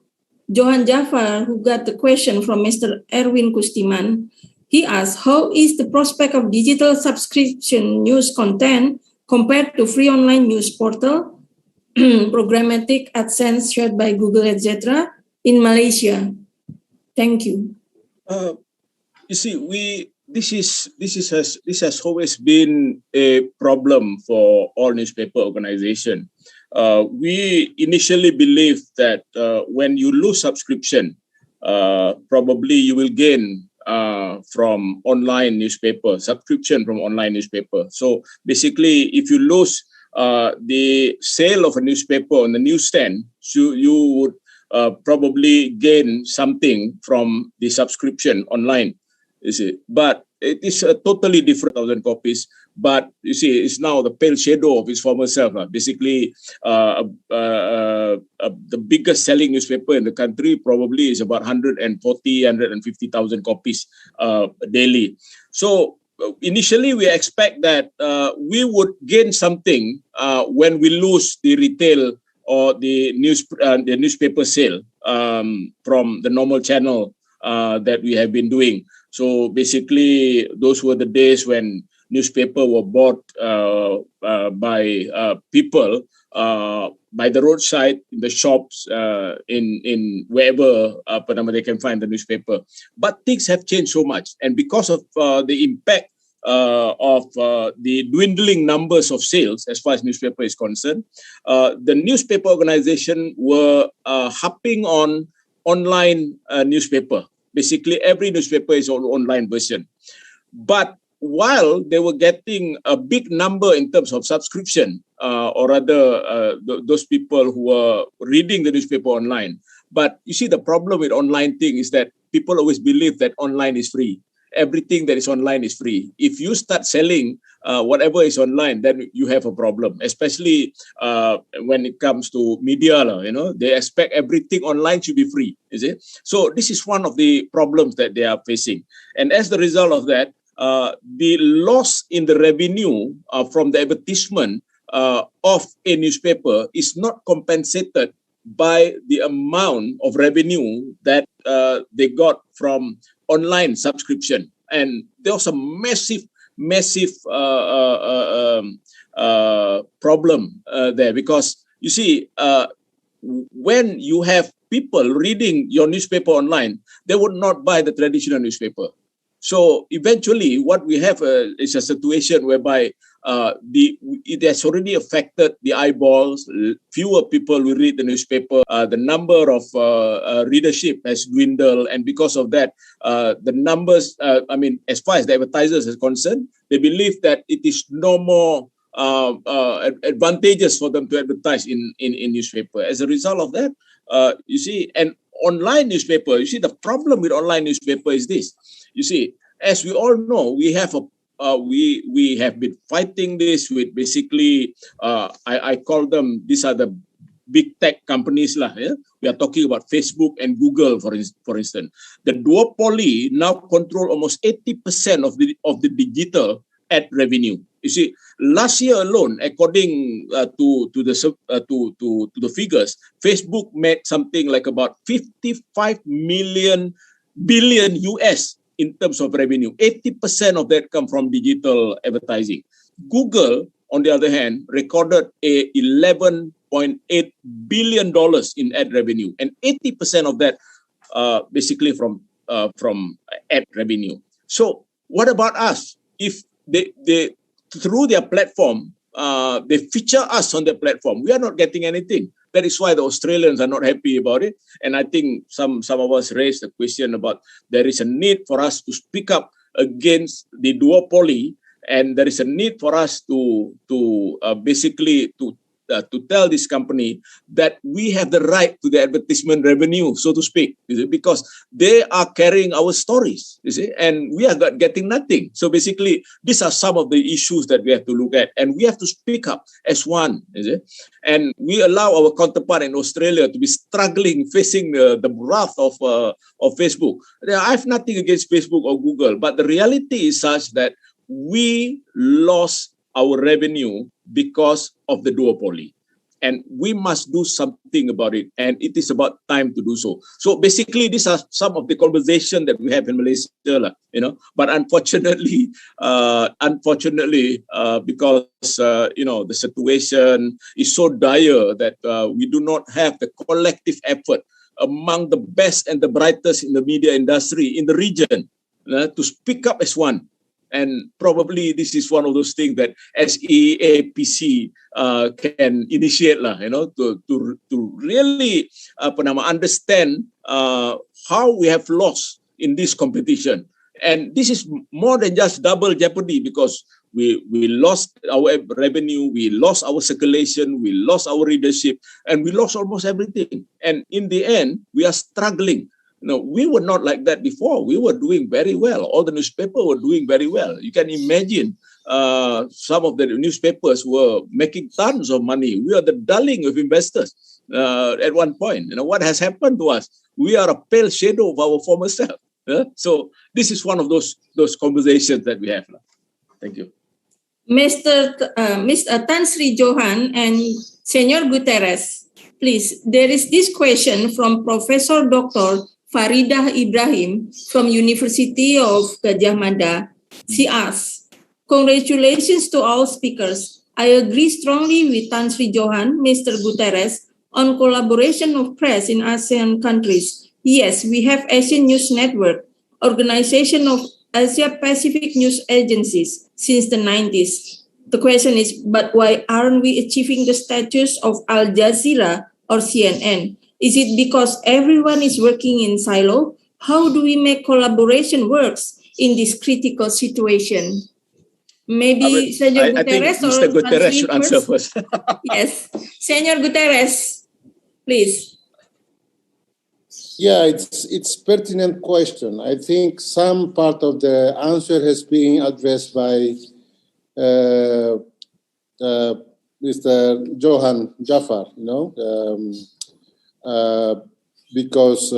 Johan Jafar, who got the question from Mr. Erwin Kustiman. He asked, how is the prospect of digital subscription news content compared to free online news portal, programmatic AdSense shared by Google, etc. in Malaysia? Thank you. You see, this has always been a problem for all newspaper organizations. We initially believed that when you lose subscription, probably you will gain from online subscription from online newspaper. So basically, if you lose the sale of a newspaper on the newsstand, so you would probably gain something from the subscription online. You see, but it is a totally different 1,000 copies. But you see, it's now the pale shadow of its former self. Basically, the biggest selling newspaper in the country probably is about 150,000 copies daily. So initially, we expect that we would gain something when we lose the retail or the newspaper sale from the normal channel that we have been doing. So basically, those were the days when newspaper were bought by people by the roadside, in the shops, in wherever they can find the newspaper. But things have changed so much, and because of the impact of the dwindling numbers of sales as far as newspaper is concerned, the newspaper organization were hopping on online newspaper. basically every newspaper is on online version. But while they were getting a big number in terms of subscription, or rather those people who are reading the newspaper online. But you see, the problem with online thing is that people always believe that online is free. Everything that is online is free. If you start selling whatever is online, then you have a problem, especially when it comes to media, they expect everything online should be free, is it? So this is one of the problems that they are facing. And as the result of that, the loss in the revenue from the advertisement of a newspaper is not compensated by the amount of revenue that they got from online subscription. And there was a massive problem there, because you see, when you have people reading your newspaper online, they would not buy the traditional newspaper. So eventually what we have is a situation whereby it has already affected the eyeballs. Fewer people will read the newspaper. The number of readership has dwindled, and because of that, the numbers, as far as the advertisers is concerned, they believe that it is no more advantageous for them to advertise in newspaper. As a result of that, you see, and online newspaper, you see, the problem with online newspaper is this. You see, as we all know, we have we have been fighting this with basically, I call them, these are the big tech companies lah. Yeah? We are talking about Facebook and Google, for instance. The duopoly now control almost 80% of the digital ad revenue. You see, last year alone, according to the figures, Facebook made something like about 55 billion US in terms of revenue. 80% of that come from digital advertising. Google, on the other hand, recorded a $11.8 billion in ad revenue, and 80% of that basically from ad revenue. So what about us? If they through their platform, they feature us on their platform, we are not getting anything. That is why the Australians are not happy about it. And I think some of us raised the question about there is a need for us to speak up against the duopoly, and there is a need for us to basically tell this company that we have the right to the advertisement revenue, so to speak, because they are carrying our stories, you see, and we are getting nothing. So basically, these are some of the issues that we have to look at, and we have to speak up as one, you see? And we allow our counterpart in Australia to be struggling, facing the wrath of Facebook. I have nothing against Facebook or Google, but the reality is such that we lost our revenue because of the duopoly, and we must do something about it, and it is about time to do so. So basically, these are some of the conversation that we have in Malaysia, but unfortunately, because the situation is so dire that we do not have the collective effort among the best and the brightest in the media industry in the region to speak up as one. And probably this is one of those things that SEAPC can initiate, to really understand how we have lost in this competition. And this is more than just double jeopardy, because we lost our revenue, we lost our circulation, we lost our readership, and we lost almost everything. And in the end, we are struggling. We were not like that before. We were doing very well. All the newspapers were doing very well. You can imagine some of the newspapers were making tons of money. We are the darling of investors at one point. What has happened to us? We are a pale shadow of our former self. So this is one of those conversations that we have. Thank you. Mr. Tan Sri Johan and Senor Guterres, please, there is this question from Professor Dr. Faridah Ibrahim from University of Gadjah Mada. She asks, congratulations to all speakers. I agree strongly with Tan Sri Johan, Mr. Guterres, on collaboration of press in ASEAN countries. Yes, we have Asian News Network, Organization of Asia Pacific News Agencies since the 90s. The question is, but why aren't we achieving the status of Al Jazeera or CNN? Is it because everyone is working in silo? how do we make collaboration works in this critical situation? Maybe Senor Guterres or Mr. Guterres should answer first. Yes, Senor Guterres, please. Yeah, it's pertinent question. I think some part of the answer has been addressed by Mr. Johan Jafar, because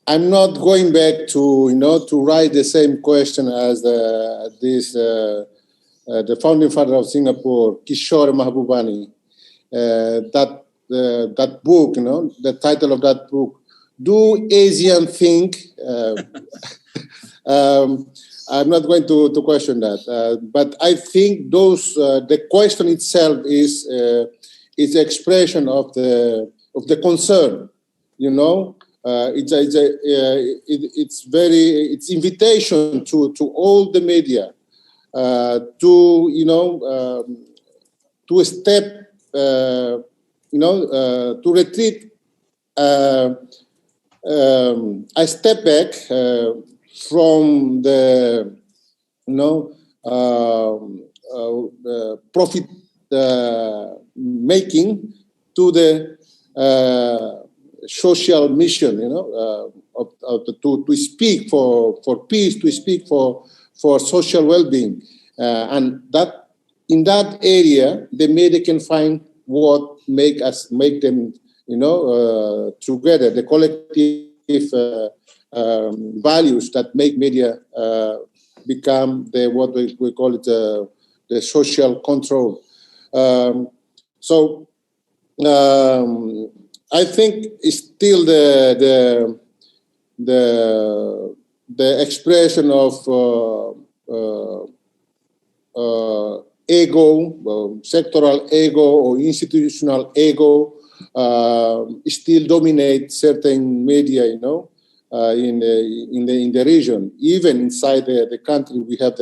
I'm not going back to to write the same question as the founding father of Singapore, Kishore Mahbubani. That book, the title of that book, Do Asian Think? I'm not going to question that, but I think the question itself is expression of the concern. It's invitation to all the media to step to retreat a step back from the profit making to the social mission, to speak for peace, to speak for social well-being, and that in that area the media can find what make them together, the collective values that make media become what we call it the social control. I think it's still the expression of ego, sectoral ego or institutional ego still dominate certain media, in the region. Even inside the country, we have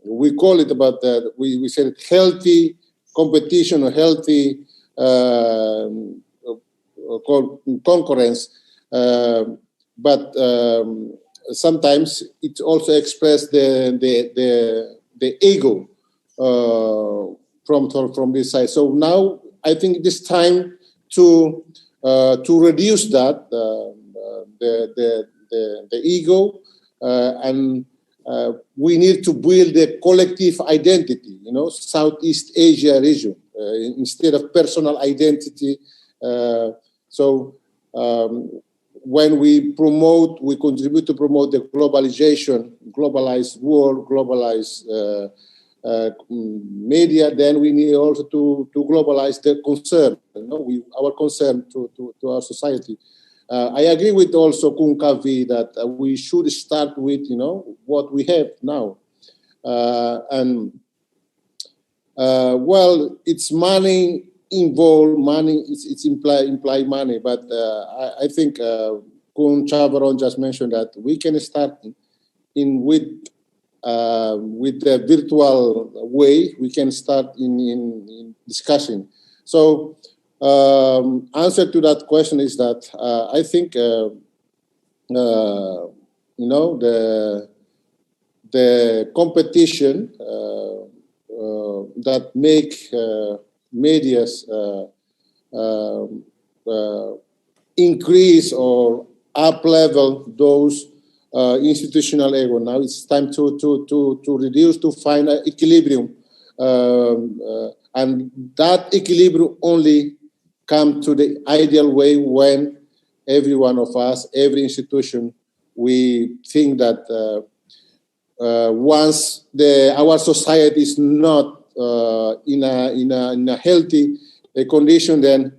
we call it about that. We said healthy competition or healthy concurrence, but sometimes it also expresses the ego from this side. So now I think it is time to reduce that the ego, and we need to build a collective identity. Southeast Asia region instead of personal identity. When we contribute to promote the globalized world, globalized media, then we need also to globalize the concern, our concern to our society. I agree with also Kung Kavi that we should start with, what we have now. Well, it's money involved, it's imply money, but I think Kun Chavaron just mentioned that we can start with the virtual way. We can start in discussion. So answer to that question is that I think the competition that make media's increase or up level those institutional ego. Now it's time to reduce, to find an equilibrium, and that equilibrium only come to the ideal way when every one of us, every institution, we think that once our society is not in a healthy condition, then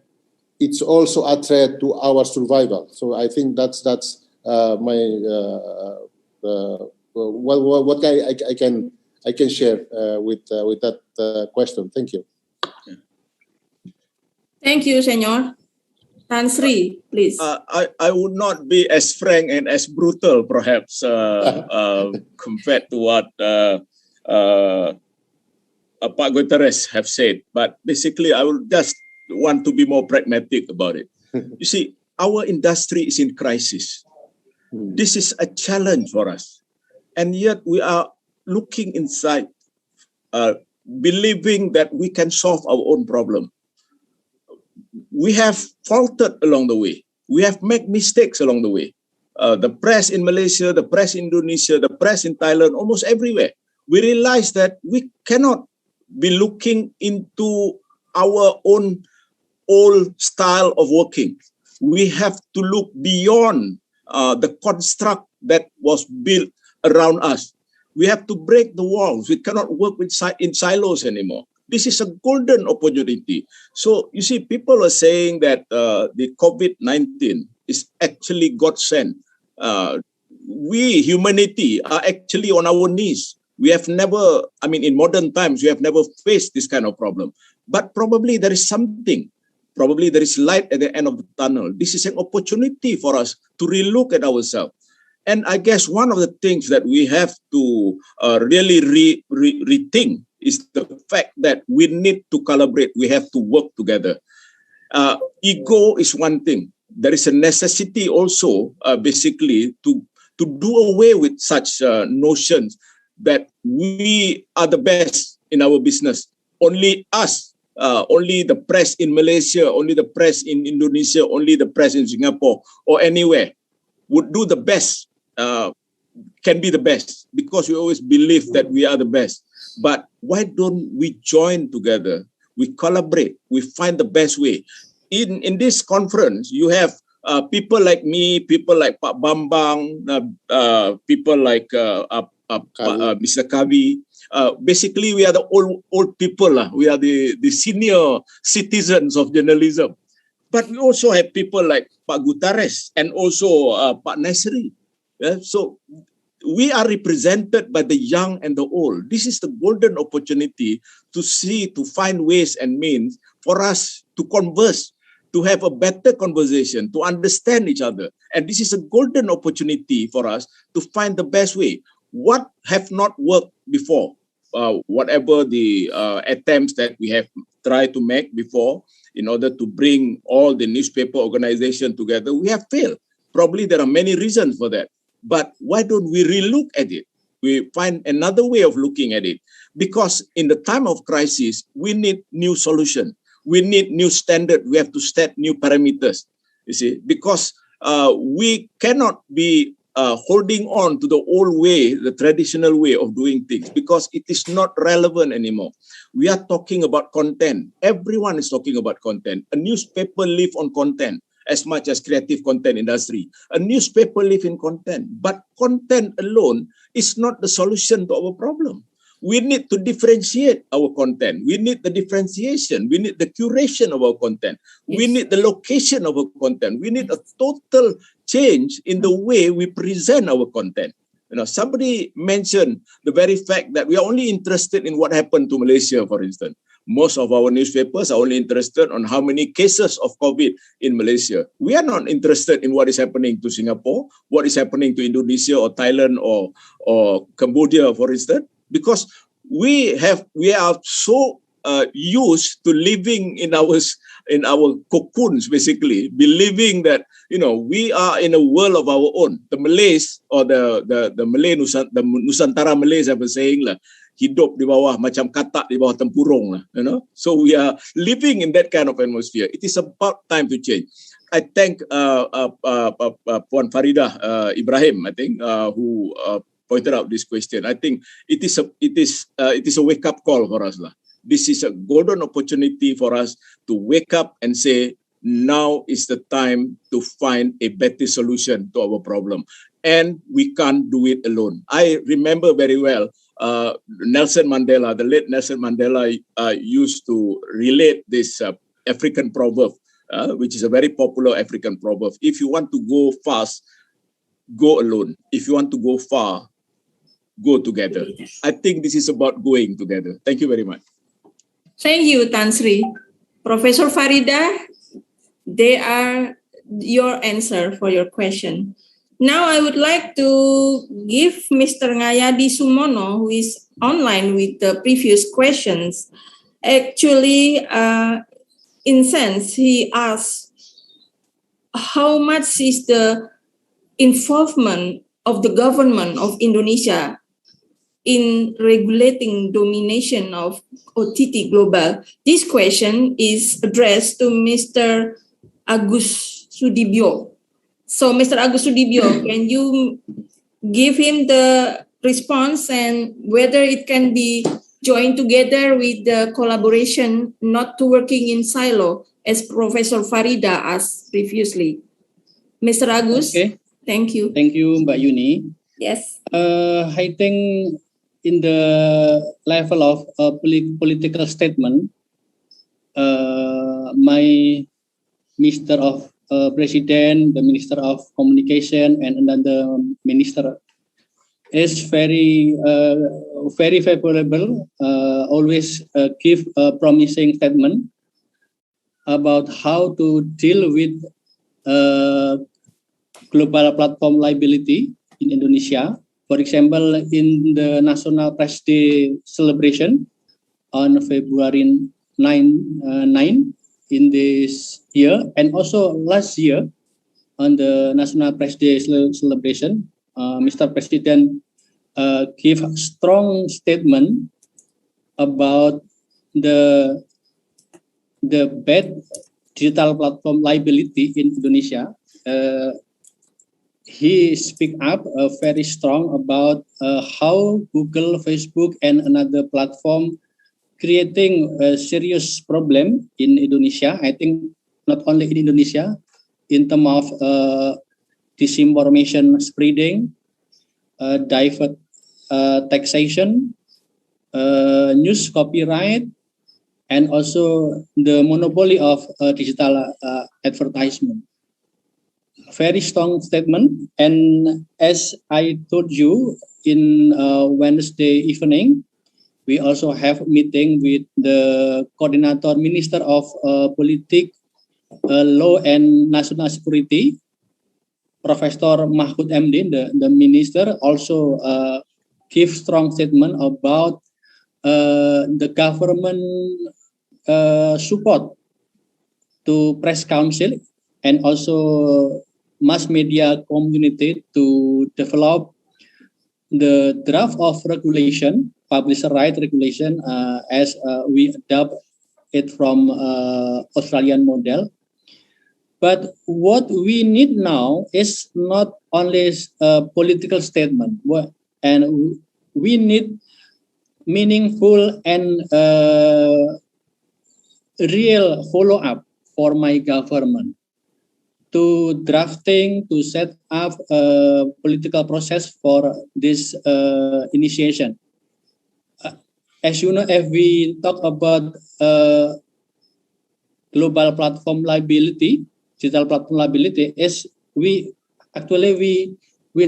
it's also a threat to our survival. So I think that's my what I can share with that question. Thank you. Thank you, Senor. Tan Sri, please. I would not be as frank and as brutal, perhaps, compared to what Pak Guterres have said. But basically, I will just want to be more pragmatic about it. You see, our industry is in crisis. This is a challenge for us. And yet we are looking inside, believing that we can solve our own problem. We have faltered along the way. We have made mistakes along the way. The press in Malaysia, the press in Indonesia, the press in Thailand, almost everywhere. We realize that we cannot be looking into our own old style of working. We have to look beyond the construct that was built around us. We have to break the walls. We cannot work in silos anymore. This is a golden opportunity. So you see, people are saying that the COVID-19 is actually God sent. We, humanity, are actually on our knees. We have never, in modern times, we have never faced this kind of problem. But probably there is something. Probably there is light at the end of the tunnel. This is an opportunity for us to relook at ourselves. And I guess one of the things that we have to really rethink is the fact that we need to collaborate. We have to work together. Ego is one thing. There is a necessity also, basically, to do away with such notions that we are the best in our business. Only us, only the press in Malaysia, only the press in Indonesia, only the press in Singapore or anywhere would do the best, can be the best, because we always believe that we are the best. But why don't we join together? We collaborate, we find the best way. In this conference, you have people like me, people like Pak Bambang, people like Mr. Kavi. Basically, we are the old people. We are the senior citizens of journalism. But we also have people like Pak Gutares and also Pak Nasri. So we are represented by the young and the old. This is the golden opportunity to find ways and means for us to converse, to have a better conversation, to understand each other. And this is a golden opportunity for us to find the best way. What have not worked before, whatever the attempts that we have tried to make before in order to bring all the newspaper organization together, we have failed. Probably there are many reasons for that. But why don't we relook at it? We find another way of looking at it. Because in the time of crisis, we need new solution. We need new standard. We have to set new parameters, you see, because we cannot be holding on to the old way, the traditional way of doing things, because it is not relevant anymore. We are talking about content. Everyone is talking about content. A newspaper lives on content as much as creative content industry. A newspaper lives in content, but content alone is not the solution to our problem. We need to differentiate our content. We need the differentiation. We need the curation of our content. Yes. We need the location of our content. We need a total change in the way we present our content. Somebody mentioned the very fact that we are only interested in what happened to Malaysia, for instance. Most of our newspapers are only interested on how many cases of COVID in Malaysia. We are not interested in what is happening to Singapore, what is happening to Indonesia or Thailand or Cambodia, for instance, because we are so used to living in our cocoons, basically, believing that we are in a world of our own. The Malays or the Malay the Nusantara Malays have a saying lah, hidup di bawah macam katak di bawah tempurung lah, So we are living in that kind of atmosphere. It is about time to change. I thank Puan Farida Ibrahim, I think, who pointed out this question. I think it is a wake up call for us lah. This is a golden opportunity for us to wake up and say, now is the time to find a better solution to our problem. And we can't do it alone. I remember very well, Nelson Mandela, the late Nelson Mandela used to relate this African proverb, which is a very popular African proverb. If you want to go fast, go alone. If you want to go far, go together. I think this is about going together. Thank you very much. Thank you, Tan Sri. Professor Farida, they are your answer for your question. Now I would like to give Mr. Ngayadi Sumono, who is online with the previous questions. Actually, in sense, he asked, how much is the involvement of the government of Indonesia in regulating domination of OTT global? This question is addressed to Mr. Agus Sudibyo. So, Mr. Agus Sudibyo, can you give him the response and whether it can be joined together with the collaboration, not to working in silo, as Professor Farida asked previously? Mr. Agus, okay. Thank you. Thank you, Mbak Yuni. Yes. I think in the level of political statement, my Minister of President, the Minister of Communication, and another minister is very favorable. Always give a promising statement about how to deal with global platform liability in Indonesia. For example, in the National Press Day celebration on February 9 in this year, and also last year on the National Press Day celebration, Mr. President gave a strong statement about the bad digital platform liability in Indonesia. He speak up very strong about how Google, Facebook, and another platform creating a serious problem in Indonesia. I think not only in Indonesia, in terms of disinformation spreading, divert taxation, news copyright, and also the monopoly of digital advertisement. Very strong statement. And as I told you, in Wednesday evening, we also have a meeting with the coordinator Minister of Politik, Law and National Security, Professor Mahfud MD, the minister, also give strong statement about the government support to press council and also mass media community to develop the draft of regulation, publisher right regulation, as we adopt it from Australian model. But what we need now is not only a political statement, and we need meaningful and real follow-up for my government to drafting, to set up a political process for this initiation. As you know, if we talk about global platform liability, digital platform liability, is we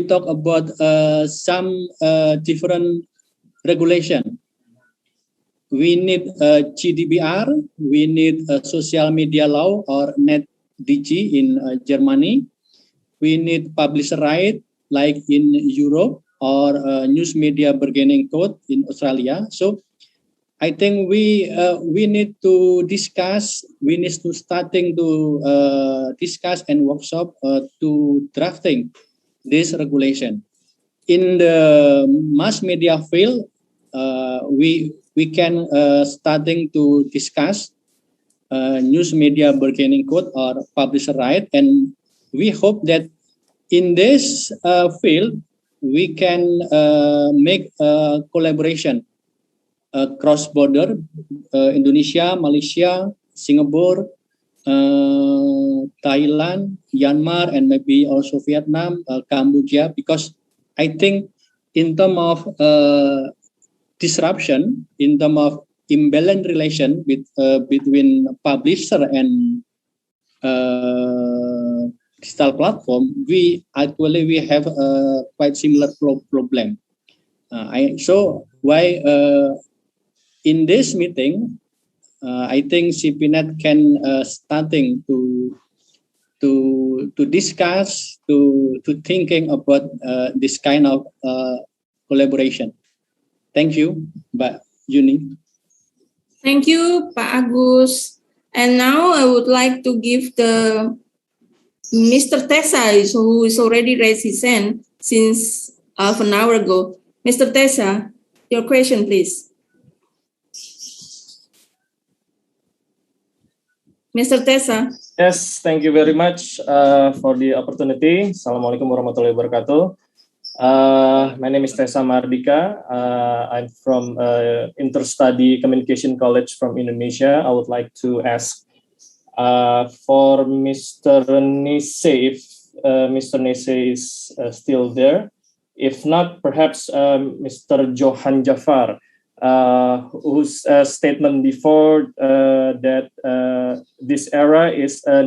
talk about some different regulation. We need GDPR, we need a social media law or NetDG in Germany. We need publisher right like in Europe or news media bargaining code in Australia. So I think we need to discuss, we need to starting to discuss and workshop to drafting this regulation. In the mass media field, we can starting to discuss news media bargaining code or publisher right, and we hope that in this field we can make a collaboration cross-border, Indonesia, Malaysia, Singapore, Thailand, Myanmar, and maybe also Vietnam, Cambodia, because I think in terms of disruption, in terms of imbalance relation with between publisher and digital platform, we have a quite similar problem. So why in this meeting, I think CPNet can starting to discuss, to thinking about this kind of collaboration. Thank you, Mbak Yuni. Thank you, Pak Agus. And now I would like to give the Mr. Tessa, who is already raised his hand since half an hour ago. Mr. Tessa, your question, please. Mr. Tessa. Yes, thank you very much for the opportunity. Assalamualaikum warahmatullahi wabarakatuh. My name is Tessa Mardika. I'm from Interstudy Communication College from Indonesia. I would like to ask for Mr. Nise, if Mr. Nise is still there. If not, perhaps Mr. Johan Jafar, whose statement before that this era is a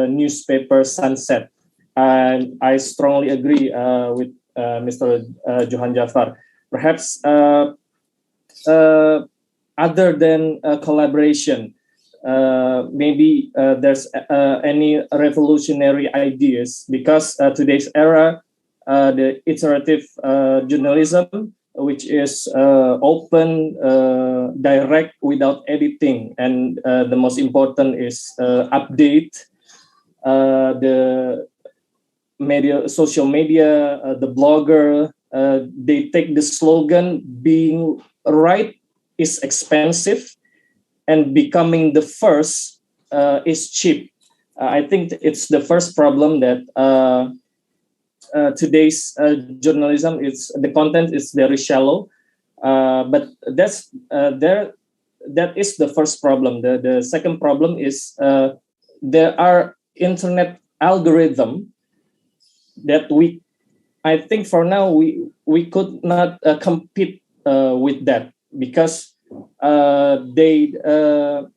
newspaper sunset. And I strongly agree with Mr. Johan Jafar. Perhaps other than collaboration, maybe there's any revolutionary ideas, because today's era, the iterative journalism, which is open, direct, without editing, and the most important is update the media, social media, the blogger. They take the slogan, being right is expensive and becoming the first is cheap. I think it's the first problem that today's journalism, the content is very shallow, but that is the first problem. The second problem is there are internet algorithm that I think for now we could not compete with that, because the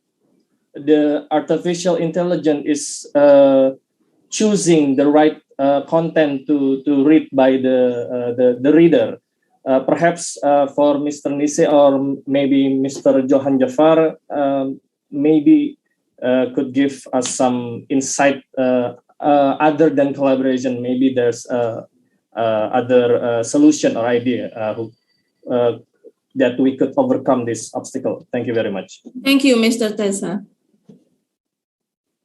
artificial intelligence is choosing the right content to read by the reader. Perhaps for Mr. Nise or maybe Mr. Johan Jafar, maybe could give us some insight other than collaboration. Maybe there's other solution or idea that we could overcome this obstacle. Thank you very much. Thank you, Mr. Tessa.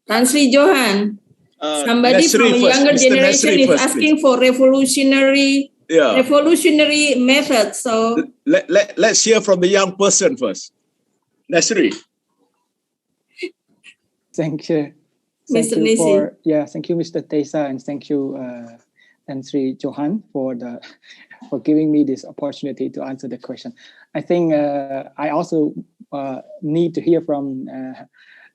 Tan Sri Johan. Somebody from a younger generation is asking for revolutionary methods. So let's hear from the young person first. Nasri. Thank you. Mr. Nisi. Thank you, Mr. Tessa, and thank you, Tan Sri Johan, for giving me this opportunity to answer the question. I think I also need to hear from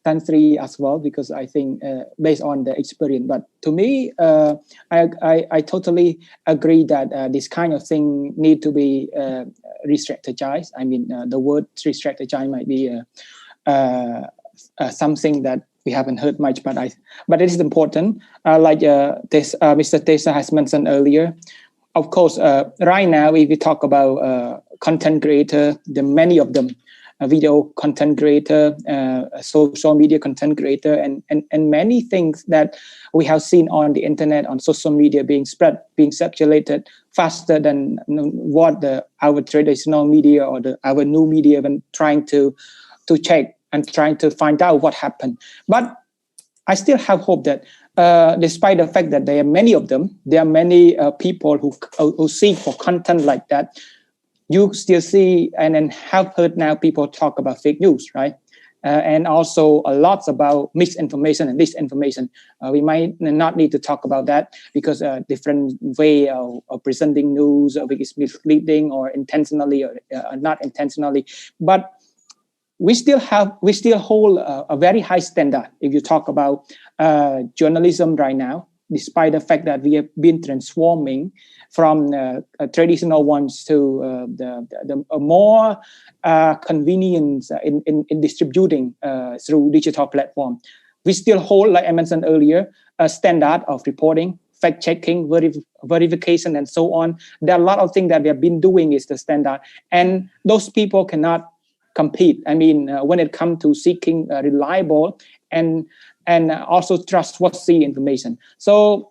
Tan Sri as well, because I think based on the experience. But to me, I totally agree that this kind of thing need to be re-strategized. I mean, the word re-strategize might be something that we haven't heard much, but it is important. Like Mr. Tessa has mentioned earlier, of course, right now, if we talk about content creator, many of them, video content creator, social media content creator, and many things that we have seen on the internet, on social media being spread, being circulated faster than what our traditional media or our new media even trying to check and trying to find out what happened. But I still have hope that despite the fact that there are many of them, there are many people who seek for content like that, you still see and have heard now people talk about fake news, right? And also a lot about misinformation and disinformation. We might not need to talk about that because different way of presenting news, which is misleading or intentionally or not intentionally. But we still hold a very high standard if you talk about journalism right now, despite the fact that we have been transforming from traditional ones to the more convenience in distributing through digital platform. We still hold, like I mentioned earlier, a standard of reporting, fact-checking, verification, and so on. There are a lot of things that we have been doing is the standard, and those people cannot compete. I mean, when it comes to seeking reliable and also trustworthy information. So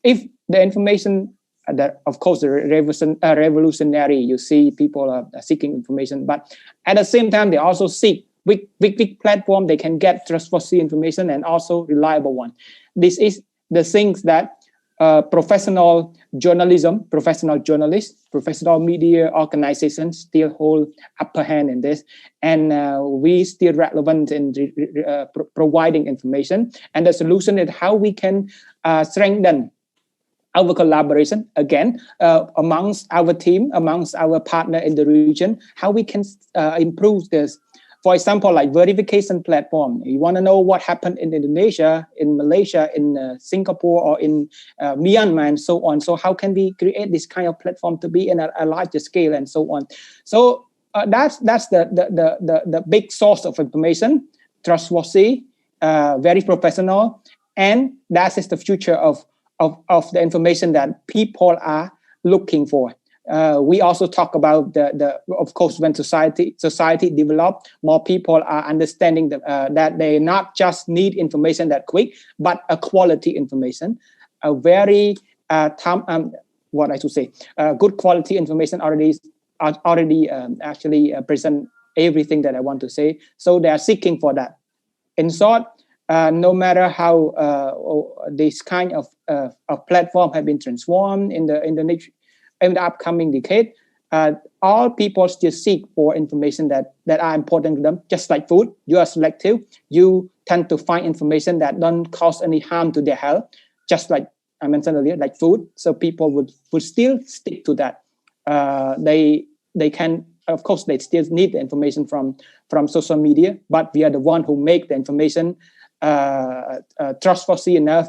if the information, that of course the revolutionary, you see people are seeking information, but at the same time they also seek big platform, they can get trustworthy information and also reliable one. This is the things that professional journalism, professional journalists, professional media organizations still hold upper hand in this, and we still relevant in providing information. And the solution is how we can strengthen our collaboration again amongst our team, amongst our partner in the region, how we can improve this. For example, like verification platform. You want to know what happened in Indonesia, in Malaysia, in Singapore, or in Myanmar, and so on. So how can we create this kind of platform to be in a larger scale and so on? So that's the big source of information, trustworthy, very professional, and that is the future of the information that people are looking for. We also talk about of course, when society develop, more people are understanding that they not just need information that quick, but a quality information, a very good quality information already actually present everything that I want to say. So they are seeking for that. In short, no matter how this kind of platform have been transformed in the upcoming decade, all people still seek for information that are important to them. Just like food, you are selective. You tend to find information that don't cause any harm to their health. Just like I mentioned earlier, like food. So people would still stick to that. They can, of course, they still need the information from social media, but we are the one who make the information trustworthy enough,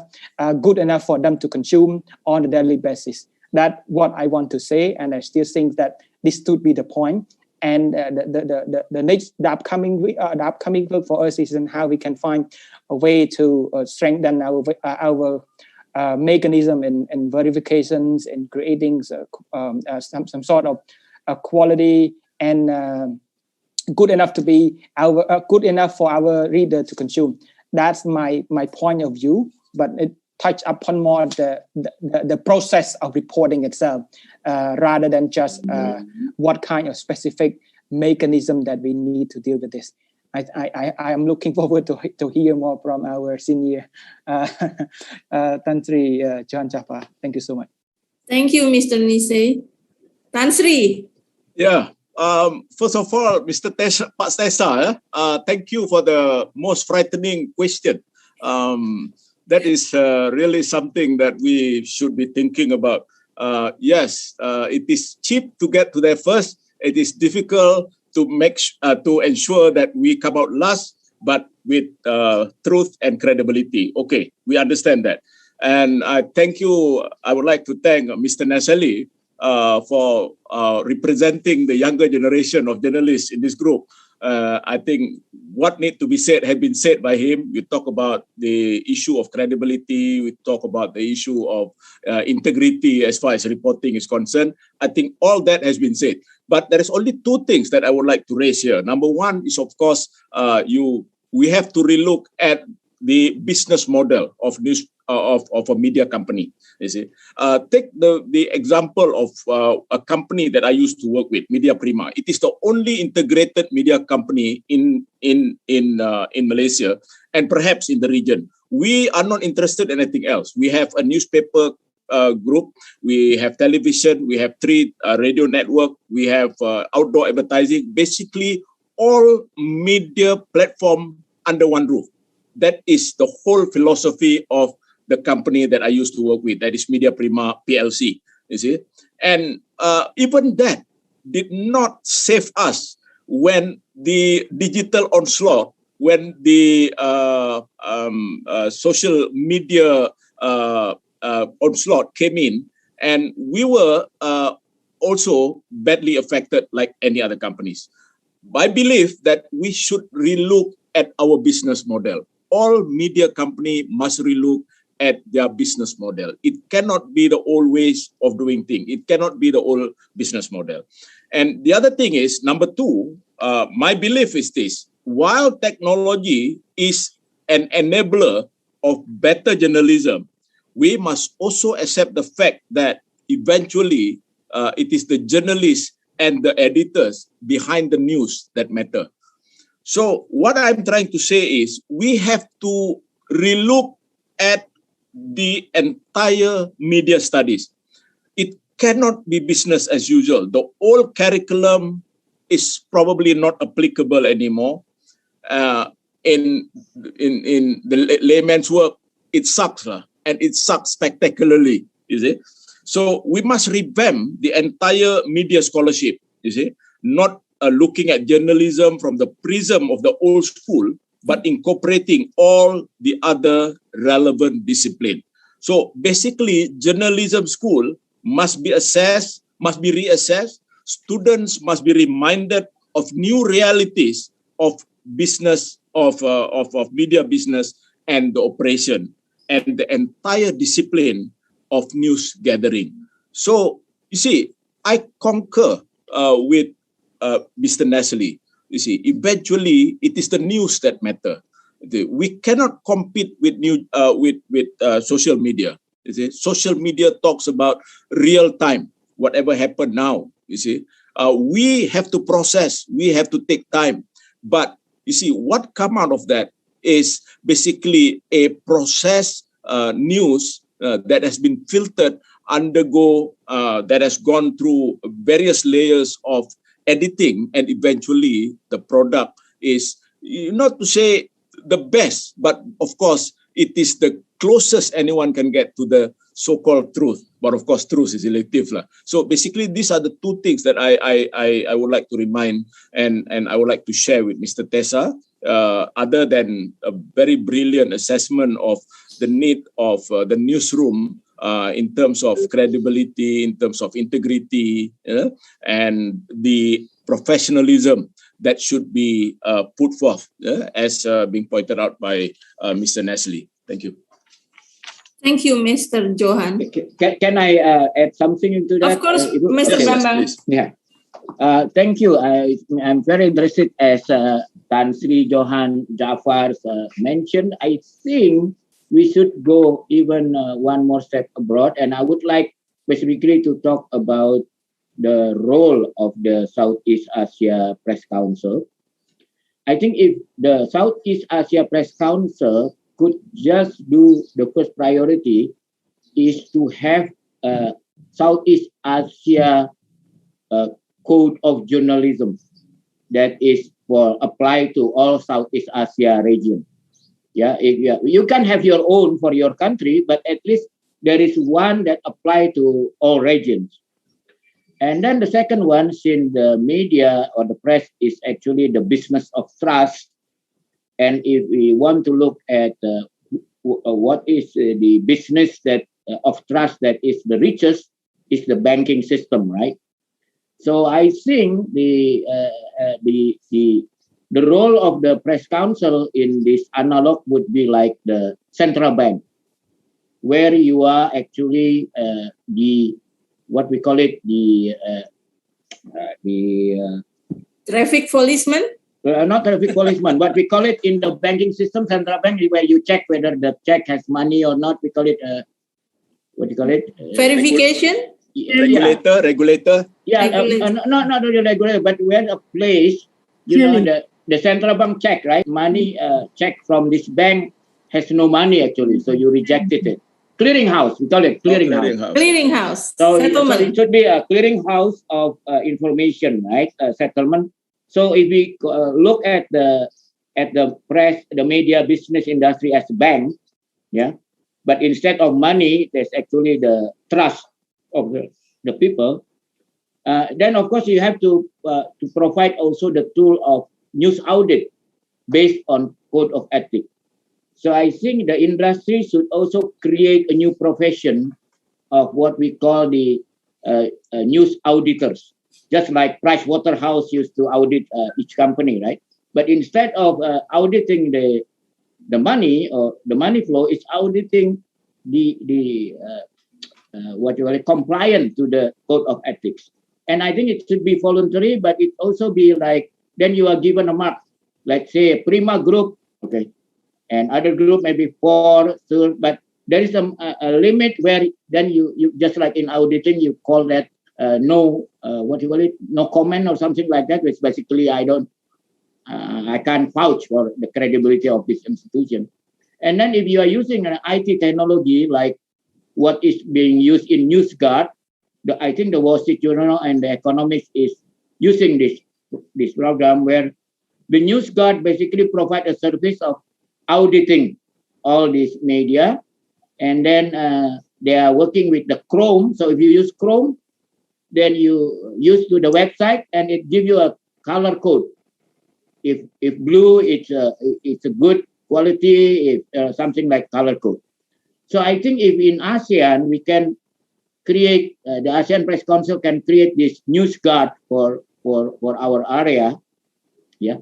good enough for them to consume on a daily basis. That's what I want to say, and I still think that this should be the point. And the upcoming work for us is in how we can find a way to strengthen our mechanism in verifications and creating some sort of quality and good enough to be good enough for our reader to consume. That's my point of view, but it touch upon more the process of reporting itself, rather than just what kind of specific mechanism that we need to deal with this. I am looking forward to hear more from our senior Tan Sri Johan Chapa. Thank you so much. Thank you, Mr. Nise. Tan Sri. Yeah. First of all, Mr. Pak Tessa, thank you for the most frightening question. That is really something that we should be thinking about. Yes, it is cheap to get to there first. It is difficult to ensure that we come out last, but with truth and credibility. Okay, we understand that. And I thank you. I would like to thank Mr. Nasali for representing the younger generation of journalists in this group. I think what needs to be said has been said by him. We talk about the issue of credibility. We talk about the issue of integrity as far as reporting is concerned. I think all that has been said. But there is only two things that I would like to raise here. Number one is, of course, we have to relook at the business model of a media company. You see, take the example of a company that I used to work with, Media Prima. It is the only integrated media company in Malaysia and perhaps in the region. We are not interested in anything else. We have a newspaper group, we have television, we have 3 radio network, we have outdoor advertising. Basically, all media platform under one roof. That is the whole philosophy of the company that I used to work with, that is Media Prima PLC, you see. And even that did not save us when the digital onslaught, when the social media onslaught came in, and we were also badly affected like any other companies. I believe that we should relook at our business model. All media company must relook at their business model. It cannot be the old ways of doing things. It cannot be the old business model. And the other thing is, number 2, my belief is this: while technology is an enabler of better journalism, we must also accept the fact that eventually it is the journalists and the editors behind the news that matter. So what I'm trying to say is we have to relook at the entire media studies. It cannot be business as usual. The old curriculum is probably not applicable anymore. In the layman's work, it sucks, and it sucks spectacularly, you see. So we must revamp the entire media scholarship, you see, not looking at journalism from the prism of the old school, but incorporating all the other relevant disciplines. So basically, journalism school must be assessed, must be reassessed. Students must be reminded of new realities of business, of media business and the operation, and the entire discipline of news gathering. So you see, I concur with Mr. Nestle. You see, eventually it is the news that matter. We cannot compete with social media. You see, social media talks about real time, whatever happened now. You see, we have to process, we have to take time. But you see, what come out of that is basically a process news that has been filtered, that has gone through various layers of editing, and eventually the product is, not to say the best, but of course it is the closest anyone can get to the so-called truth. But of course, truth is relative. So basically, these are the two things that I would like to remind, and I would like to share with Mr. Tessa, other than a very brilliant assessment of the need of the newsroom in terms of credibility, in terms of integrity, and the professionalism that should be put forth, as being pointed out by Mr. Nestle. Thank you. Thank you, Mr. Johan. Can I add something into that? Of course, Mr. Bambang. Yeah. Thank you. I'm very interested, as Tan Sri Johan Jafar mentioned. I think we should go even one more step abroad, and I would like specifically to talk about the role of the Southeast Asia Press Council. I think if the Southeast Asia Press Council could just do, the first priority is to have a Southeast Asia code of journalism that is applied to all Southeast Asia region. Yeah, you can have your own for your country, but at least there is one that applies to all regions. And then the second one, since the media or the press is actually the business of trust, and if we want to look at what is the business that of trust that is the richest, is the banking system, right? So I think the role of the press council in this analog would be like the central bank, where you are actually what we call it, the traffic policeman. Not traffic policeman, but we call it in the banking system, central bank, where you check whether the check has money or not. We call it what do you call it? Verification. Regulator. Yeah, not really regulator, but where a place, you know, the central bank check, right? Money check from this bank has no money actually, so you rejected it. Clearinghouse, we call it clearinghouse. Clearinghouse. So it should be a clearinghouse of information, right? Settlement. So if we look at the press, the media business industry as a bank, yeah, but instead of money, there's actually the trust of the people. Then of course you have to provide also the tool of news audit based on code of ethics. So I think the industry should also create a new profession of what we call the news auditors. Just like Pricewaterhouse used to audit each company, right? But instead of auditing the money or the money flow, it's auditing the what you call it, compliant to the code of ethics. And I think it should be voluntary, but it also be like, then you are given a mark. Let's say Prima group, okay, and other group maybe 4, so, but there is a limit where then you just like in auditing, you call that no, what you call it, no comment or something like that, which basically I don't I can't vouch for the credibility of this institution. And then if you are using an IT technology like what is being used in NewsGuard, I think the Wall Street Journal and the Economist is using this program where the NewsGuard basically provide a service of auditing all these media, and then they are working with the Chrome. So if you use Chrome, then you use to the website, and it gives you a color code. If blue, it's a good quality. If something like color code. So I think if in ASEAN we can create the ASEAN Press Council can create this NewsGuard for our area, yeah.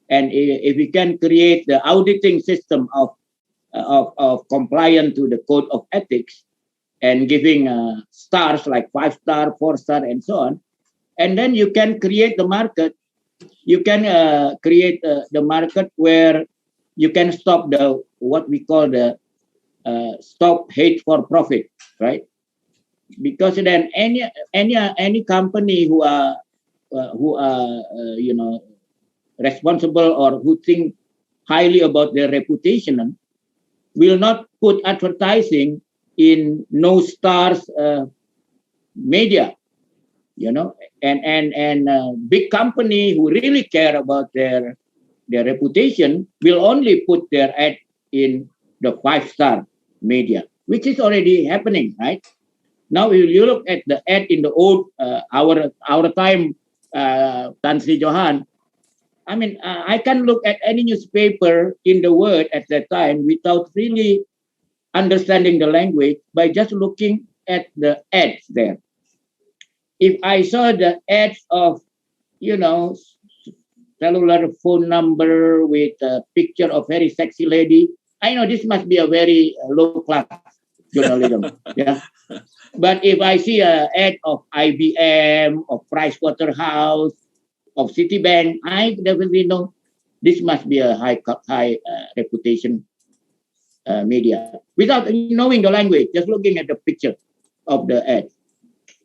And if we can create the auditing system of compliance to the code of ethics and giving stars like 5-star, 4-star, and so on, and then you can create the market. You can create the market where you can stop the what we call the stop hate for profit, right? Because then any company who are responsible or who think highly about their reputation will not put advertising in no stars media, and big company who really care about their reputation will only put their ad in the 5-star media, which is already happening, right? Now, if you look at the ad in the old our time, Tan Sri Johan, I mean, I can look at any newspaper in the world at that time without really understanding the language by just looking at the ads there. If I saw the ads of, cellular phone number with a picture of very sexy lady, I know this must be a very low class journalism. Yeah. But if I see an ad of IBM, of Pricewaterhouse, of Citibank, I definitely know this must be a high reputation media without knowing the language, just looking at the picture of the ad.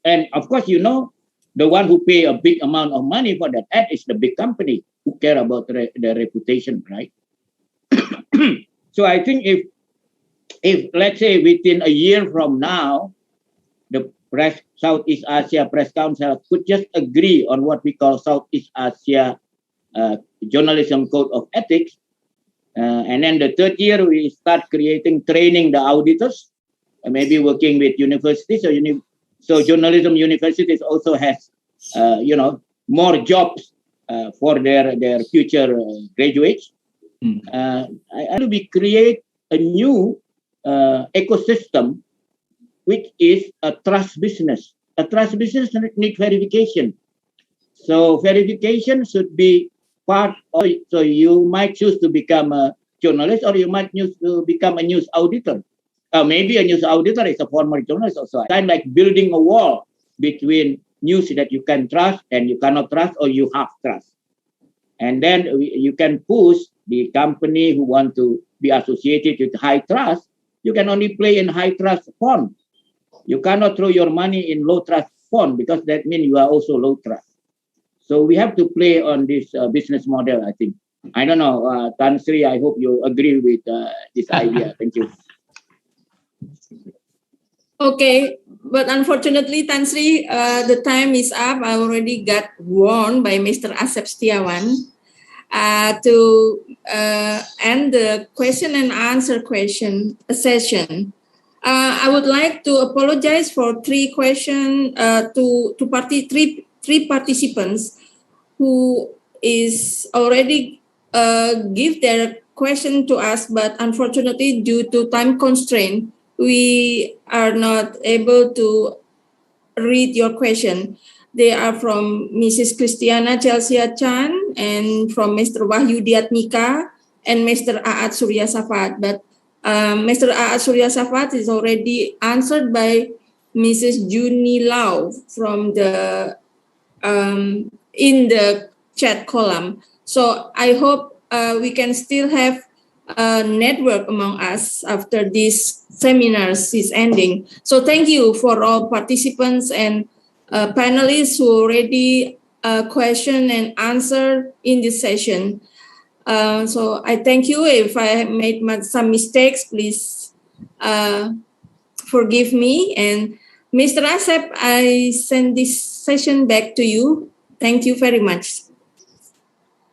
And of course, the one who pay a big amount of money for that ad is the big company who care about the reputation, right? So I think if let's say within a year from now, the Southeast Asia Press Council could just agree on what we call Southeast Asia Journalism Code of Ethics, and then the third year we start training the auditors, maybe working with universities. So journalism universities also has, more jobs for their future graduates. We create a new ecosystem, which is a trust business. A trust business needs verification. So verification should be part of it. So you might choose to become a journalist, or you might choose to become a news auditor. Maybe a news auditor is a former journalist also. Kind of like building a wall between news that you can trust and you cannot trust, or you have trust. And then you can push the company who want to be associated with high trust. You can only play in high trust fund. You cannot throw your money in low trust fund, because that means you are also low trust. So we have to play on this business model, I think. I don't know, Tan Sri, I hope you agree with this idea. Thank you. Okay, but unfortunately, Tan Sri, the time is up. I already got warned by Mr. Asep Setiawan to end the question and answer session. I would like to apologize for three participants who is already give their question to us, but unfortunately, due to time constraint, we are not able to read your question. They are from Mrs. Christiana Chelsea Chan and from Mr. Wahyu Diatmika and Mr. Aat Surya Safat. But Mr. Aat Surya Safat is already answered by Mrs. Juni Lau from the in the chat column. So I hope we can still have a network among us after this seminar is ending. So thank you for all participants and panelists who already question and answer in this session. So I thank you. If I have made some mistakes, please forgive me. And Mr. Asep, I send this session back to you. Thank you very much.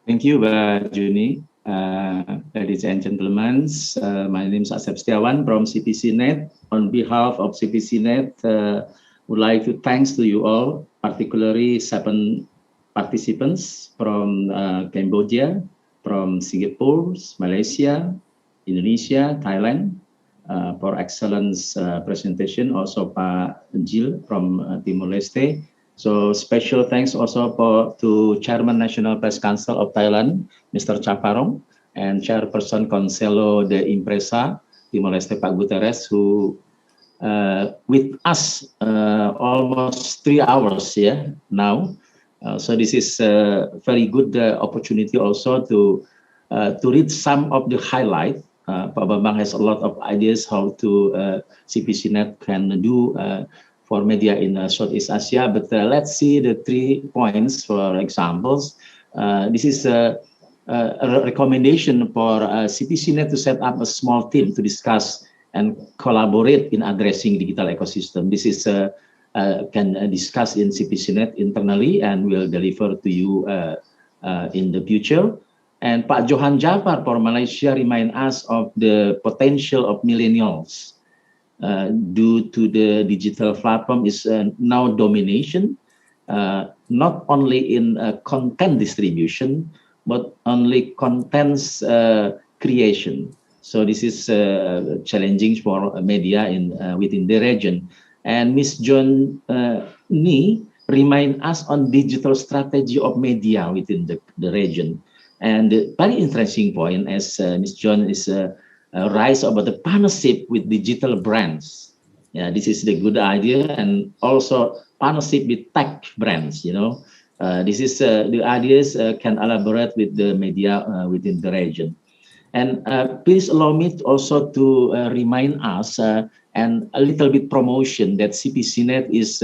Thank you, Juni. Ladies and gentlemen, my name is Asep Setiawan from SEAPC.net. On behalf of SEAPC.net, would like to thanks to you all, particularly 7 participants from Cambodia, from Singapore, Malaysia, Indonesia, Thailand, for excellent presentation. Also, Pak Jil from Timor-Leste. So special thanks also to Chairman National Press Council of Thailand, Mr. Chaparong, and Chairperson Conselho de Imprensa Timor-Leste, Pak Guterres, who with us almost 3 hours now. So this is a very good opportunity also to read some of the highlights. Pak Bambang has a lot of ideas how to SEAPC.net can do for media in Southeast Asia, but let's see the 3 points. For examples, this is a recommendation for SEAPC.net to set up a small team to discuss and collaborate in addressing digital ecosystem. This is can discuss in SEAPC.net internally and will deliver to you in the future. And Pak Johan Jafar for Malaysia remind us of the potential of millennials due to the digital platform is now domination, not only in content distribution, but only contents creation. So this is challenging for media within the region. And Ms. John Ni remind us on digital strategy of media within the region. And the very interesting point, as Ms. John is rise about the partnership with digital brands. Yeah, this is the good idea, and also partnership with tech brands. This is the ideas can elaborate with the media within the region. And please allow me also to remind us and a little bit promotion that SEAPC.net is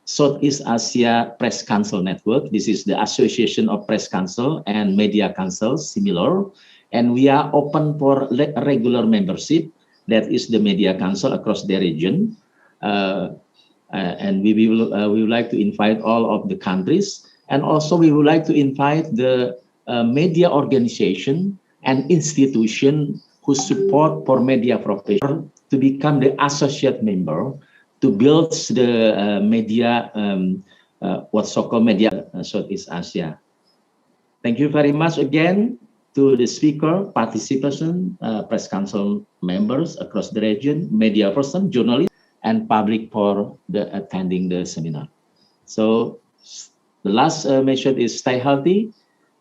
Southeast Asia Press Council Network. This is the Association of Press Council and Media Councils, similar. And we are open for regular membership. That is the Media Council across the region. And we would like to invite all of the countries. And also we would like to invite the media organization and institution who support for media professionals to become the associate member to build the media, what's so-called media Southeast Asia. Thank you very much again to the speaker, participants, press council members across the region, media person, journalists, and public for attending the seminar. So the last message is stay healthy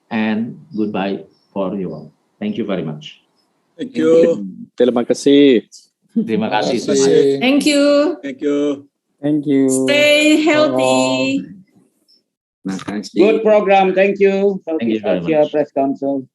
and goodbye for you all. Thank you very much. Thank you. Terima kasih. Terima kasih. Thank you. Thank you. Thank you. Stay healthy. Makasih. Good program. Thank you. Thank you very Southeast Asia much. Press Council.